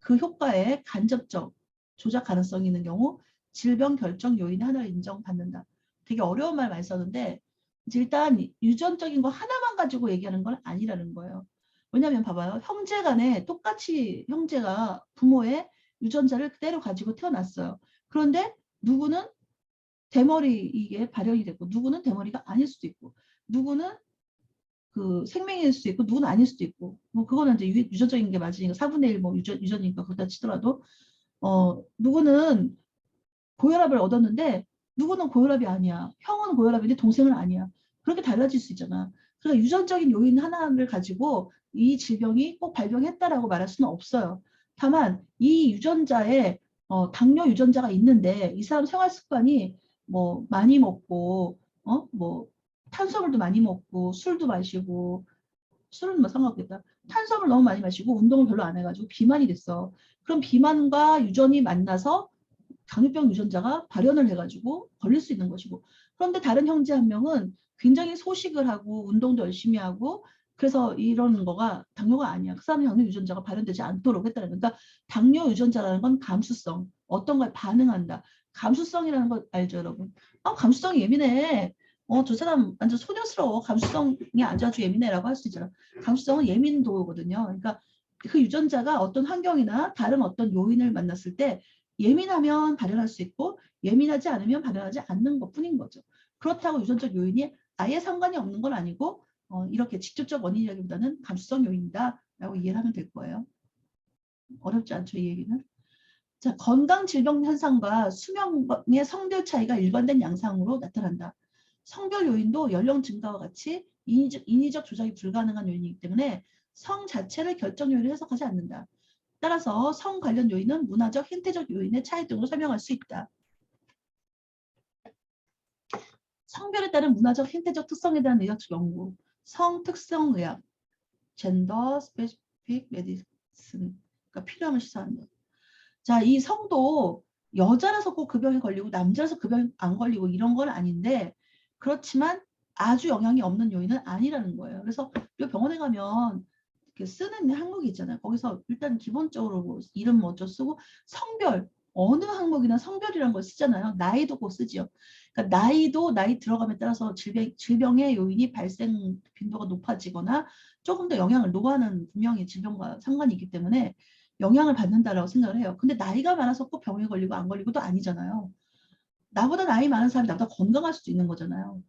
그 효과에 간접적 조작 가능성이 있는 경우 질병 결정 요인의 하나를 인정받는다. 되게 어려운 말 많이 썼는데 일단 유전적인 거 하나만 가지고 얘기하는 건 아니라는 거예요. 왜냐하면 봐봐요. 형제 간에 똑같이 형제가 부모의 유전자를 그대로 가지고 태어났어요. 그런데 누구는 대머리 이게 발현이 됐고 누구는 대머리가 아닐 수도 있고 누구는 그 생명일 수도 있고 누구는 아닐 수도 있고 뭐 그거는 이제 유전적인 게 맞으니까 4분의 1 뭐 유전이니까 그렇다 치더라도 누구는 고혈압을 얻었는데 누구는 고혈압이 아니야. 형은 고혈압인데 동생은 아니야. 그렇게 달라질 수 있잖아. 그러니까 유전적인 요인 하나를 가지고 이 질병이 꼭 발병했다라고 말할 수는 없어요. 다만 이 유전자에 당뇨 유전자가 있는데 이 사람 생활 습관이 뭐 많이 먹고 뭐 탄수화물도 많이 먹고 술도 마시고 술은 뭐 상관없겠다. 탄수화물 너무 많이 마시고 운동을 별로 안 해가지고 비만이 됐어. 그럼 비만과 유전이 만나서 당뇨병 유전자가 발현을 해가지고 걸릴 수 있는 것이고 그런데 다른 형제 한 명은 굉장히 소식을 하고 운동도 열심히 하고 그래서 이런 거가 당뇨가 아니야. 그 사람의 당뇨 유전자가 발현되지 않도록 했다는 거니까 그러니까 당뇨 유전자라는 건 감수성 어떤 걸 반응한다. 감수성이라는 거 알죠 여러분? 감수성이 예민해. 저 사람 완전 소녀스러워. 감수성이 아주 예민해라고 할 수 있잖아. 감수성은 예민도거든요. 그러니까 그 유전자가 어떤 환경이나 다른 어떤 요인을 만났을 때 예민하면 발현할 수 있고 예민하지 않으면 발현하지 않는 것뿐인 거죠. 그렇다고 유전적 요인이 아예 상관이 없는 건 아니고 이렇게 직접적 원인이라기보다는 감수성 요인이다 라고 이해를 하면 될 거예요. 어렵지 않죠 이 얘기는. 자, 건강 질병 현상과 수명의 성별 차이가 일관된 양상으로 나타난다. 성별 요인도 연령 증가와 같이 인위적 조작이 불가능한 요인이기 때문에 성 자체를 결정 요인으로 해석하지 않는다. 따라서 성 관련 요인은 문화적, 행태적 요인의 차이 등으로 설명할 수 있다. 성별에 따른 문화적, 행태적 특성에 대한 의학적 연구, 성 특성 의학, 젠더 스페시픽 메디슨가 필요하면 시사한다. 자, 이 성도 여자라서 꼭 그 병에 걸리고 남자라서 그 병에 안 걸리고 이런 건 아닌데 그렇지만 아주 영향이 없는 요인은 아니라는 거예요. 그래서 병원에 가면 쓰는 항목이 있잖아요. 거기서 일단 기본적으로 뭐 이름 먼저 쓰고 성별 어느 항목이나 성별이라는 걸 쓰잖아요. 나이도 꼭 쓰지요. 그러니까 나이도 나이 들어감에 따라서 질병의 요인이 발생 빈도가 높아지거나 조금 더 영향을 노하는 분명히 질병과 상관이 있기 때문에 영향을 받는다라고 생각을 해요. 근데 나이가 많아서 꼭 병에 걸리고 안 걸리고도 아니잖아요. 나보다 나이 많은 사람이 나보다 건강할 수도 있는 거잖아요.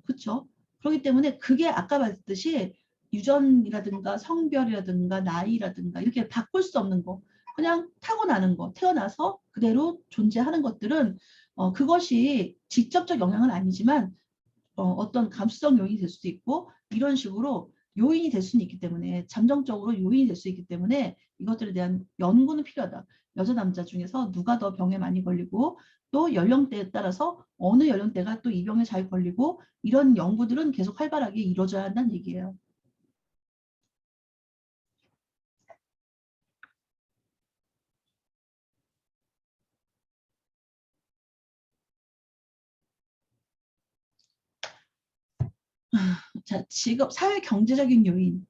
그렇죠? 그렇기 때문에 그게 아까 말했듯이 유전이라든가 성별이라든가 나이라든가 이렇게 바꿀 수 없는 거, 그냥 타고나는 거, 태어나서 그대로 존재하는 것들은 그것이 직접적 영향은 아니지만 어떤 감수성 요인이 될 수도 있고 이런 식으로 요인이 될 수는 있기 때문에, 잠정적으로 요인이 될 수 있기 때문에 이것들에 대한 연구는 필요하다. 여자 남자 중에서 누가 더 병에 많이 걸리고 또 연령대에 따라서 어느 연령대가 또 이 병에 잘 걸리고 이런 연구들은 계속 활발하게 이루어져야 한다는 얘기예요. 자, 직업, 사회 경제적인 요인.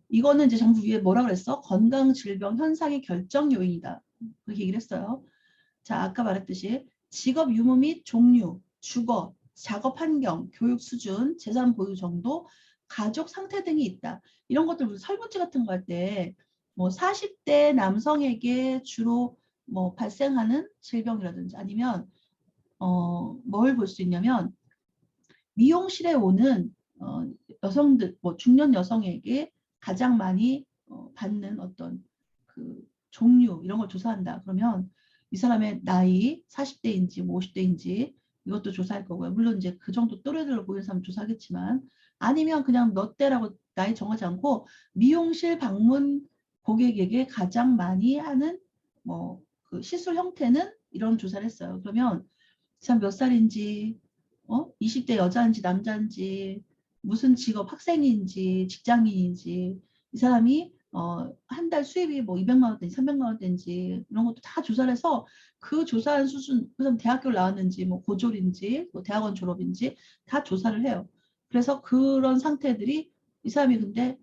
이거는 이제 정부 위에 뭐라 그랬어? 건강 질병 현상의 결정 요인이다. 그렇게 얘기를 했어요. 자, 아까 말했듯이 직업 유무 및 종류, 주거, 작업 환경, 교육 수준, 재산 보유 정도, 가족 상태 등이 있다. 이런 것들 우리 설문지 같은 거 할 때 뭐 40대 남성에게 주로 뭐 발생하는 질병이라든지 아니면 뭘 볼 수 있냐면 미용실에 오는 여성들, 뭐 중년 여성에게 가장 많이 받는 어떤 그 종류 이런 걸 조사한다. 그러면 이 사람의 나이 40대인지 뭐 50대인지 이것도 조사할 거고요. 물론 이제 그 정도 또래들로 보이는 사람 조사하겠지만, 아니면 그냥 몇 대라고 나이 정하지 않고 미용실 방문 고객에게 가장 많이 하는 뭐 그 시술 형태는 이런 조사를 했어요. 그러면 이 사람 몇 살인지 20대 여자인지 남자인지 무슨 직업 학생인지 직장인인지 이 사람이 한 달 수입이 뭐 200만 원대인지 300만 원대인지 이런 것도 다 조사를 해서 그 조사한 수준, 그 사람 대학교를 나왔는지 뭐 고졸인지 뭐 대학원 졸업인지 다 조사를 해요. 그래서 그런 상태들이 이 사람이 근데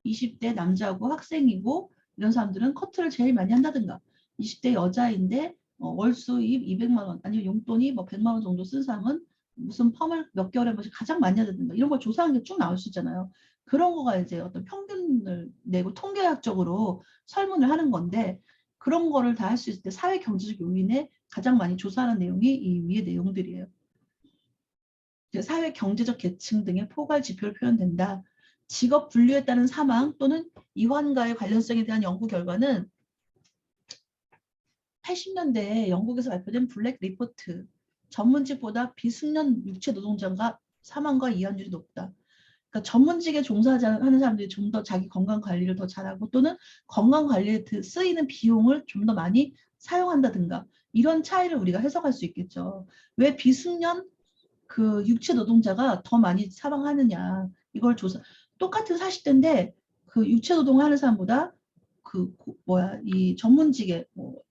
20대 남자고 학생이고 이런 사람들은 커트를 제일 많이 한다든가, 20대 여자인데 월 수입 200만 원 아니면 용돈이 뭐 100만 원 정도 쓴 사람은 무슨 펌을 몇 개월에 한 번씩 가장 많이 하든가 이런 걸 조사하는 게 쭉 나올 수 있잖아요. 그런 거가 이제 어떤 평균을 내고 통계학적으로 설문을 하는 건데, 그런 거를 다 할 수 있을 때 사회 경제적 요인에 가장 많이 조사하는 내용이 이 위의 내용들이에요. 사회 경제적 계층 등의 포괄 지표로 표현된다. 직업 분류에 따른 사망 또는 이환과의 관련성에 대한 연구 결과는 80년대에 영국에서 발표된 블랙 리포트, 전문직보다 비숙련 육체 노동자가 사망과 이혼율이 높다. 그러니까 전문직에 종사하는 사람들이 좀 더 자기 건강 관리를 더 잘하고 또는 건강 관리에 쓰이는 비용을 좀 더 많이 사용한다든가, 이런 차이를 우리가 해석할 수 있겠죠. 왜 비숙련 그 육체 노동자가 더 많이 사망하느냐, 이걸 조사. 똑같은 40대인데 그 육체 노동하는 사람보다 이 전문직에 뭐,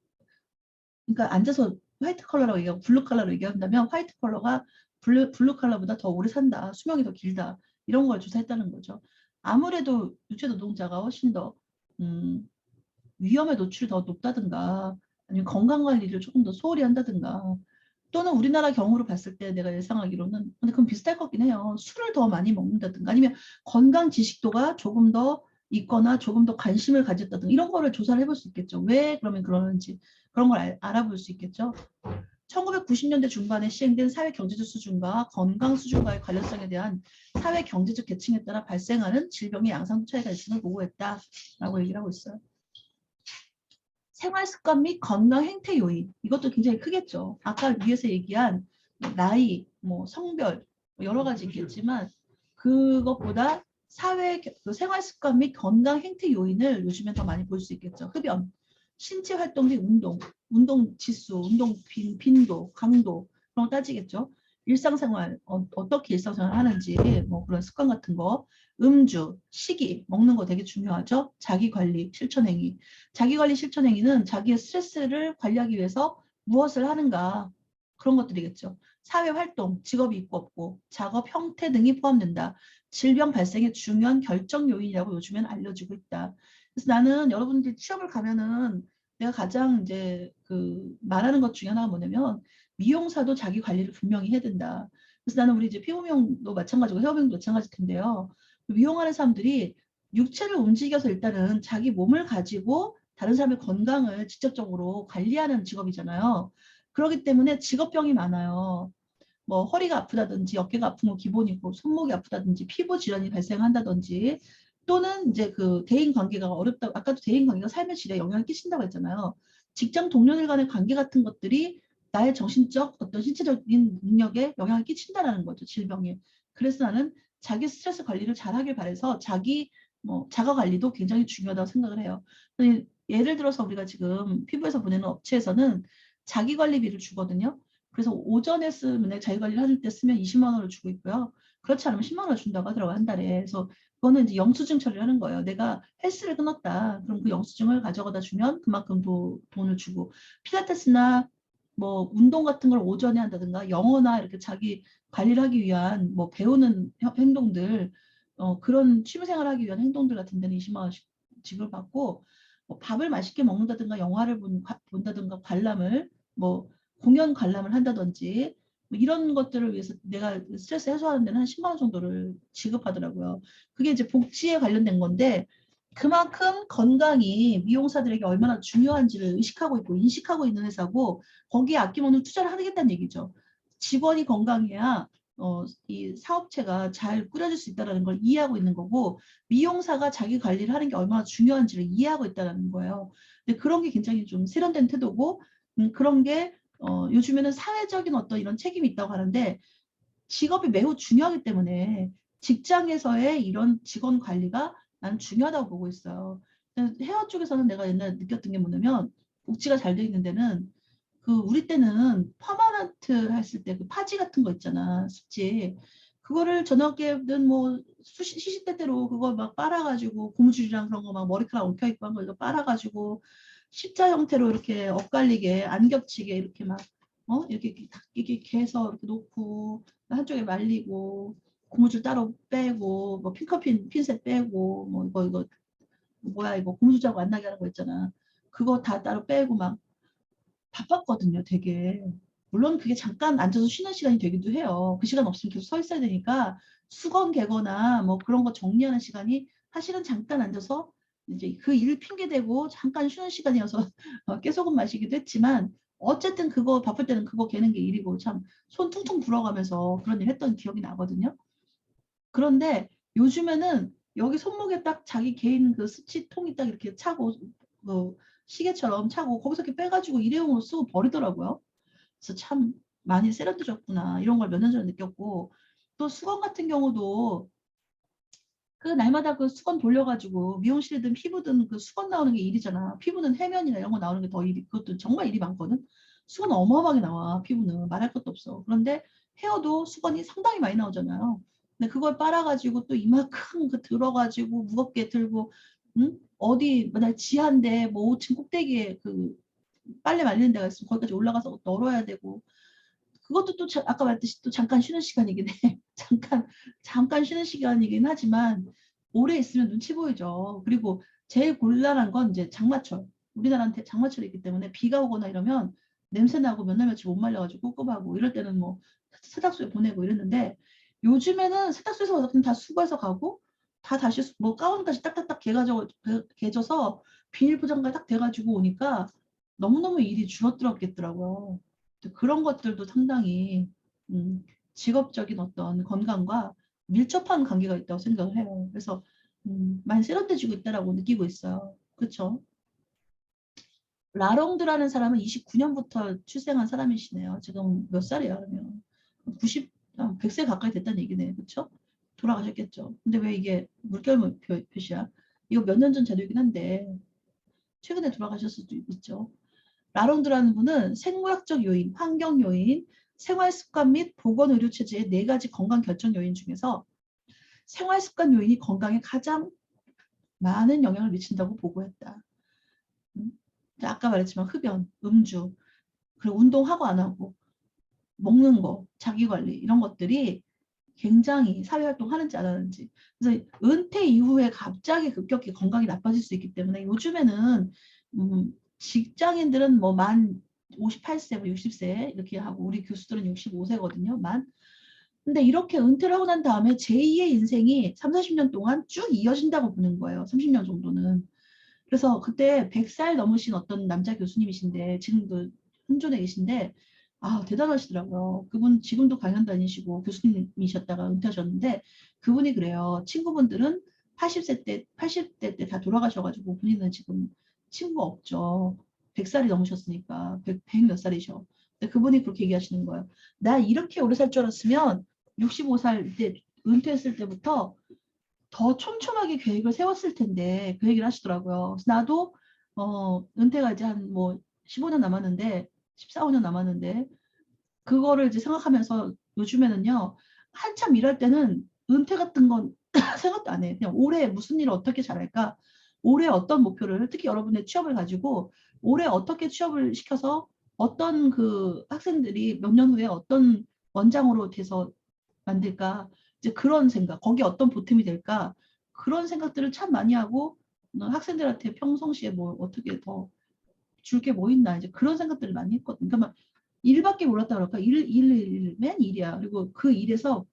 그러니까 앉아서 화이트 컬러라고 얘기하고 블루 컬러로 얘기한다면 화이트 컬러가 블루 컬러보다 더 오래 산다, 수명이 더 길다, 이런 걸 조사했다는 거죠. 아무래도 육체 노동자가 훨씬 더 위험에 노출이 더 높다든가 아니면 건강 관리를 조금 더 소홀히 한다든가, 또는 우리나라 경우로 봤을 때 내가 예상하기로는, 근데 그건 비슷할 것 같긴 해요. 술을 더 많이 먹는다든가 아니면 건강 지식도가 조금 더 있거나 조금 더 관심을 가졌다든가 이런 거를 조사를 해볼 수 있겠죠. 왜 그러면 그러는지 그런 걸 알아볼 수 있겠죠. 1990년대 중반에 시행된 사회 경제적 수준과 건강 수준과의 관련성에 대한 사회 경제적 계층에 따라 발생하는 질병의 양상도 차이가 있음을 보고했다라고 얘기를 하고 있어요. 생활 습관 및 건강 행태 요인, 이것도 굉장히 크겠죠. 아까 위에서 얘기한 나이, 뭐 성별 여러 가지 있겠지만 그것보다 생활 습관 및 건강 행태 요인을 요즘엔 더 많이 볼 수 있겠죠. 흡연, 신체 활동 및 운동 지수, 운동 빈도, 강도 그런 거 따지겠죠. 일상생활 어떻게 일상생활 하는지 뭐 그런 습관 같은 거, 음주, 식이, 먹는 거 되게 중요하죠. 자기관리, 실천행위. 자기관리 실천행위는 자기의 스트레스를 관리하기 위해서 무엇을 하는가, 그런 것들이겠죠. 사회활동, 직업이 있고 없고, 작업 형태 등이 포함된다. 질병 발생의 중요한 결정 요인이라고 요즘엔 알려지고 있다. 그래서 나는 여러분들이 취업을 가면은 내가 가장 이제 말하는 것 중에 하나가 뭐냐면, 미용사도 자기 관리를 분명히 해야 된다. 그래서 나는 우리 이제 피부미용도 마찬가지고 헤어미용도 마찬가지일 텐데요. 미용하는 사람들이 육체를 움직여서 일단은 자기 몸을 가지고 다른 사람의 건강을 직접적으로 관리하는 직업이잖아요. 그렇기 때문에 직업병이 많아요. 뭐 허리가 아프다든지 어깨가 아픈 건 기본이고 손목이 아프다든지 피부 질환이 발생한다든지 또는 이제 그 대인 관계가 어렵다. 아까도 대인 관계가 삶의 질에 영향을 끼친다고 했잖아요. 직장 동료들 간의 관계 같은 것들이 나의 정신적 어떤 신체적인 능력에 영향을 끼친다라는 거죠. 질병에. 그래서 나는 자기 스트레스 관리를 잘하길 바라서 자기 뭐 자가 관리도 굉장히 중요하다고 생각을 해요. 예를 들어서 우리가 지금 피부에서 보내는 업체에서는 자기 관리비를 주거든요. 그래서 오전에 쓰면 자기 관리를 할 때 쓰면 20만 원을 주고 있고요. 그렇지 않으면 10만 원을 준다고 하더라고요. 한 달에. 그래서 그거는 이제 영수증 처리를 하는 거예요. 내가 헬스를 끊었다. 그럼 그 영수증을 가져가다 주면 그만큼 돈을 주고 필라테스나 뭐 운동 같은 걸 오전에 한다든가 영어나 이렇게 자기 관리를 하기 위한 뭐 배우는 행동들 그런 취미생활을 하기 위한 행동들 같은 데는 20만 원씩 지급받고 뭐 밥을 맛있게 먹는다든가 영화를 본다든가 관람을 뭐 공연 관람을 한다든지 뭐 이런 것들을 위해서 내가 스트레스 해소하는 데는 한 10만 원 정도를 지급하더라고요. 그게 이제 복지에 관련된 건데 그만큼 건강이 미용사들에게 얼마나 중요한지를 의식하고 있고 인식하고 있는 회사고 거기에 아낌없는 투자를 하겠다는 얘기죠. 직원이 건강해야 이 사업체가 잘 꾸려질 수 있다는 걸 이해하고 있는 거고 미용사가 자기 관리를 하는 게 얼마나 중요한지를 이해하고 있다는 거예요. 근데 그런 게 굉장히 좀 세련된 태도고 그런 게 요즘에는 사회적인 어떤 이런 책임이 있다고 하는데 직업이 매우 중요하기 때문에 직장에서의 이런 직원 관리가 나는 중요하다고 보고 있어요. 헤어 쪽에서는 내가 옛날에 느꼈던 게 뭐냐면 복지가 잘 돼 있는 데는 그 우리 때는 퍼마넌트 했을 때 그 파지 같은 거 있잖아 습지 그거를 저녁에든 뭐 시시때때로 그거 막 빨아가지고 고무줄이랑 그런 거 막 머리카락 엉켜있고 한 거 이거 빨아가지고 십자 형태로 이렇게 엇갈리게 안 겹치게 이렇게 막 이렇게 해서 이렇게 놓고 한쪽에 말리고 고무줄 따로 빼고 뭐 핀셋 빼고 뭐 이거 뭐야 이거 고무줄 자국 안 나게 하는 거 있잖아. 그거 다 따로 빼고 막 바빴거든요, 되게. 물론 그게 잠깐 앉아서 쉬는 시간이 되기도 해요. 그 시간 없으면 계속 서 있어야 되니까 수건 개거나 뭐 그런 거 정리하는 시간이 사실은 잠깐 앉아서 이제 그 일 핑계 대고 잠깐 쉬는 시간이어서 깨소금 마시기도 했지만 어쨌든 그거 바쁠 때는 그거 개는 게 일이고 참 손 퉁퉁 불어가면서 그런 일 했던 기억이 나거든요. 그런데 요즘에는 여기 손목에 딱 자기 개인 그 스치통이 딱 이렇게 차고 그 시계처럼 차고 거기서 이렇게 빼가지고 일회용으로 쓰고 버리더라고요. 그래서 참 많이 세련되졌구나 이런 걸 몇 년 전에 느꼈고 또 수건 같은 경우도 그 날마다 그 수건 돌려가지고 미용실이든 피부든 그 수건 나오는 게 일이잖아. 피부는 해면이나 이런 거 나오는 게 더 일이 그것도 정말 일이 많거든. 수건 어마어마하게 나와 피부는 말할 것도 없어. 그런데 헤어도 수건이 상당히 많이 나오잖아요. 근데 그걸 빨아가지고 또 이만큼 그 들어가지고 무겁게 들고 응? 어디 만약 지하인데 뭐 5층 꼭대기에 그 빨래 말리는 데가 있으면 거기까지 올라가서 널어야 되고 그것도 또 아까 말했듯이 또 잠깐 쉬는 시간이긴 해. 잠깐 쉬는 시간이긴 하지만 오래 있으면 눈치 보이죠. 그리고 제일 곤란한 건 이제 장마철. 우리나라한테 장마철이 있기 때문에 비가 오거나 이러면 냄새 나고 몇 날 며칠 못 말려가지고 꿉꿉하고 이럴 때는 뭐 세탁소에 보내고 이랬는데 요즘에는 세탁소에서 와서 그냥 다 수거해서 가고 다 다시 뭐 가운까지 딱딱딱 개져서 비닐 포장까지 딱 돼가지고 오니까 너무너무 일이 줄어들었겠더라고요. 그런 것들도 상당히 직업적인 어떤 건강과 밀접한 관계가 있다고 생각을 해요. 그래서 많이 세련돼지고 있다라고 느끼고 있어요. 그렇죠? 라롱드라는 사람은 29년부터 출생한 사람이시네요. 지금 몇 살이에요, 그러면? 100세 가까이 됐다는 얘기네. 그렇죠? 돌아가셨겠죠. 근데 왜 이게 물결 표시야? 이거 몇 년 전 자료이긴 한데 최근에 돌아가셨을 수도 있죠. 라롱드라는 분은 생물학적 요인, 환경 요인, 생활 습관 및 보건 의료 체제의 4가지 건강 결정 요인 중에서 생활 습관 요인이 건강에 가장 많은 영향을 미친다고 보고했다. 아까 말했지만 흡연, 음주, 그리고 운동하고 안 하고 먹는 거, 자기 관리 이런 것들이 굉장히 사회활동 하는지 안 하는지. 그래서 은퇴 이후에 갑자기 급격히 건강이 나빠질 수 있기 때문에 요즘에는 직장인들은 뭐 만 58세, 뭐 60세 이렇게 하고 우리 교수들은 65세거든요. 근데 이렇게 은퇴를 하고 난 다음에 제2의 인생이 3, 40년 동안 쭉 이어진다고 보는 거예요. 30년 정도는. 그래서 그때 100살 넘으신 어떤 남자 교수님이신데 지금도 현존에 계신데 아, 대단하시더라고요. 그분 지금도 강연 다니시고 교수님이셨다가 은퇴하셨는데 그분이 그래요. 친구분들은 80대 때 다 돌아가셔가지고 본인은 지금 친구가 없죠. 100살이 넘으셨으니까 100 몇 살이셔. 근데 그분이 그렇게 얘기하시는 거예요. 나 이렇게 오래 살 줄 알았으면 65살 때 은퇴했을 때부터 더 촘촘하게 계획을 세웠을 텐데 그 얘기를 하시더라고요. 그래서 나도 은퇴가 이제 한 뭐 15년 남았는데 14, 15년 남았는데 그거를 이제 생각하면서 요즘에는요 한참 일할 때는 은퇴 같은 건 생각도 안 해. 그냥 올해 무슨 일을 어떻게 잘할까? 올해 어떤 목표를 특히 여러분의 취업을 가지고 올해 어떻게 취업을 시켜서 어떤 그 학생들이 몇 년 후에 어떤 원장으로 돼서 만들까? 이제 그런 생각, 거기에 어떤 보탬이 될까? 그런 생각들을 참 많이 하고 학생들한테 평상시에 뭐 어떻게 더 줄 게 뭐 있나 이제 그런 생각들을 많이 했거든요. 그러니까 막 일밖에 몰랐다 그럴까? 맨 일이야. 그리고 그 일에서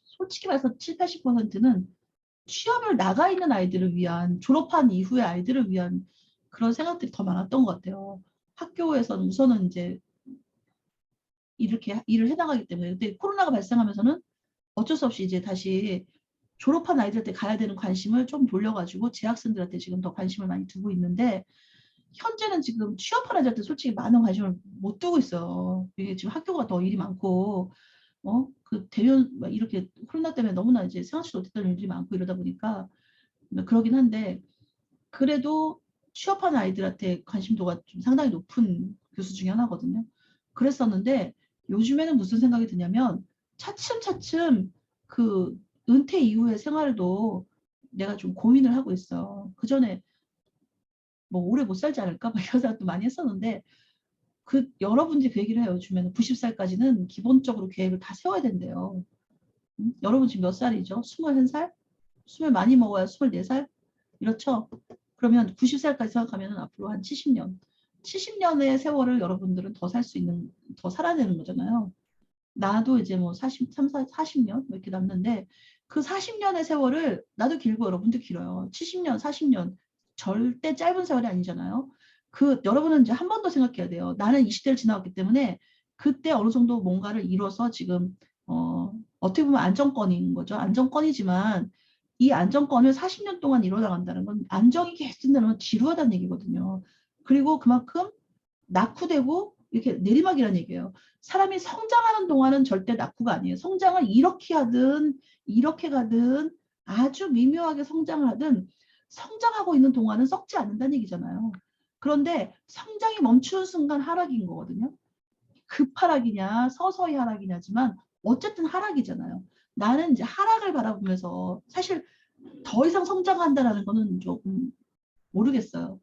솔직히 말해서 7, 80%는 취업을 나가 있는 아이들을 위한 졸업한 이후의 아이들을 위한 그런 생각들이 더 많았던 것 같아요. 학교에서는 우선은 이제 이렇게 일을 해나가기 때문에 근데 코로나가 발생하면서는 어쩔 수 없이 이제 다시 졸업한 아이들한테 가야 되는 관심을 좀 돌려가지고 재학생들한테 지금 더 관심을 많이 두고 있는데 현재는 지금 취업한 아이들한테 솔직히 많은 관심을 못 두고 있어요. 이게 지금 학교가 더 일이 많고 그 대면 막 이렇게 코로나 때문에 너무나 이제 생각지도 못했던 일들이 많고 이러다 보니까 그러긴 한데 그래도 취업한 아이들한테 관심도가 좀 상당히 높은 교수 중에 하나거든요. 그랬었는데 요즘에는 무슨 생각이 드냐면 차츰차츰 그 은퇴 이후의 생활도 내가 좀 고민을 하고 있어. 그 전에 뭐 오래 못 살지 않을까? 막 이런 생각도 많이 했었는데 그 여러분들이 그 얘기를 해요. 요즘에는 90살까지는 기본적으로 계획을 다 세워야 된대요. 여러분 지금 몇 살이죠? 21살? 술을 많이 먹어야 24살? 이렇죠? 그러면 90살까지 생각하면 앞으로 한 70년. 70년의 세월을 여러분들은 더 살 수 있는, 더 살아야 되는 거잖아요. 나도 이제 뭐 43, 40년 이렇게 남는데 그 40년의 세월을 나도 길고 여러분도 길어요. 70년, 40년 절대 짧은 세월이 아니잖아요. 그 여러분은 이제 한 번 더 생각해야 돼요. 나는 이 시대를 지나왔기 때문에 그때 어느 정도 뭔가를 이뤄서 지금 어떻게 보면 안정권인 거죠. 안정권이지만 이 안정권을 40년 동안 이뤄나간다는 건 안정이 계속 된다는 건 지루하다는 얘기거든요. 그리고 그만큼 낙후되고 이렇게 내리막이라는 얘기예요. 사람이 성장하는 동안은 절대 낙후가 아니에요. 성장을 이렇게 하든 이렇게 가든 아주 미묘하게 성장을 하든 성장하고 있는 동안은 썩지 않는다는 얘기잖아요. 그런데 성장이 멈추는 순간 하락인 거거든요. 급하락이냐 서서히 하락이냐지만 어쨌든 하락이잖아요. 나는 이제 하락을 바라보면서 사실 더 이상 성장한다라는 거는 조금 모르겠어요.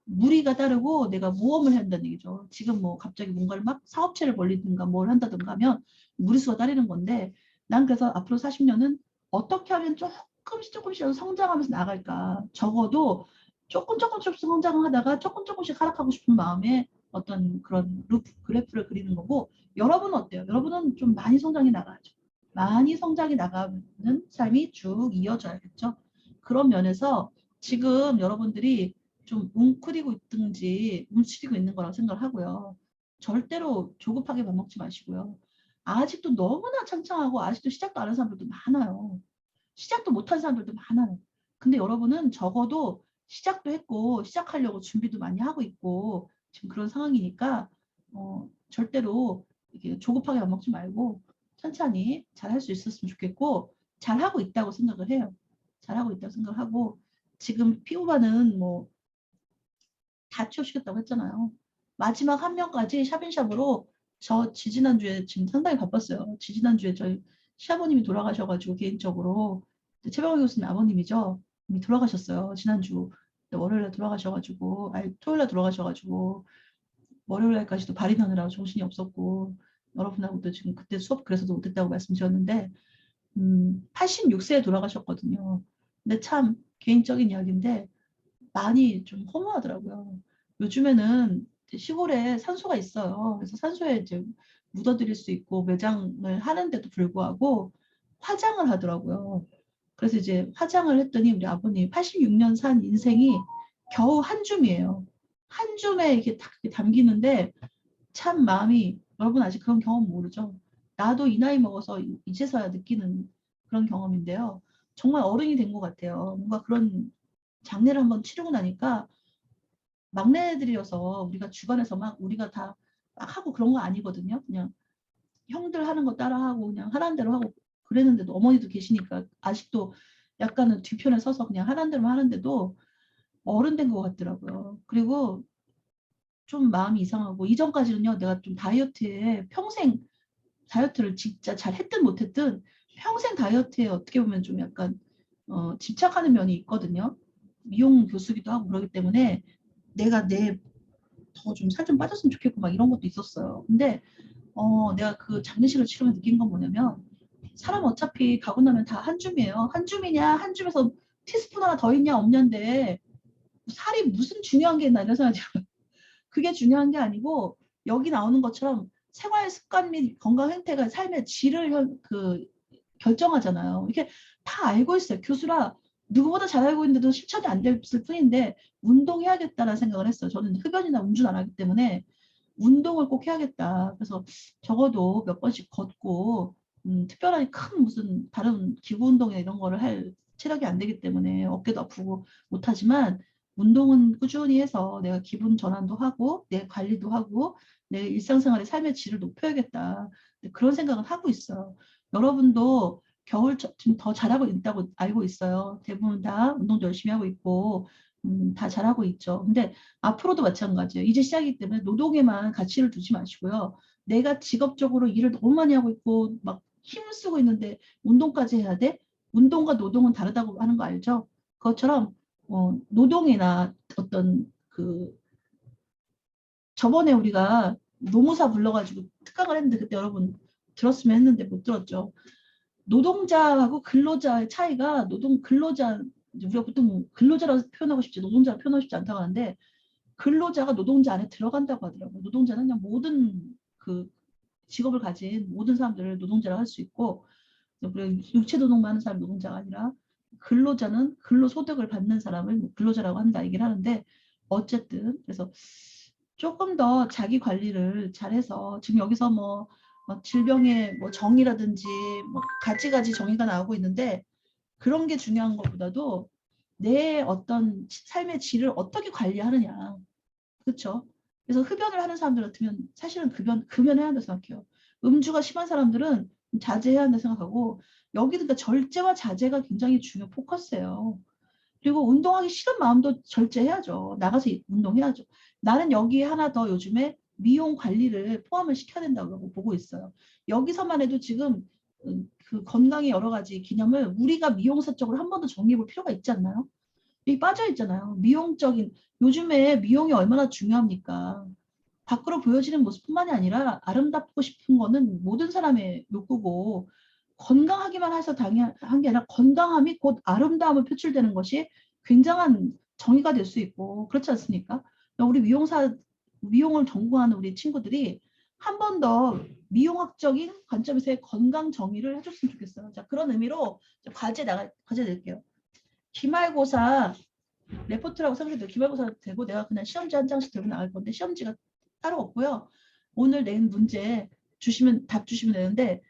무리가 따르고 내가 모험을 해야 한다는 얘기죠. 지금 뭐 갑자기 뭔가를 막 사업체를 벌리든가 뭘 한다든가 하면 무리수가 따르는 건데 난 그래서 앞으로 40년은 어떻게 하면 조금씩 성장하면서 나갈까. 적어도 조금씩 성장을 하다가 조금씩 하락하고 싶은 마음에 어떤 그런 그래프를 그리는 거고 여러분은 어때요? 여러분은 좀 많이 성장이 나가야죠. 많이 성장이 나가는 삶이 쭉 이어져야겠죠. 그런 면에서 지금 여러분들이 좀 웅크리고 있든지 움츠리고 있는 거라고 생각을 하고요. 절대로 조급하게 밥 먹지 마시고요. 아직도 너무나 창창하고 아직도 시작도 안 한 사람들도 많아요. 시작도 못한 사람들도 많아요. 근데 여러분은 적어도 시작도 했고 시작하려고 준비도 많이 하고 있고 지금 그런 상황이니까 절대로 이렇게 조급하게 밥 먹지 말고 천천히 잘 할 수 있었으면 좋겠고 잘하고 있다고 생각을 해요. 잘하고 있다고 생각하고 지금 피부반은 뭐 다 취업시켰다고 했잖아요. 마지막 한 명까지 샵인샵으로 저 지지난주에 지금 상당히 바빴어요. 지지난주에 저희 시아버님이 돌아가셔가지고 개인적으로 최병호 교수님 아버님이죠. 이미 돌아가셨어요. 지난주 월요일에 돌아가셔가지고 아니 토요일에 돌아가셔가지고 월요일까지도 발인하느라 정신이 없었고 여러분하고도 지금 그때 수업 그래서도 못했다고 말씀드렸는데 86세에 돌아가셨거든요. 근데 참 개인적인 이야기인데 많이 좀 허무하더라고요. 요즘에는 시골에 산소가 있어요. 그래서 산소에 이제 묻어드릴 수 있고 매장을 하는데도 불구하고 화장을 하더라고요. 그래서 이제 화장을 했더니 우리 아버님 86년 산 인생이 겨우 한 줌이에요. 한 줌에 이렇게 딱 담기는데 참 마음이 여러분 아직 그런 경험 모르죠? 나도 이 나이 먹어서 이제서야 느끼는 그런 경험인데요. 정말 어른이 된 것 같아요. 뭔가 그런 장례를 한번 치르고 나니까 막내들이어서 우리가 주변에서 막 우리가 다 막 하고 그런 거 아니거든요. 그냥 형들 하는 거 따라하고 그냥 하라는 대로 하고 그랬는데도 어머니도 계시니까 아직도 약간은 뒤편에 서서 그냥 하라는 대로 하는데도 어른 된 것 같더라고요. 그리고 좀 마음이 이상하고 이전까지는요 내가 좀 다이어트에 평생 다이어트를 진짜 잘 했든 못했든 평생 다이어트에 어떻게 보면 좀 약간 집착하는 면이 있거든요. 미용 교수기도 하고 그러기 때문에 내가 내 더 좀 살 좀 빠졌으면 좋겠고 막 이런 것도 있었어요. 근데 내가 그 장례식을 치르면 느낀 건 뭐냐면 사람 어차피 가고 나면 다 한 줌이에요. 한 줌이냐 한 줌에서 티스푼 하나 더 있냐 없냐인데 살이 무슨 중요한 게 있나 이런 생각이 들어요. 그게 중요한 게 아니고 여기 나오는 것처럼 생활 습관 및 건강 행태가 삶의 질을 결정하잖아요. 이게 다 알고 있어요. 교수라 누구보다 잘 알고 있는데도 실천이 안 됐을 뿐인데 운동해야겠다는 생각을 했어요. 저는 흡연이나 음주는 안 하기 때문에 운동을 꼭 해야겠다. 그래서 적어도 몇 번씩 걷고 특별하게 큰 무슨 다른 기구 운동이나 이런 거를 할 체력이 안 되기 때문에 어깨도 아프고 못하지만 운동은 꾸준히 해서 내가 기분 전환도 하고 내 관리도 하고 내 일상생활의 삶의 질을 높여야겠다. 그런 생각을 하고 있어요. 여러분도 겨울 지금 더 잘하고 있다고 알고 있어요. 대부분 다 운동도 열심히 하고 있고 다 잘하고 있죠. 근데 앞으로도 마찬가지예요. 이제 시작이기 때문에 노동에만 가치를 두지 마시고요. 내가 직업적으로 일을 너무 많이 하고 있고 막 힘을 쓰고 있는데 운동까지 해야 돼? 운동과 노동은 다르다고 하는 거 알죠? 그것처럼 노동이나 어떤 그 저번에 우리가 노무사 불러가지고 특강을 했는데 그때 여러분 들었으면 했는데 못 들었죠. 노동자하고 근로자의 차이가 근로자 우리가 보통 근로자라고 표현하고 싶지 노동자라고 표현하고 싶지 않다고 하는데 근로자가 노동자 안에 들어간다고 하더라고요. 노동자는 그냥 모든 그 직업을 가진 모든 사람들을 노동자라 할 수 있고 그리고 육체 노동만 하는 사람이 노동자가 아니라 근로자는 근로소득을 받는 사람을 근로자라고 한다 얘기를 하는데 어쨌든 그래서 조금 더 자기 관리를 잘해서 지금 여기서 뭐 질병의 뭐 정의라든지 뭐 가지가지 정의가 나오고 있는데 그런 게 중요한 것보다도 내 어떤 삶의 질을 어떻게 관리하느냐. 그렇죠? 그래서 흡연을 하는 사람들 같으면 사실은 금연해야 한다고 생각해요. 음주가 심한 사람들은 자제해야 한다고 생각하고 여기도 그러니까 절제와 자제가 굉장히 중요한 포커스예요. 그리고 운동하기 싫은 마음도 절제해야죠. 나가서 운동해야죠. 나는 여기에 하나 더 요즘에 미용 관리를 포함을 시켜야 된다고 보고 있어요. 여기서만 해도 지금 그 건강의 여러 가지 개념을 우리가 미용사 쪽으로 한 번 더 정리해 볼 필요가 있지 않나요? 이 빠져 있잖아요. 미용적인 요즘에 미용이 얼마나 중요합니까? 밖으로 보여지는 모습뿐만이 아니라 아름답고 싶은 거는 모든 사람의 욕구고 건강하기만 해서 당연한 게 아니라 건강함이 곧 아름다움을 표출되는 것이 굉장한 정의가 될 수 있고 그렇지 않습니까? 우리 미용을 전공하는 우리 친구들이 한 번 더 미용학적인 관점에서의 건강 정의를 해줬으면 좋겠어요. 자, 그런 의미로 과제 낼게요. 기말고사 레포트라고 생각해도 기말고사 되고 내가 그냥 시험지 한 장씩 들고 나갈 건데 시험지가 따로 없고요. 오늘 낸 문제 답 주시면 되는데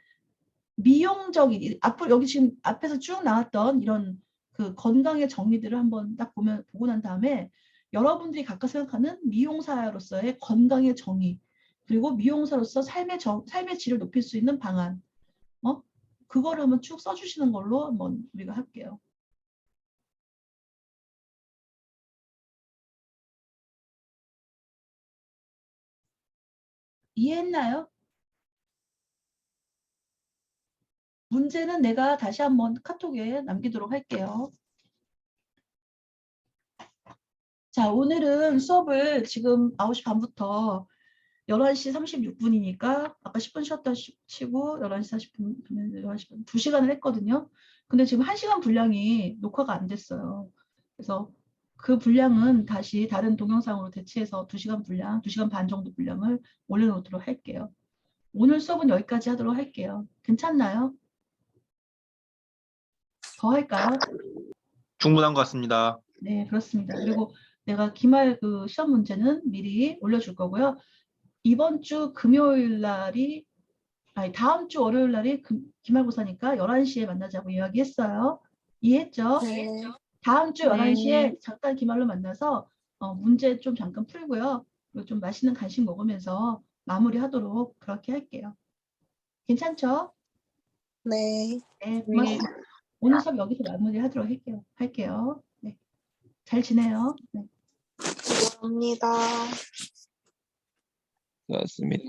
미용적인 앞으로 여기 지금 앞에서 쭉 나왔던 이런 그 건강의 정의들을 한번 딱 보고 난 다음에 여러분들이 각각 생각하는 미용사로서의 건강의 정의 그리고 미용사로서 삶의 질을 높일 수 있는 방안 그거를 한번 쭉 써주시는 걸로 한번 우리가 할게요. 이해했나요? 문제는 내가 다시 한번 카톡에 남기도록 할게요. 자, 오늘은 수업을 지금 9시 반부터 11시 36분이니까 아까 10분 쉬었다 치고 11시 40분, 11시 반, 2시간을 했거든요. 근데 지금 1시간 분량이 녹화가 안 됐어요. 그래서 그 분량은 다시 다른 동영상으로 대체해서 2시간 분량, 2시간 반 정도 분량을 올려놓도록 할게요. 오늘 수업은 여기까지 하도록 할게요. 괜찮나요? 더 할까요? 충분한 것 같습니다. 네, 그렇습니다. 그리고 내가 기말 그 시험 문제는 미리 올려줄 거고요. 이번 주 금요일 날이 아니 다음 주 월요일 날이 기말고사니까 11시에 만나자고 이야기했어요. 이해했죠? 네. 다음 주 네. 11시에 잠깐 기말로 만나서 문제 좀 잠깐 풀고요. 그리고 좀 맛있는 간식 먹으면서 마무리하도록 그렇게 할게요. 괜찮죠? 네. 네, 고맙습니다. 오늘 수업 여기서 마무리하도록 할게요. 네. 잘 지내요. 네. 감사합니다. 고맙습니다.